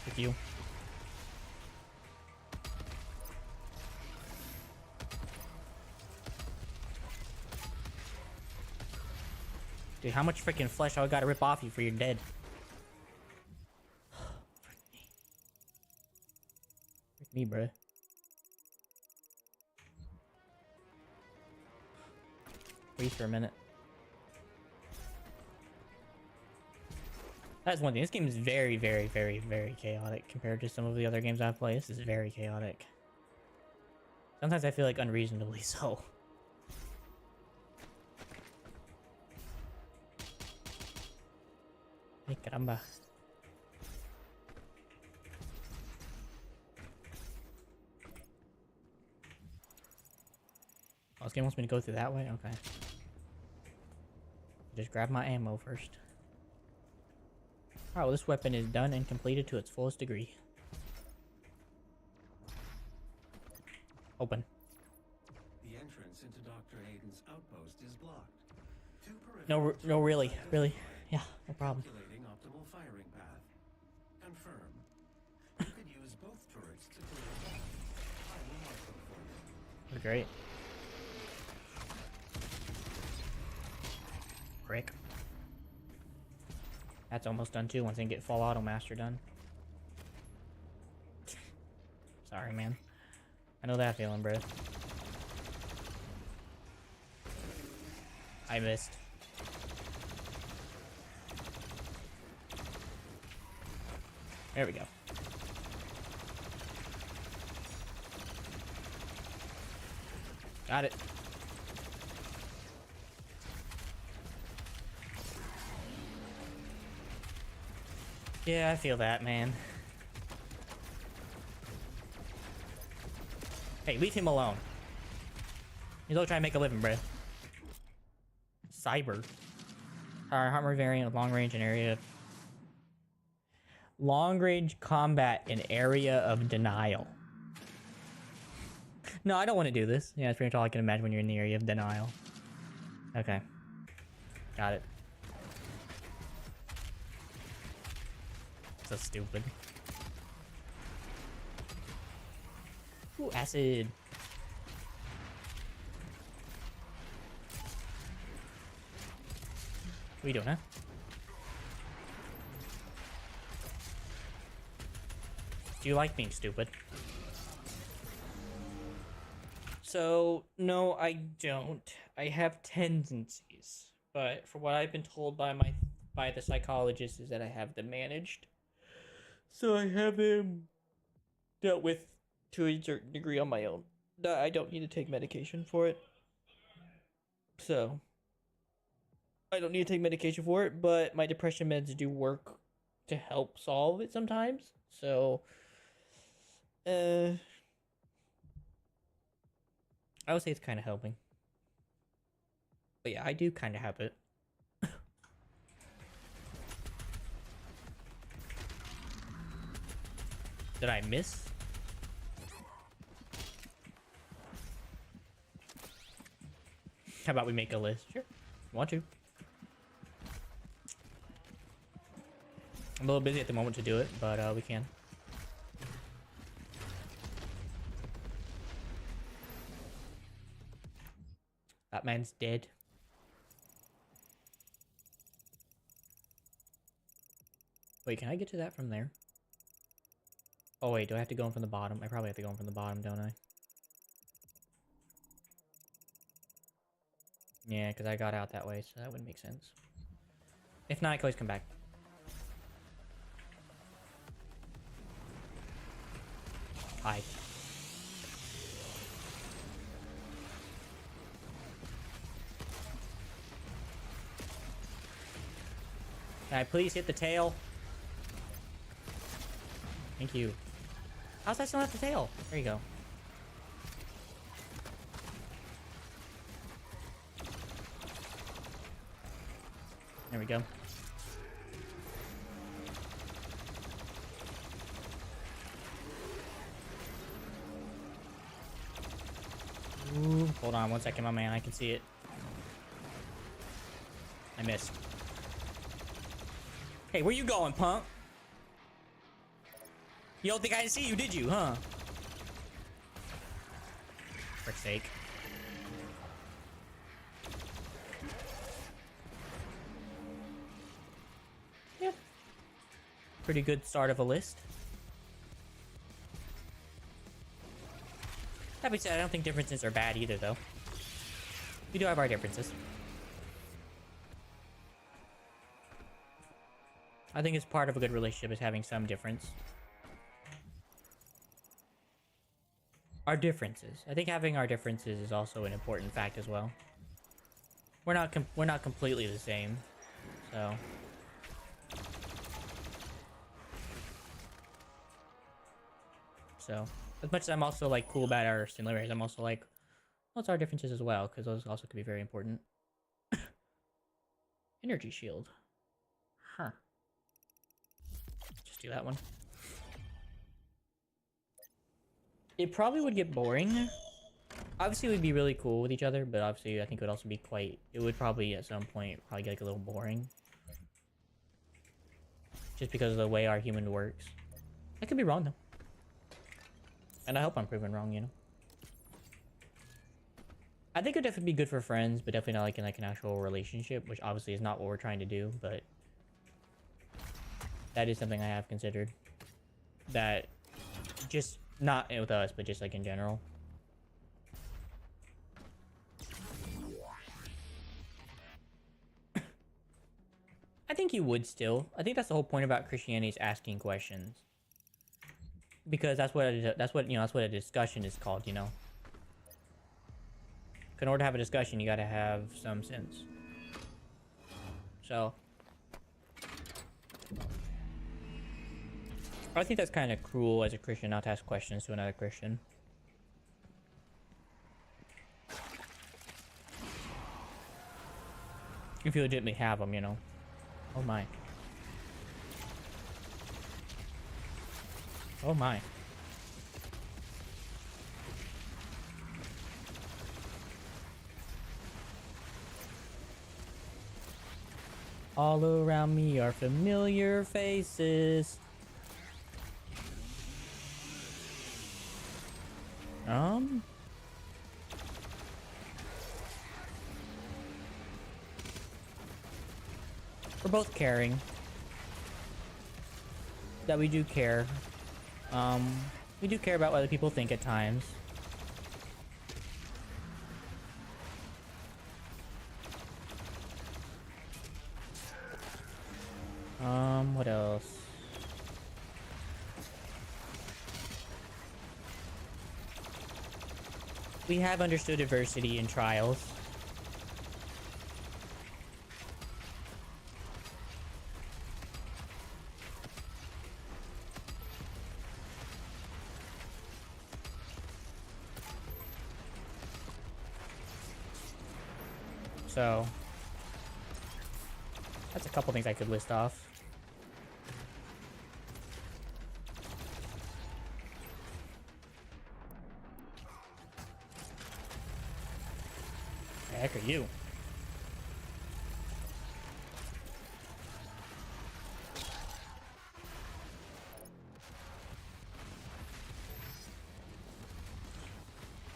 With you. Dude, how much freaking flesh I gotta rip off you for you're dead? Frick me, bruh. Wait for a minute. That's one thing. This game is very, very, very, very chaotic compared to some of the other games I've played. This is very chaotic. Sometimes I feel like unreasonably so. Ay, caramba. Oh, this game wants me to go through that way? Okay. Just grab my ammo first. Alright, well, this weapon is done and completed to its fullest degree. Open. The entrance into Dr. Hayden's outpost is blocked. No, really. Yeah, no problem. Calculating optimal firing path. Confirm. You could use both turrets to clear a path. I will mark them for you. Great. Frick. That's almost done too once I can get full auto master done. Sorry, man. I know that feeling, bro. I missed. There we go. Got it. Yeah, I feel that, man. Hey, leave him alone. He's all trying to make a living, bruh. Cyber. Armor variant of long range and area. Long range combat in area of denial. No, I don't want to do this. Yeah, that's pretty much all I can imagine when you're in the area of denial. Okay. Got it. So stupid. Ooh, acid. What are you doing, huh? Do you like being stupid? So, no, I don't. I have tendencies, but for what I've been told by the psychologist is that I have them managed. So I have them dealt with to a certain degree on my own. I don't need to take medication for it. So, I don't need to take medication for it, but my depression meds do work to help solve it sometimes. So, I would say it's kind of helping. But yeah, I do kind of have it. Did I miss? How about we make a list? Sure. Want to. I'm a little busy at the moment to do it, but we can. That man's dead. Wait, can I get to that from there? Oh wait, do I have to go in from the bottom? I probably have to go in from the bottom, don't I? Yeah, because I got out that way, so that wouldn't make sense. If not, I can always come back. Hi. Can I please hit the tail? Thank you. How's that still have the tail? There you go. There we go. Ooh, hold on 1 second, my man. I can see it. I missed. Hey, where you going, punk? You don't think I didn't see you, did you, huh? For sake. Yep. Pretty good start of a list. That being said, I don't think differences are bad either, though. We do have our differences. I think it's part of a good relationship is having some difference. Our differences. I think having our differences is also an important fact as well. We're not completely the same, so. So, as much as I'm also like cool about our similarities, I'm also like, well, it's our differences as well, because those also could be very important. Energy shield. Huh. Just do that one. It probably would get boring. Obviously, we'd be really cool with each other, but obviously, I think it would also be quite... It would probably, at some point, probably get like, a little boring. Just because of the way our human works. I could be wrong, though. And I hope I'm proven wrong, you know? I think it would definitely be good for friends, but definitely not like in like an actual relationship, which obviously is not what we're trying to do, but... That is something I have considered. That... Just... Not with us, but just like in general. I think you would still. I think that's the whole point about Christianity is asking questions. Because that's what a discussion is called, you know. In order to have a discussion, you gotta have some sense. So I think that's kind of cruel as a Christian not to ask questions to another Christian. If you legitimately have them, you know. Oh my. Oh my. All around me are familiar faces. We're both caring. That we do care. We do care about what other people think at times. What else? We have understood adversity in trials. So, that's a couple things I could list off. The heck are you?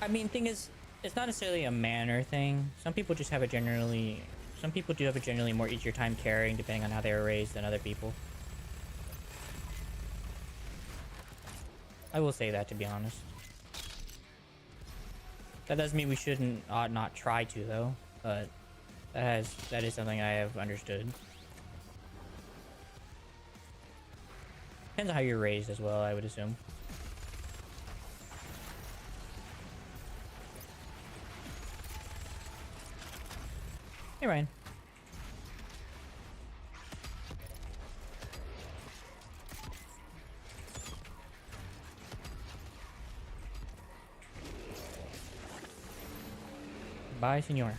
I mean, thing is, it's not necessarily a manner thing. Some people just have a generally... Some people do have a generally more easier time caring depending on how they were raised than other people. I will say that, to be honest. That doesn't mean we shouldn't not try to, though. but that is something I have understood. Depends on how you're raised as well, I would assume. Hey, Ryan. Bye, senor.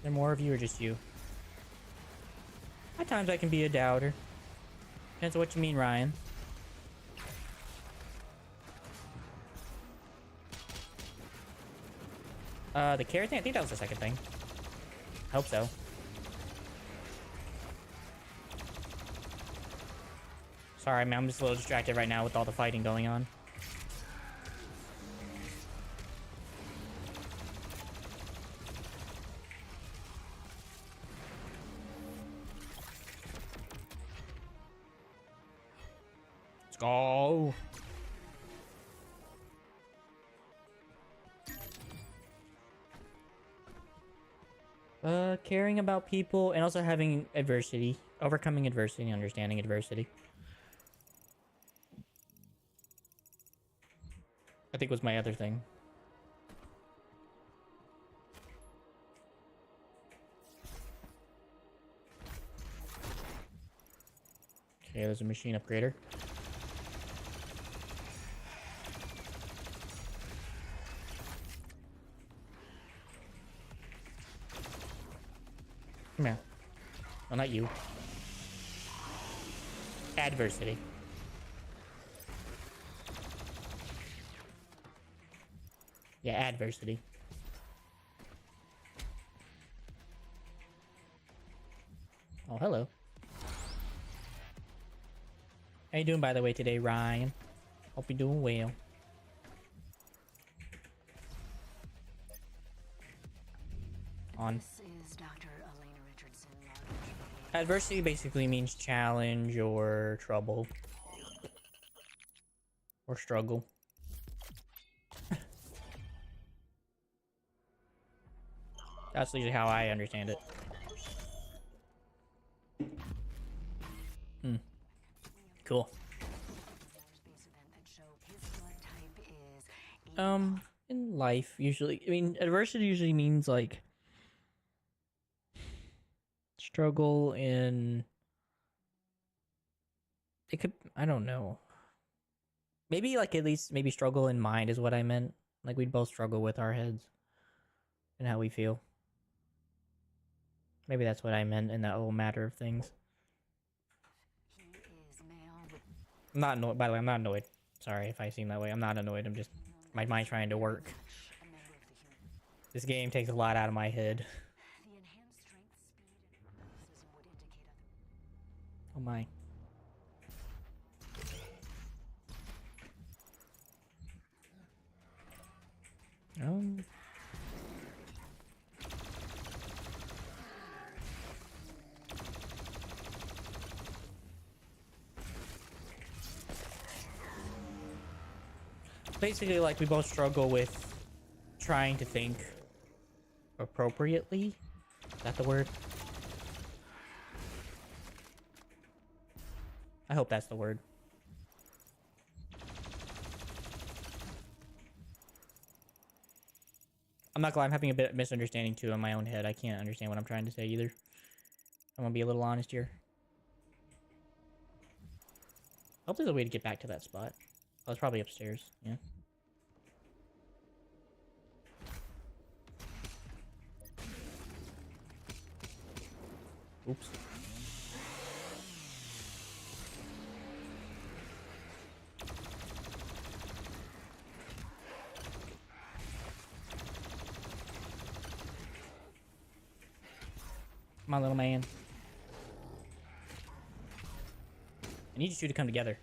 There more of you or just you? At times I can be a doubter. Depends on what you mean, Ryan. The carrot thing? I think that was the second thing. Hope so. Sorry, man, I'm just a little distracted right now with all the fighting going on. Let's go. Caring about people and also having adversity. Overcoming adversity and understanding adversity. I think was my other thing. Okay, there's a machine upgrader. Come here. Oh, not you. Adversity. Yeah, adversity. Oh, hello. How you doing, by the way, today, Ryan? Hope you're doing well. On. This is Dr. Elena Richardson. Adversity basically means challenge or trouble. Or struggle. That's usually how I understand it. Cool. In life, usually, I mean, adversity usually means like struggle in. It could, I don't know. Maybe like at least maybe struggle in mind is what I meant. Like we'd both struggle with our heads and how we feel. Maybe that's what I meant in that whole matter of things. I'm not annoyed. By the way, I'm not annoyed. Sorry if I seem that way. I'm not annoyed. I'm just my mind's trying to work. This game takes a lot out of my head. Oh my. Basically, like, we both struggle with trying to think appropriately. Is that the word? I hope that's the word. I'm not gonna lie, I'm having a bit of misunderstanding too in my own head. I can't understand what I'm trying to say either. I'm gonna be a little honest here. I hope there's a way to get back to that spot. Oh, it's probably upstairs, yeah. Oops. Come on, little man. I need you two to come together.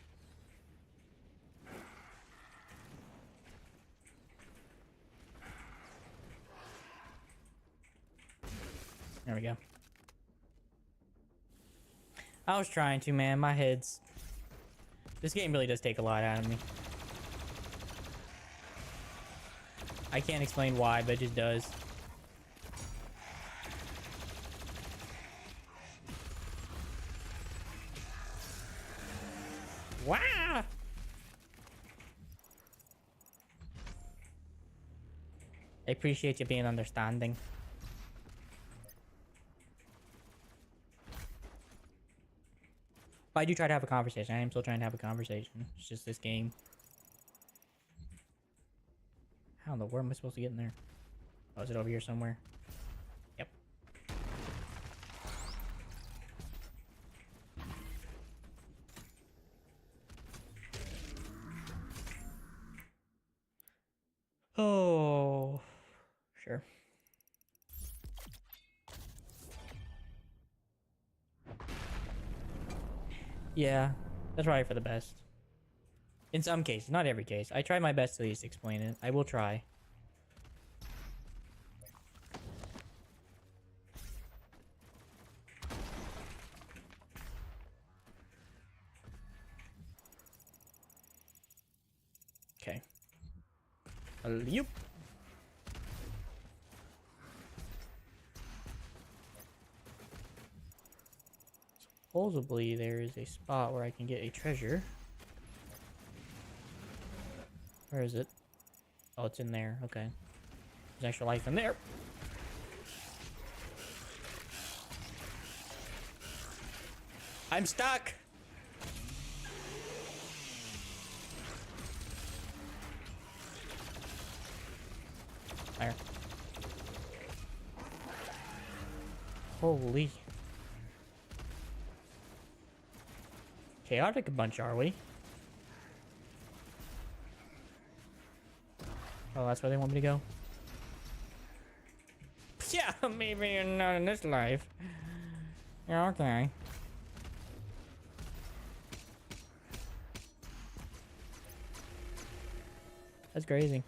There we go. I was trying to, man. My head's... This game really does take a lot out of me. I can't explain why, but it just does. Wow! I appreciate you being understanding. But I do try to have a conversation. I am still trying to have a conversation. It's just this game. How in the world am I supposed to get in there? Oh, is it over here somewhere? Yep. Oh, sure. Yeah, that's probably for the best. In some cases, not every case. I try my best to at least explain it. I will try. Okay. Yep. Supposedly there is a spot where I can get a treasure. Where is it? Oh, it's in there. Okay. There's extra life in there. I'm stuck! There. Holy. Chaotic a bunch, are we? Oh, that's where they want me to go? Yeah, maybe not in this life. Yeah, okay. That's crazy.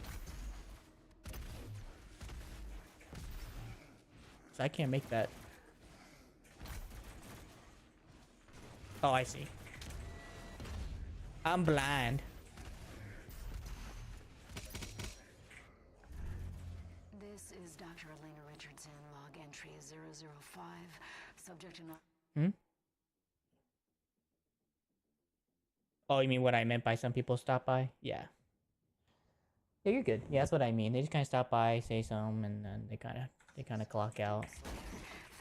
So I can't make that. Oh, I see. I'm blind. This is Dr. Elena Richardson, log entry 005, subject and... Hmm? Oh, you mean what I meant by some people stop by? Yeah. Yeah, you're good. Yeah, that's what I mean. They just kind of stop by, say something, and then they kind of clock out.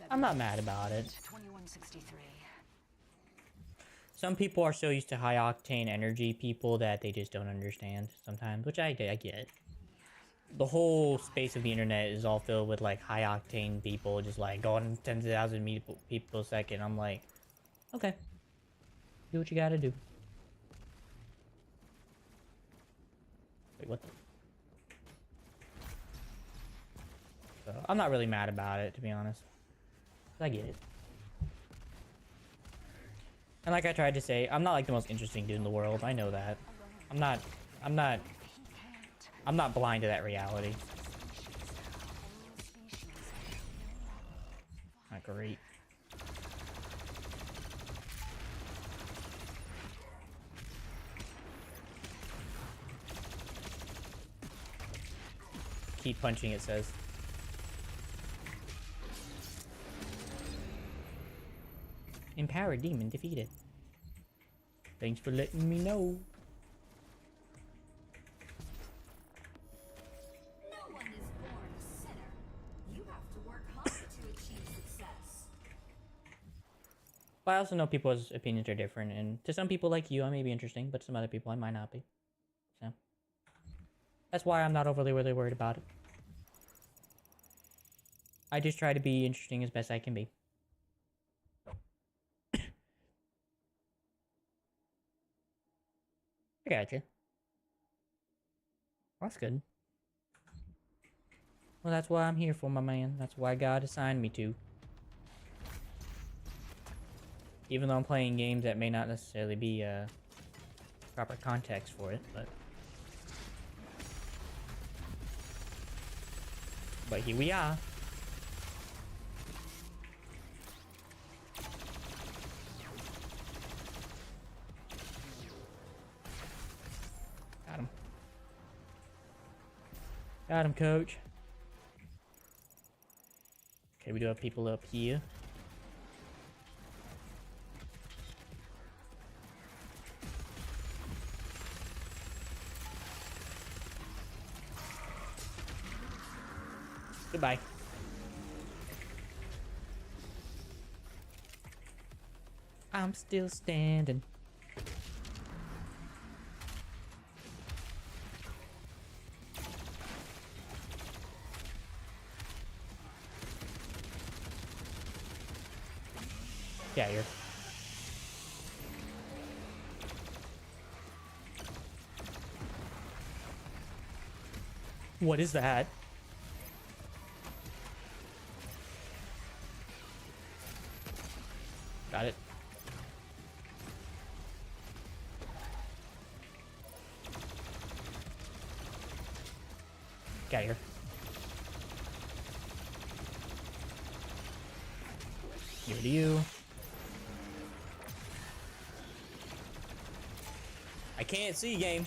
I'm not mad about it. 2163. Some people are so used to high octane energy people that they just don't understand sometimes, which I get. The whole space of the internet is all filled with like high octane people just like going 10,000 people a second. I'm like, okay, do what you gotta do. Wait, what the? So, I'm not really mad about it, to be honest. I get it. And like I tried to say, I'm not like the most interesting dude in the world. I know that. I'm not blind to that reality. Not great. Keep punching, it says. Empowered demon defeated. Thanks for letting me know. No one is born a sinner. You have to work hard to achieve success. But I also know people's opinions are different, and to some people like you, I may be interesting, but to some other people, I might not be. So that's why I'm not overly really worried about it. I just try to be interesting as best I can be. I gotcha. That's good. Well, that's why I'm here for, my man. That's why God assigned me to. Even though I'm playing games that may not necessarily be proper context for it, but here we are. Got him, coach. Okay, we do have people up here. Goodbye. I'm still standing. Yeah, here. What is that? Got it. Get here. Give it to you. I can't see, game.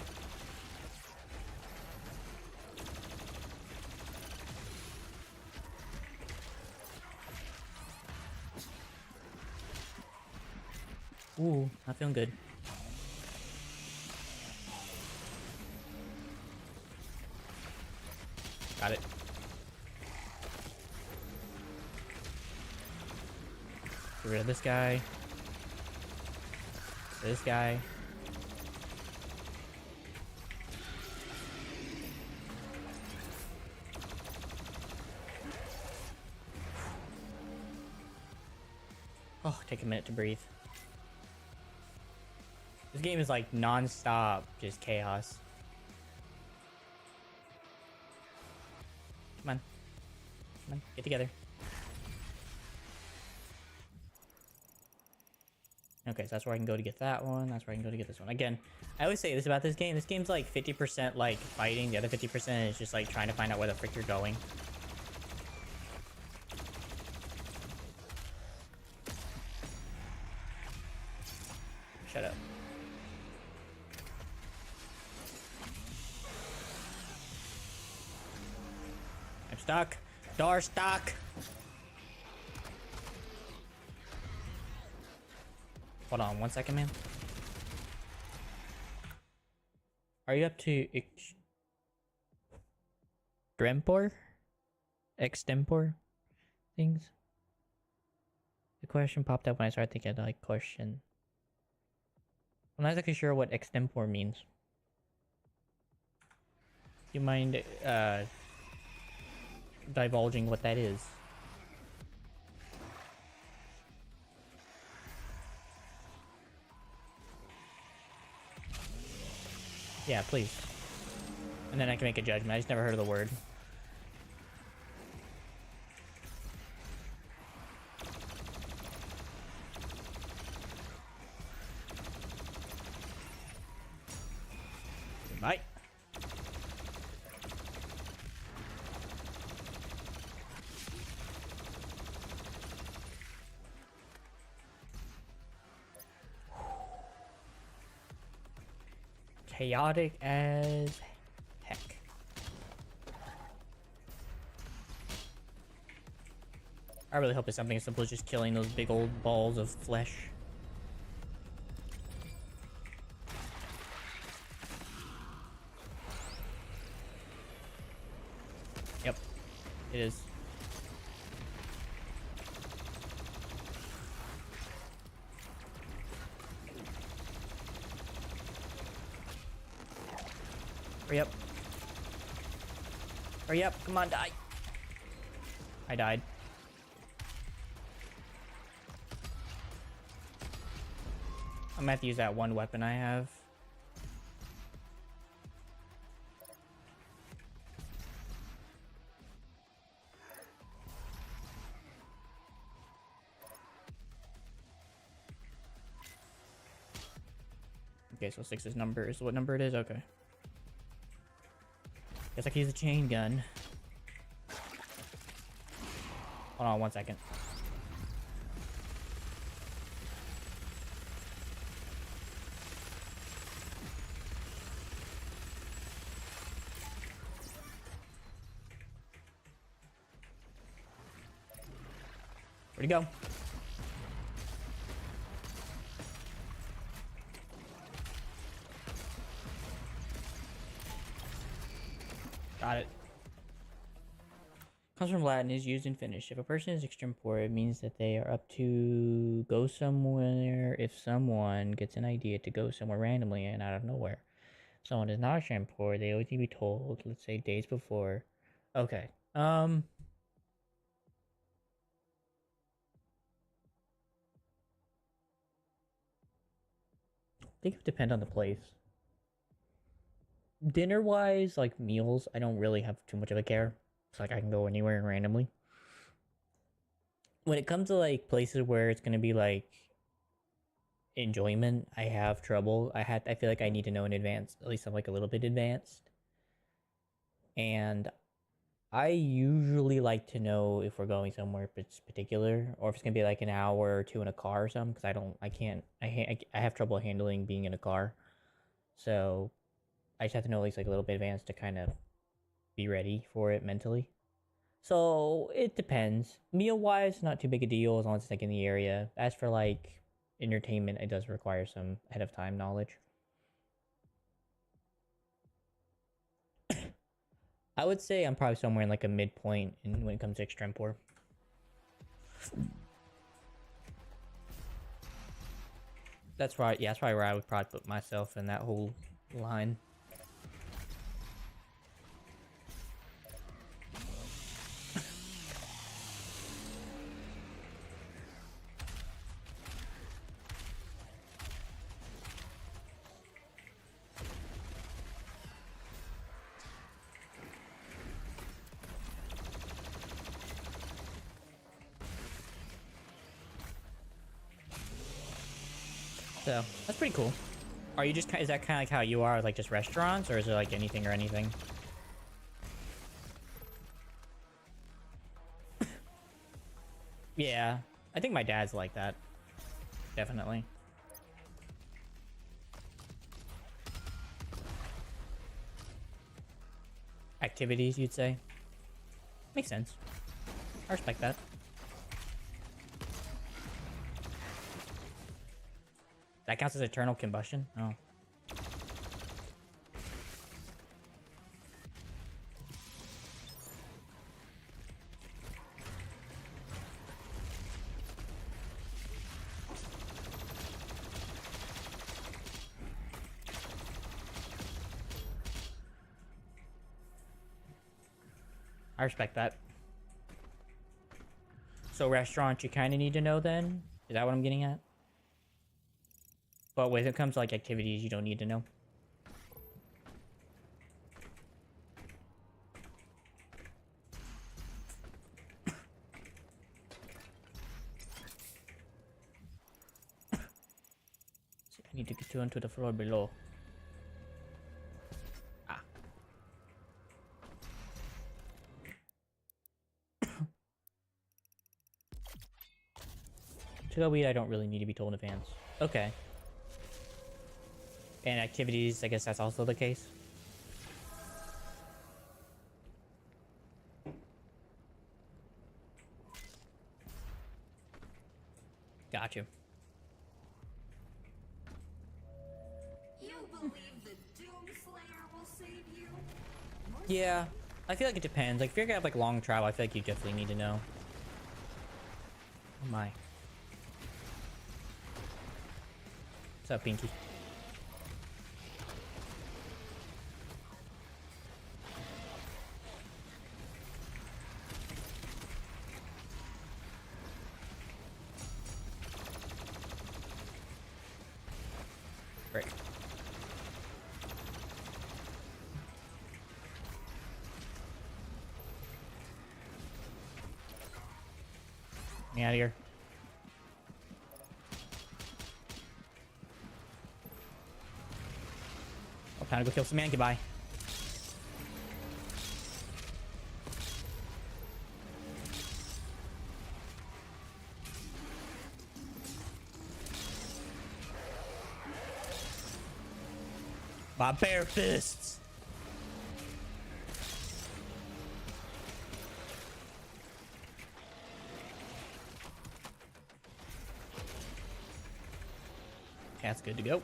Ooh, not feeling good. Got it. Get rid of this guy. This guy. Oh, take a minute to breathe. This game is like non-stop, just chaos. Come on. Come on, get together. Okay, so that's where I can go to get that one. That's where I can go to get this one. Again, I always say this about this game. This game's like 50% like fighting. The other 50% is just like trying to find out where the frick you're going. Shut up. I'm stuck. Door stuck. Hold on 1 second, man. Are you up to extempore things? The question popped up when I started thinking like question. I'm not exactly sure what extempore means. Do you mind divulging what that is? Yeah, please. And then I can make a judgment. I just never heard of the word. Bye. Chaotic as heck. I really hope it's something as simple as just killing those big old balls of flesh. Yep, it is. Hurry up. Hurry up, come on, die. I died. I'm gonna have to use that one weapon I have. Okay, so 6 is number is what number it is? Okay. Guess I can use a chain gun. Hold on 1 second. Where'd he go? Got it. Comes from Latin, is used in Finnish. If a person is extempore, it means that they are up to go somewhere. If someone gets an idea to go somewhere randomly and out of nowhere, someone is not extempore, they always need to be told, let's say days before. Okay. I think it would depend on the place. Dinner wise, like meals, I don't really have too much of a care. It's like I can go anywhere randomly. When it comes to like places where it's gonna be like enjoyment, I have trouble. I feel like I need to know in advance. At least I'm like a little bit advanced. And I usually like to know if we're going somewhere particular, or if it's gonna be like an hour or two in a car or something. Because I have trouble handling being in a car. So I just have to know at least like a little bit advanced to kind of be ready for it mentally. So it depends. Meal wise, not too big a deal as long as it's like in the area. As for like entertainment, it does require some ahead of time knowledge. I would say I'm probably somewhere in like a midpoint when it comes to extempore. That's right. Yeah, that's probably where I would probably put myself in that whole line. So that's pretty cool. Are you just is that kind of like how you are, like just restaurants, or is it like anything or anything? Yeah, I think my dad's like that. Definitely. Activities, you'd say? Makes sense. I respect that. That counts as eternal combustion? Oh. I respect that. So restaurants you kind of need to know then? Is that what I'm getting at? But when it comes to like activities, you don't need to know. See, I need to get you onto the floor below. Ah. To go weed, I don't really need to be told in advance. Okay. And activities, I guess that's also the case. Gotcha. You believe the Doomslayer will save you? Yeah, I feel like it depends. Like if you're gonna have like long travel, I feel like you definitely need to know. Oh my. What's up, Pinky? Great. Get out of here. Oh, time to go kill some man. Goodbye. My bare fists. That's good to go.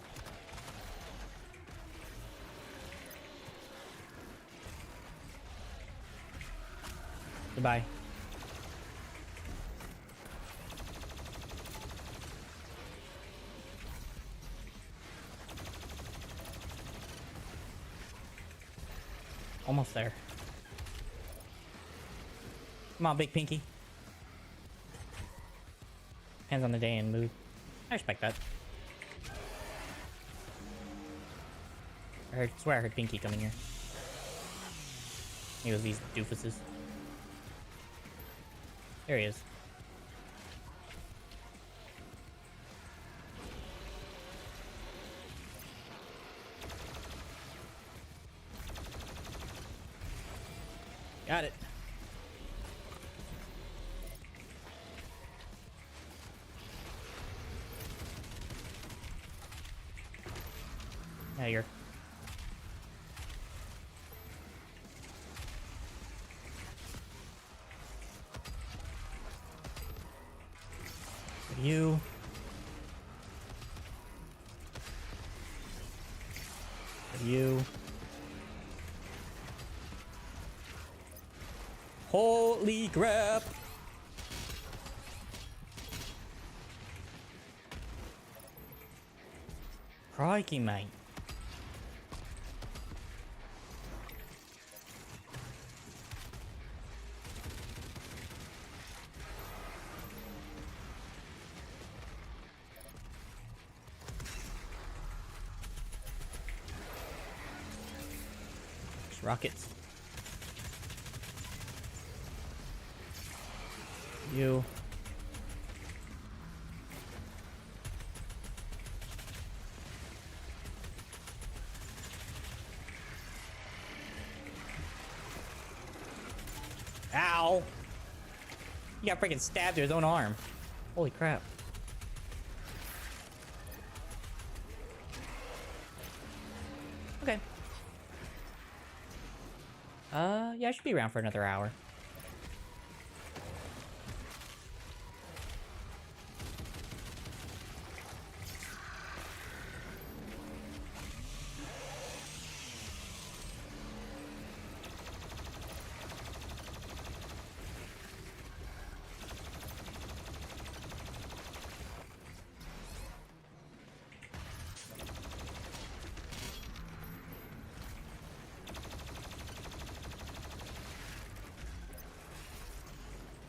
Goodbye. Almost there. Come on, big pinky. Depends on the day and mood. I respect that. I swear I heard Pinky coming here. It was these doofuses. There he is. Got it. Now you're. You. You. Holy crap! Crikey, mate. Rockets. You. Ow! He got freaking stabbed through his own arm. Holy crap. Okay. Yeah, I should be around for another hour.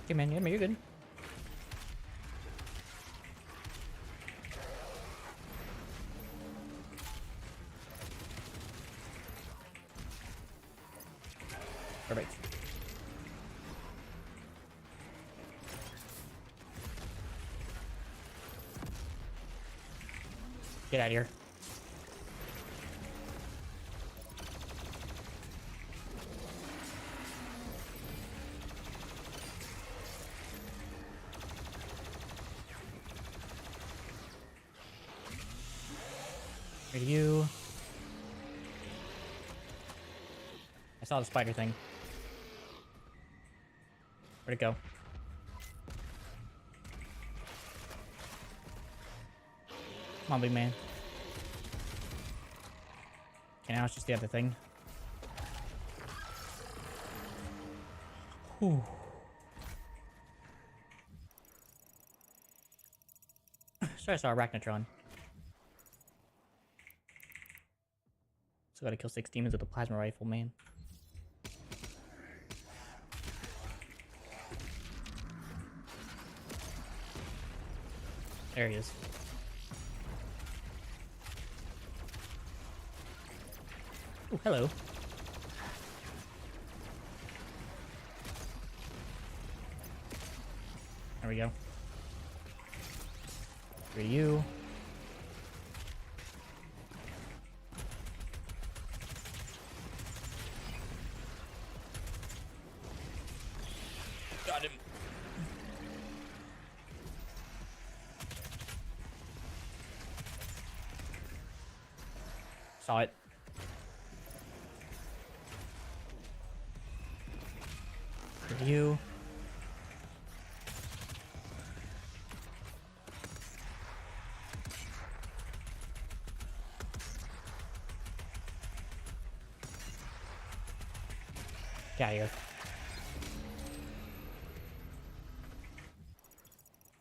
Okay, man, yeah, you're good. Perfect. Get out of here. Where are you? I saw the spider thing. Where'd it go? Come on, big man. Okay, now it's just the other thing. Whew. Sorry, I saw Arachnotron. Still gotta kill 6 demons with a plasma rifle, man. There he is. Oh, hello. There we go. For you. Got him. Saw it. For you. Get out of here.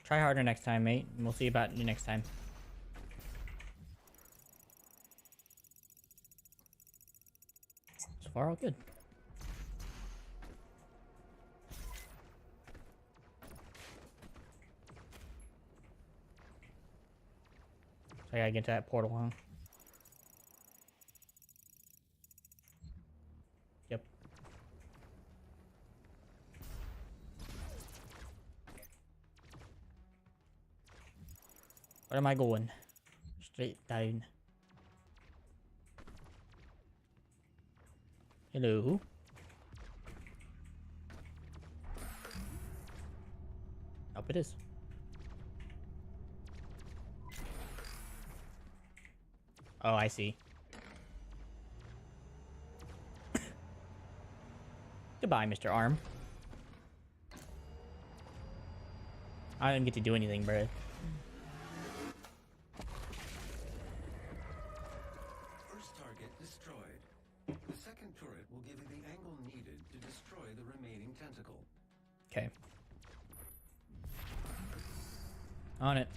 Try harder next time, mate. And we'll see about you next time. So far, all good. So I gotta get to that portal, huh? Yep. Where am I going? Straight down. Hello? Up it is. Oh, I see. Goodbye, Mr. Arm. I didn't get to do anything, bruh. First target destroyed. The second turret will give you the angle needed to destroy the remaining tentacle. Okay. On it.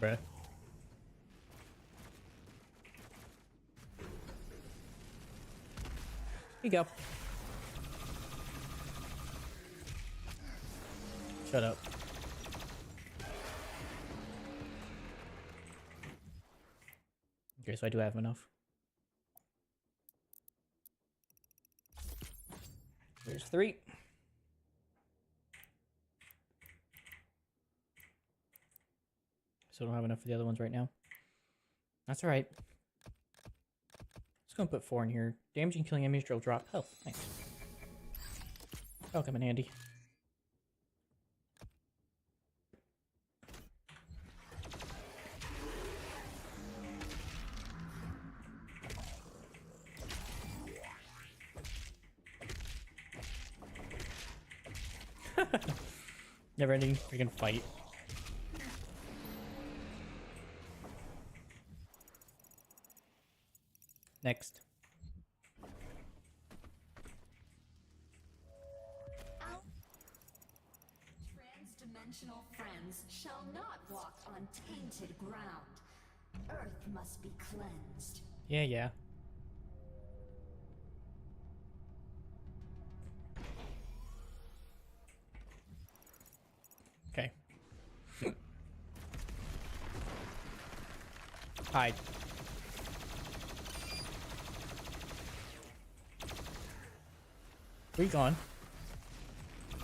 Bruh. Here you go. Shut up. Okay, so I do have enough. There's 3. So I don't have enough for the other ones right now. That's alright. Just gonna put 4 in here. Damaging and killing enemies will drop health. Thanks. That'll come in handy. Never ending freaking fight. Next. Trans-dimensional friends shall not walk on tainted ground. Earth must be cleansed. Yeah. Okay. Hide. Where you going?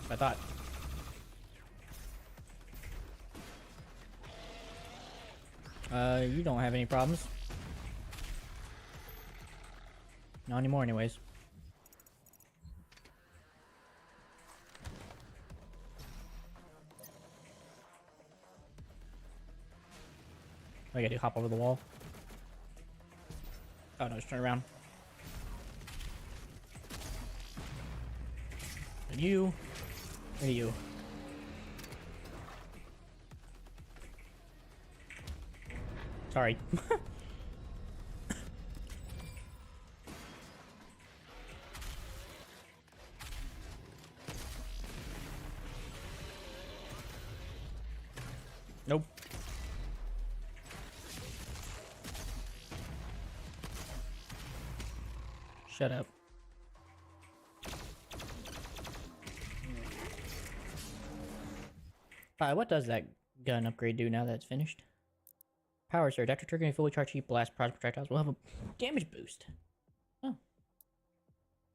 I thought. You don't have any problems. Not anymore anyways. I gotta hop over the wall. Oh no, just turn around. And you. Where are you? Sorry. Nope. Shut up. What does that gun upgrade do now that it's finished? Power surge. After triggering a fully charged heat blast, plasma projectiles will have a damage boost. Oh.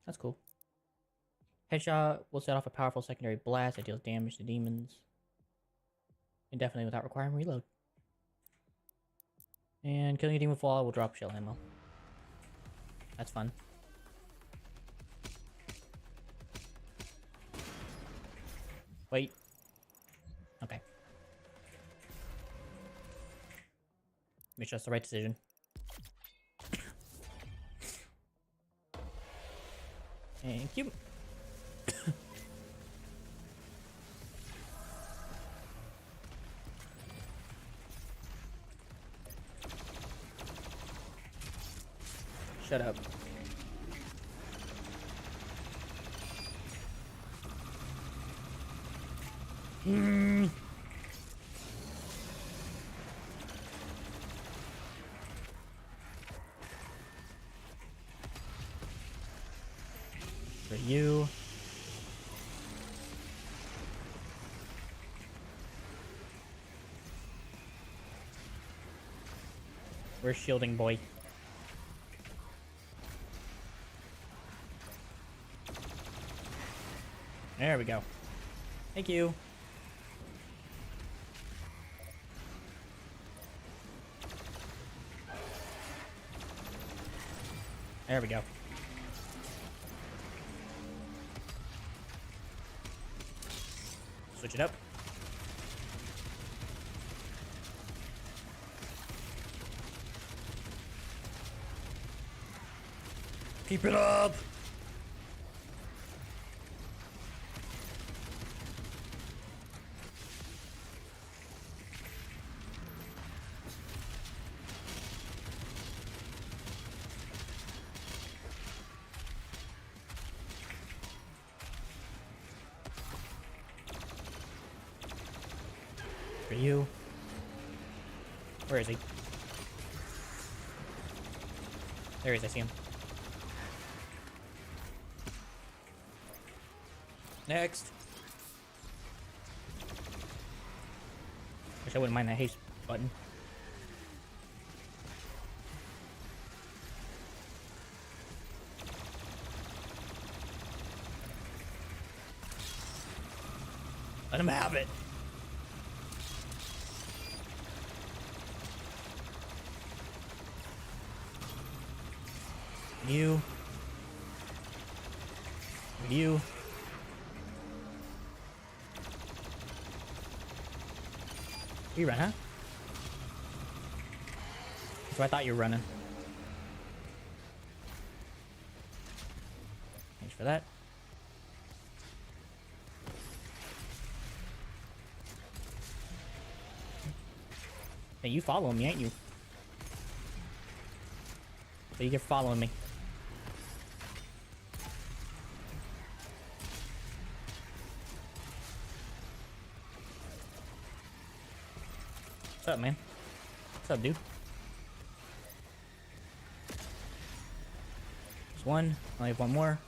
That's cool. Headshot will set off a powerful secondary blast that deals damage to demons. Indefinitely without requiring reload. And killing a demon with fall will drop shell ammo. That's fun. Wait. Okay. Make sure that's the right decision. Thank you. Shut up. For you. Where's shielding boy? There we go. Thank you. There we go. Switch it up. Keep it up! For you. Where is he? There he is, I see him. Next. Wish I wouldn't mind that haste button. Let him have it. You. You. You run, huh? That's what I thought you were running. Thanks for that. Hey, you following me, ain't you? So you get following me. What's up, man? What's up, dude? There's one. I only have one more.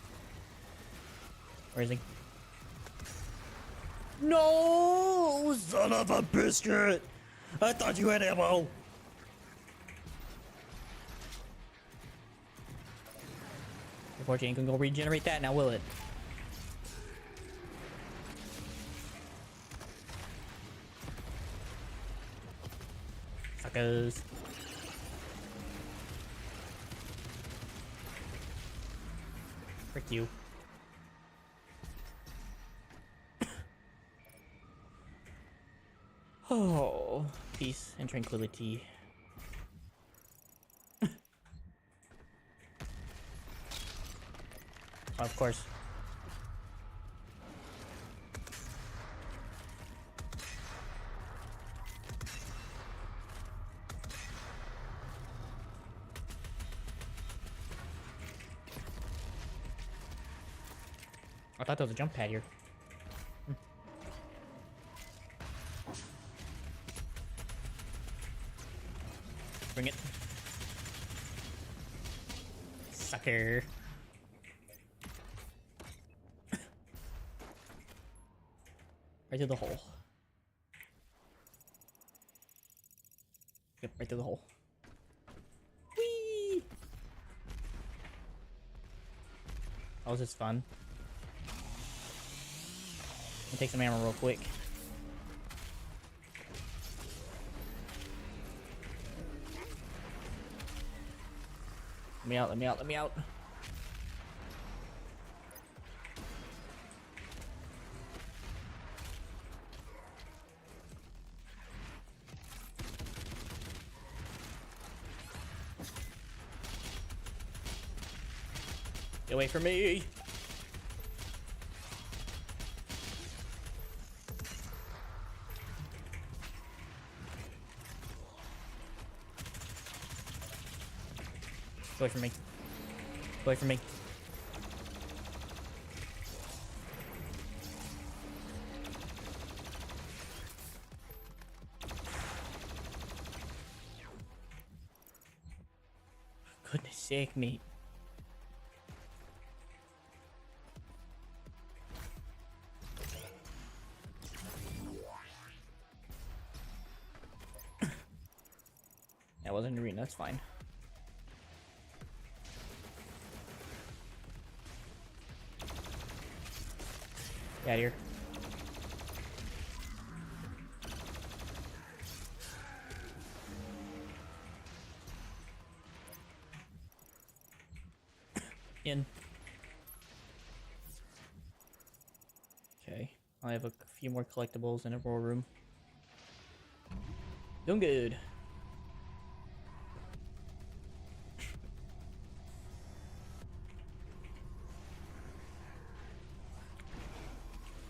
Where is he? No! Son of a biscuit! I thought you had ammo! Unfortunately, ain't gonna go regenerate that now, will it? Suckers. Frick you. Oh, peace and tranquility. Of course. I thought there was a jump pad here. Bring it. Sucker. Right through the hole. Yep, right through the hole. Whee! Oh, this is fun. I'll take some ammo real quick. Let me out, let me out, let me out. Get away from me! Get away from me. Away from me. Goodness sake, mate. That wasn't an arena, that's fine. Get out of here. In. Okay, I have a few more collectibles in a war room. Doing good.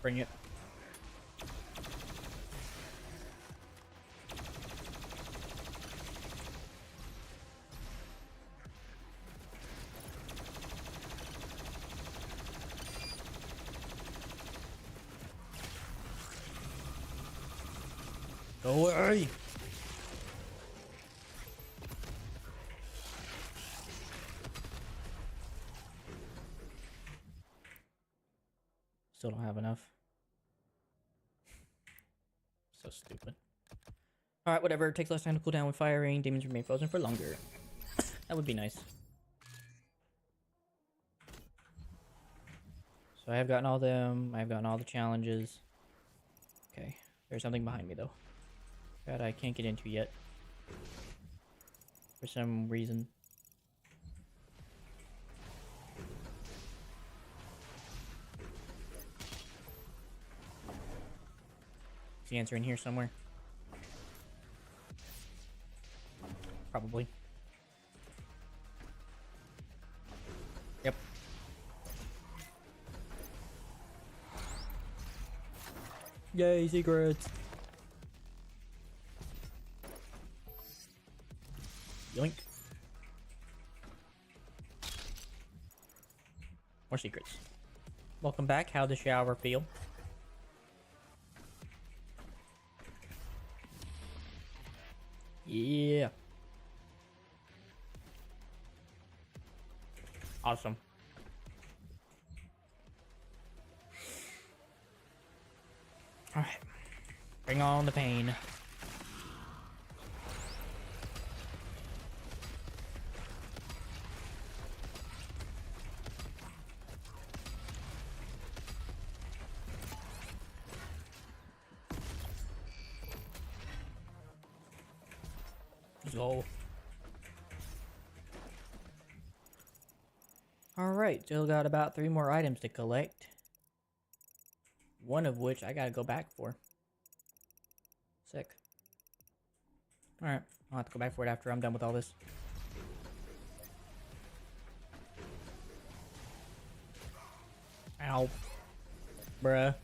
Bring it. Go away! Still don't have enough. So stupid. Alright, whatever. It takes less time to cool down with firing. Demons remain frozen for longer. That would be nice. So I have gotten all them. I've gotten all the challenges. Okay. There's something behind me, though. That I can't get into yet. For some reason. Is the answer in here somewhere? Probably. Yep. Yay, secrets! Yoink. More secrets. Welcome back. How'd the shower feel? Yeah. Awesome. Alright. Bring on the pain. Let's go. Alright, still got about 3 more items to collect. One of which I gotta go back for. Sick. Alright, I'll have to go back for it after I'm done with all this. Ow. Bruh.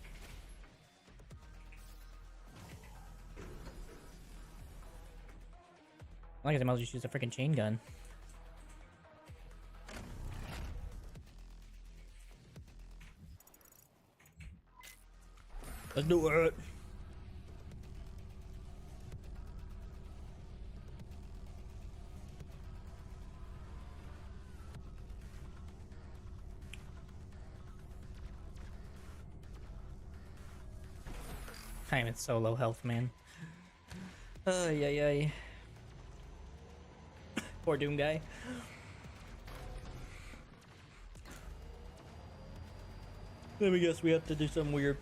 Like I said, I might as well just use a freaking chain gun. Let's do it. I am in so low health, man. Ay. Poor Doom guy. Let me guess, we have to do something weird.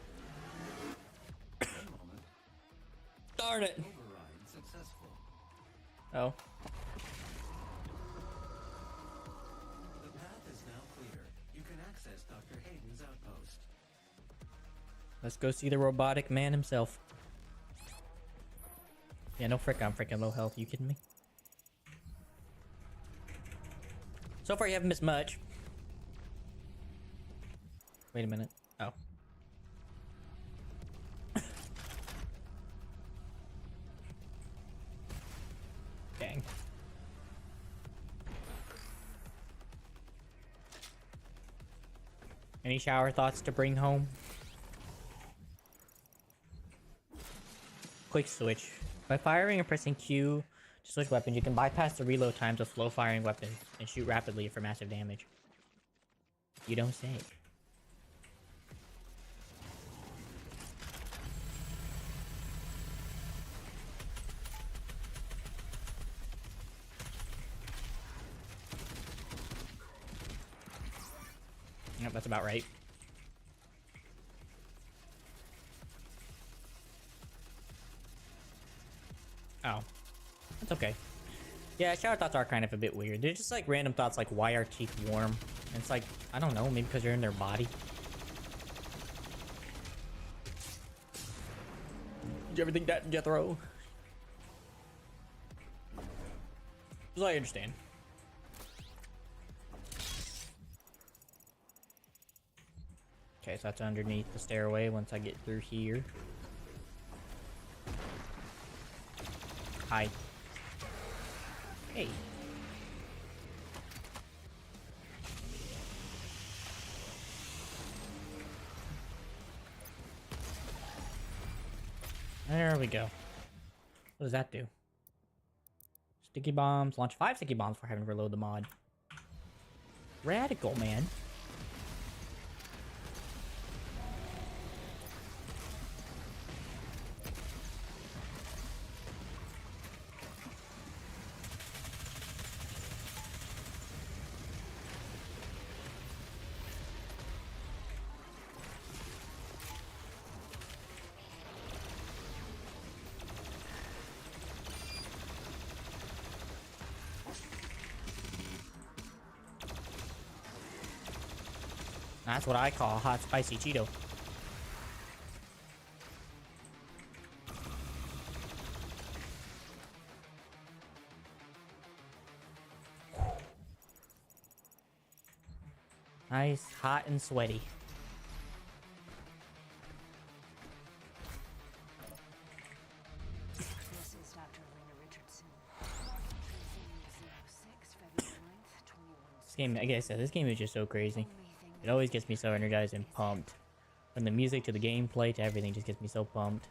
Darn it! Override successful. Oh. The path is now clear. You can access Dr. Hayden's outpost. Let's go see the robotic man himself. Yeah, no frick, I'm freaking low health. You kidding me? So far, you haven't missed much. Wait a minute. Oh. Dang. Any shower thoughts to bring home? Quick switch. By firing and pressing Q to switch weapons, you can bypass the reload times of slow firing weapons and shoot rapidly for massive damage. You don't say. Yep, that's about right. Oh. That's okay. Yeah, shower thoughts are kind of a bit weird. They're just like random thoughts like, why are teeth warm? And it's like, I don't know, maybe because you're in their body. Did you ever think that, Jethro? So I understand. Okay, so that's underneath the stairway once I get through here. Hi. Hey. There we go. What does that do? Sticky bombs. Launch 5 sticky bombs for having to reload the mod. Radical, man. That's what I call a hot spicy Cheeto. Nice, hot and sweaty. This is Dr. Elena Richardson. 06, February 9th, 21. This game, like I said, this game is just so crazy. It always gets me so energized and pumped. From the music to the gameplay to everything just gets me so pumped.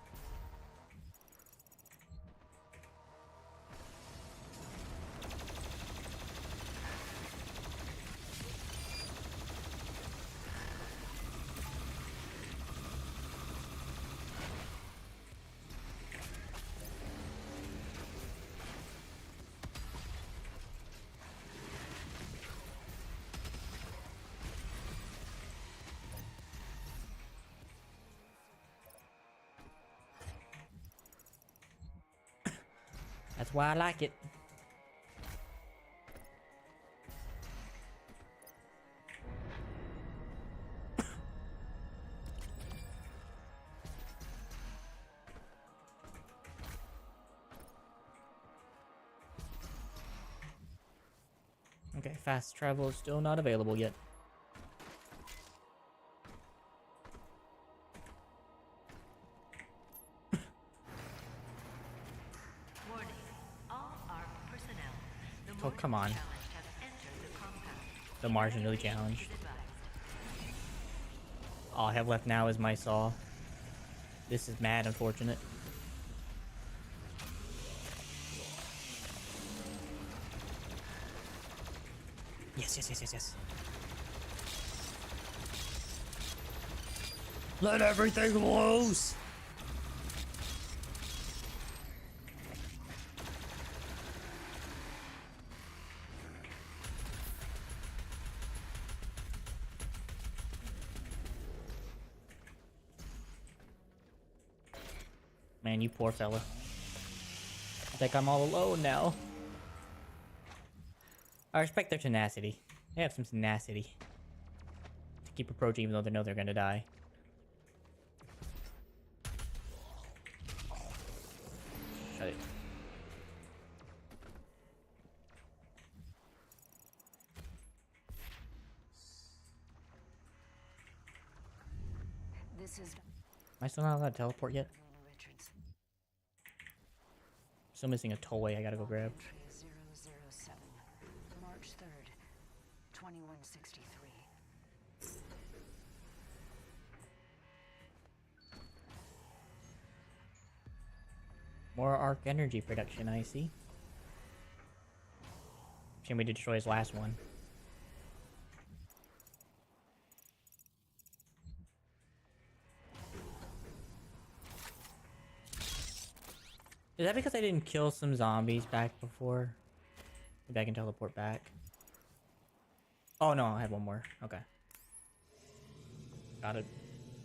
That's why I like it. Okay, fast travel is still not available yet. Warning. All ARC personnel. The Oh, come on. challenged have entered the compound. The marginally challenged. Is advised. All I have left now is my saw. This is mad unfortunate. Yes, yes, yes, yes, yes. Let everything loose! Man, you poor fella. I think I'm all alone now. I respect their tenacity. They have some tenacity. To keep approaching even though they know they're gonna die. Shut it. This is Dr. Am I still not allowed to teleport yet? Elena Richardson. Still missing a toy I gotta go grab. Entry 007, March 3rd, 2163. More arc energy production, I see. Shame we did destroy his last one. Is that because I didn't kill some zombies back before? Maybe I can teleport back. Oh no, I have one more. Okay. Got it.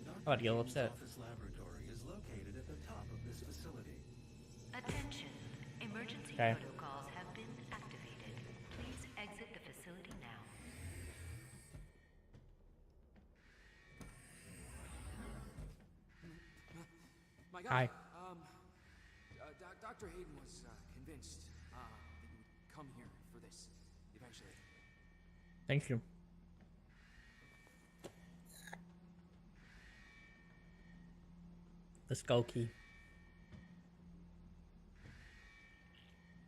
I'm about to get a little upset. Office laboratory is located at the top of this facility. Attention. Emergency Okay. protocols have been activated. Please exit the facility now. My God. Hi. Dr. Hayden was convinced that you would come here for this eventually. Thank you. The skull key.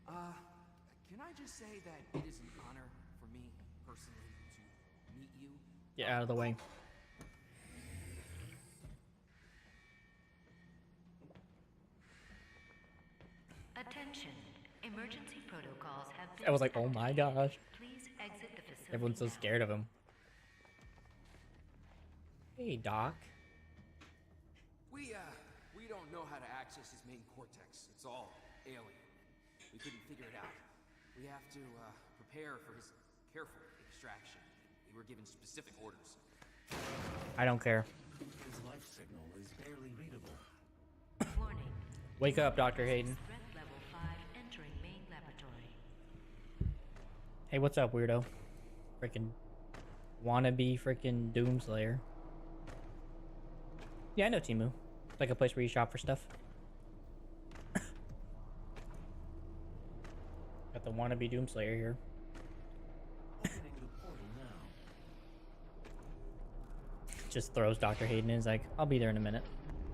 Can I just say that it is an honor for me personally to meet you? Get out of the way. Attention. Emergency protocols have been I was like, oh my gosh. Please exit the facility. Everyone's so now. scared of him. Hey, Doc. We don't know how to access his main cortex. It's all alien. We couldn't figure it out. We have to prepare for his careful extraction. We were given specific orders. I don't care. His life signal is barely readable. Warning. Wake up, Dr. Hayden. Threat level 5 entering main laboratory. Hey, what's up, weirdo? Freaking wannabe freaking Doomslayer. Yeah, I know Timu. It's like a place where you shop for stuff. Got the wannabe Doomslayer here. Opening the portal now. Just throws Dr. Hayden in. Is like, I'll be there in a minute.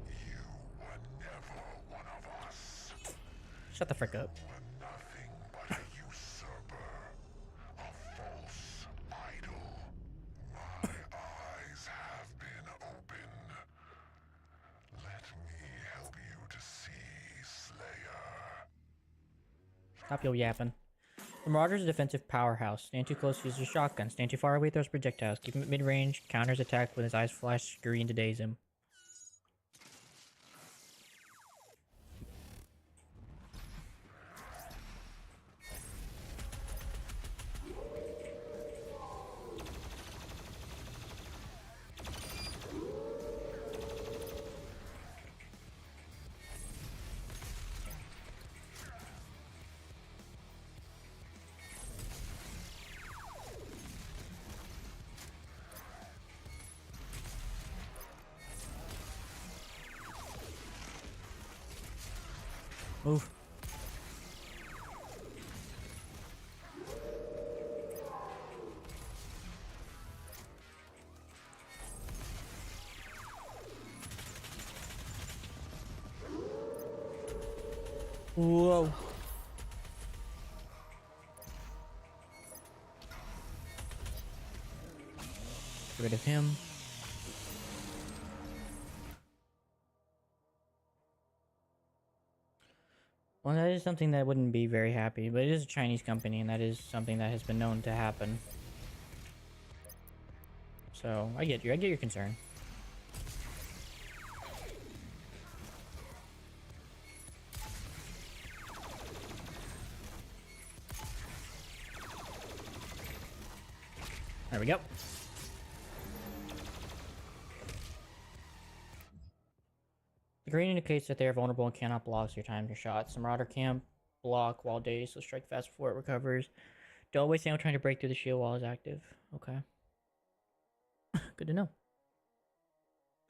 You were never one of us. Shut the frick up. You were nothing but a usurper, a false idol. My eyes have been opened. Let me help you to see, Slayer. Stop your yapping. The Marauder's a defensive powerhouse. Stand too close, use a shotgun. Stand too far away, throws projectiles. Keep him at mid-range, counters attack when his eyes flash green to daze him. Move. Whoa. Get rid of him. Well, that is something that wouldn't be very happy, but it is a Chinese company, and that is something that has been known to happen. So, I get you. I get your concern. There we go. The green indicates that they are vulnerable and cannot block, so your times your shots. The Marauder can't block while dazed, so strike fast before it recovers. Don't waste ammo trying to break through the shield while it's active. Okay. Good to know.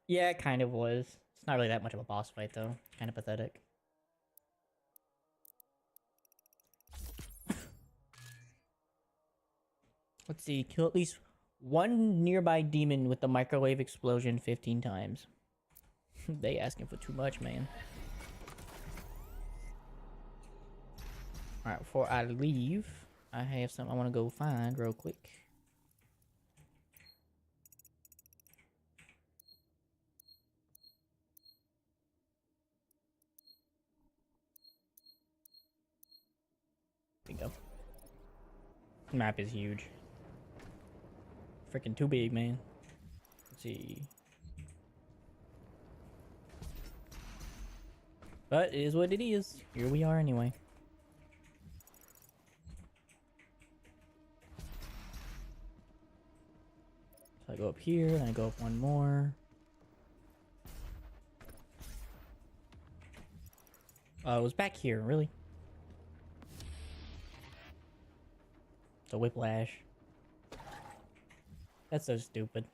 Yeah, it kind of was. It's not really that much of a boss fight, though. It's kind of pathetic. Let's see. Kill at least one nearby demon with the microwave explosion 15 times. They asking for too much, man. Alright, before I leave, I have something I want to go find real quick. Map is huge. Freaking too big, man. Let's see. But it is what it is. Here we are anyway. So I go up here, then I go up one more. It was back here, really? It's a whiplash. That's so stupid.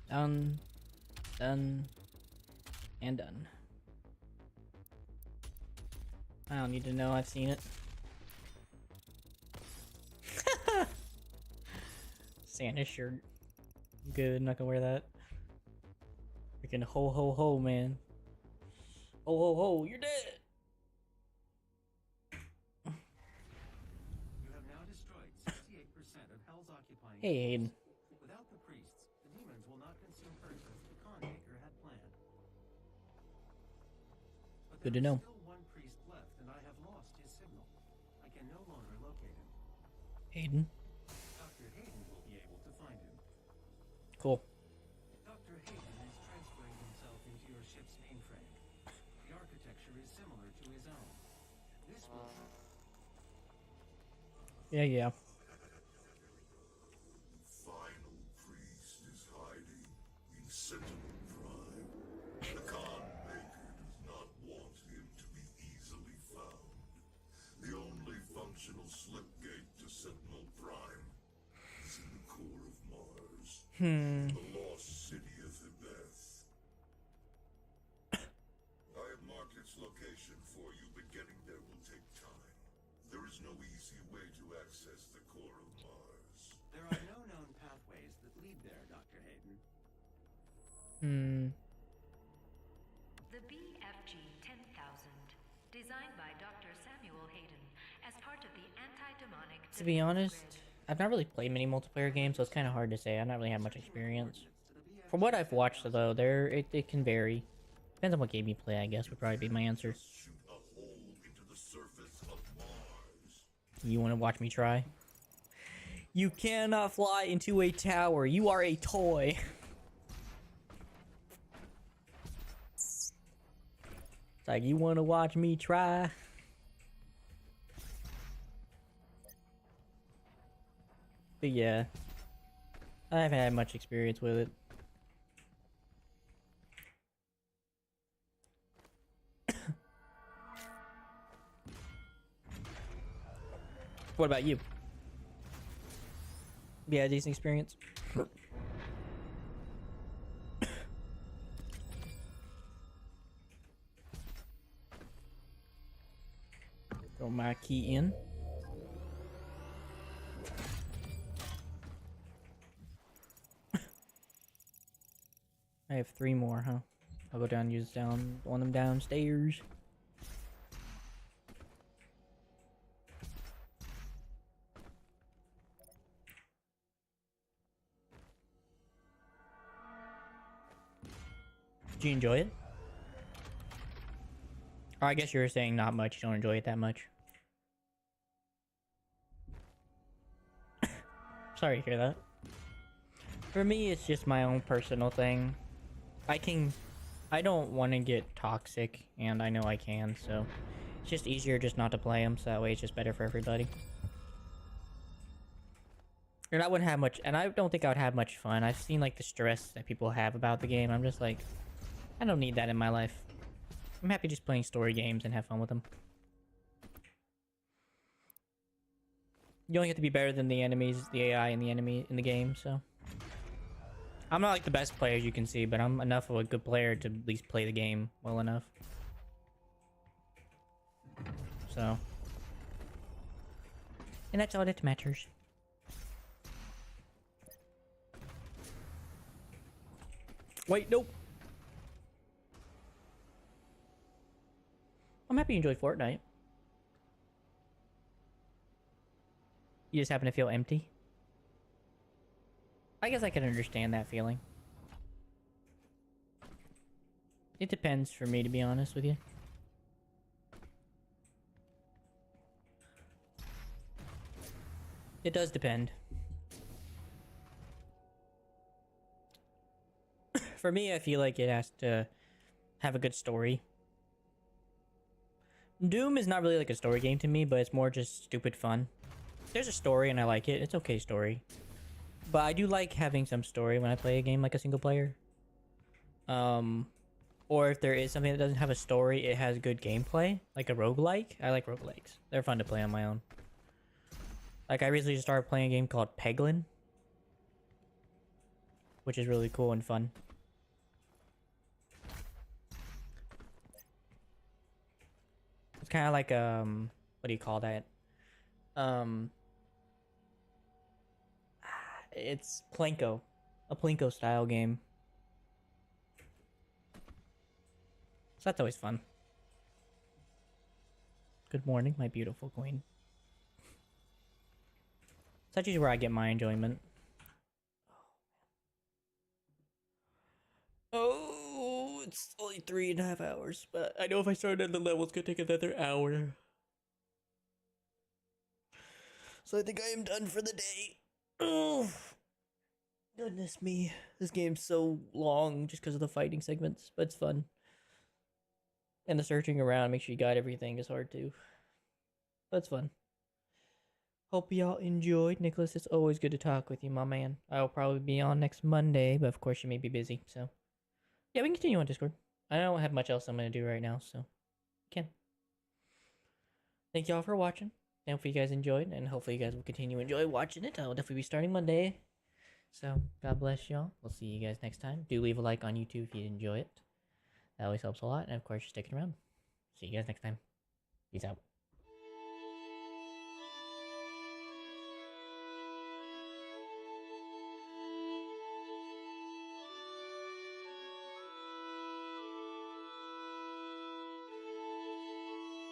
Done, done, and done. I don't need to know, I've seen it. Santa shirt. Good, not gonna wear that. Freaking ho ho ho, man. Ho ho ho, you're dead! You have now destroyed 68% of Hell's occupying Hey, Hayden. Without the priests, the demons will not consume Earth as the Conmaker had planned. But Good to there know. is still one priest left, and I have lost his signal. I can no longer locate him. Hayden. Dr. Hayden will be able to find him. Cool. Dr. Hayden is transferring himself into your ship's mainframe. The architecture is similar to his own. This will... Yeah. Final priest is hiding in Sentinel Prime. The Khan Maker does not want him to be easily found. The only functional slipgate to Sentinel Prime is in the core of Mars. The lost city of Hibeth. I have marked its location for you, but getting there will take time. There is no easy way to access the core of Mars. There are no known pathways that lead there, Dr. Hayden. The BFG 10,000, designed by Dr. Samuel Hayden as part of the anti-demonic... To be honest, I've not really played many multiplayer games, so it's kind of hard to say. I've not really had much experience. From what I've watched, though, it can vary. Depends on what game you play, I guess, would probably be my answer. Shoot a hole into the surface of Mars. You want to watch me try? You cannot fly into a tower. You are a toy. It's like, you want to watch me try? But yeah, I haven't had much experience with it. What about you? Yeah, decent experience. Throw my key in. I have 3 more, huh? I'll go down and use down one of them downstairs. Did you enjoy it? Or I guess you were saying not much, you don't enjoy it that much. Sorry to hear that. For me, it's just my own personal thing. I don't want to get toxic, and I know I can, so it's just easier just not to play them, so that way it's just better for everybody. And I wouldn't have much, and I don't think I would have much fun. I've seen like the stress that people have about the game. I'm just like, I don't need that in my life. I'm happy just playing story games and have fun with them. You only have to be better than the enemies, the AI and the enemy in the game, so. I'm not like the best player, as you can see, but I'm enough of a good player to at least play the game well enough. So. And that's all that matters. Wait, nope. I'm happy you enjoyed Fortnite. You just happen to feel empty. I guess I can understand that feeling. It depends for me, to be honest with you. It does depend. For me, I feel like it has to have a good story. Doom is not really like a story game to me, but it's more just stupid fun. There's a story and I like it. It's okay story. But I do like having some story when I play a game like a single player. Or if there is something that doesn't have a story, it has good gameplay. Like a roguelike. I like roguelikes. They're fun to play on my own. Like I recently just started playing a game called Peglin, which is really cool and fun. It's kind of like what do you call that? It's Plinko, a Plinko style game. So that's always fun. Good morning, my beautiful queen. That's usually where I get my enjoyment. Oh, it's only 3.5 hours, but I know if I start at the level, it's gonna take another hour. So I think I am done for the day. Oh, goodness me. This game's so long just because of the fighting segments, but it's fun. And the searching around, make sure you got everything is hard too. But it's fun. Hope y'all enjoyed. Nicholas, it's always good to talk with you, my man. I'll probably be on next Monday, but of course you may be busy, so. Yeah, we can continue on Discord. I don't have much else I'm going to do right now, so. Can. Thank y'all for watching. I hope you guys enjoyed, and hopefully you guys will continue to enjoy watching it. I'll definitely be starting Monday. So, God bless y'all. We'll see you guys next time. Do leave a like on YouTube if you enjoy it. That always helps a lot, and of course, you're sticking around. See you guys next time. Peace out.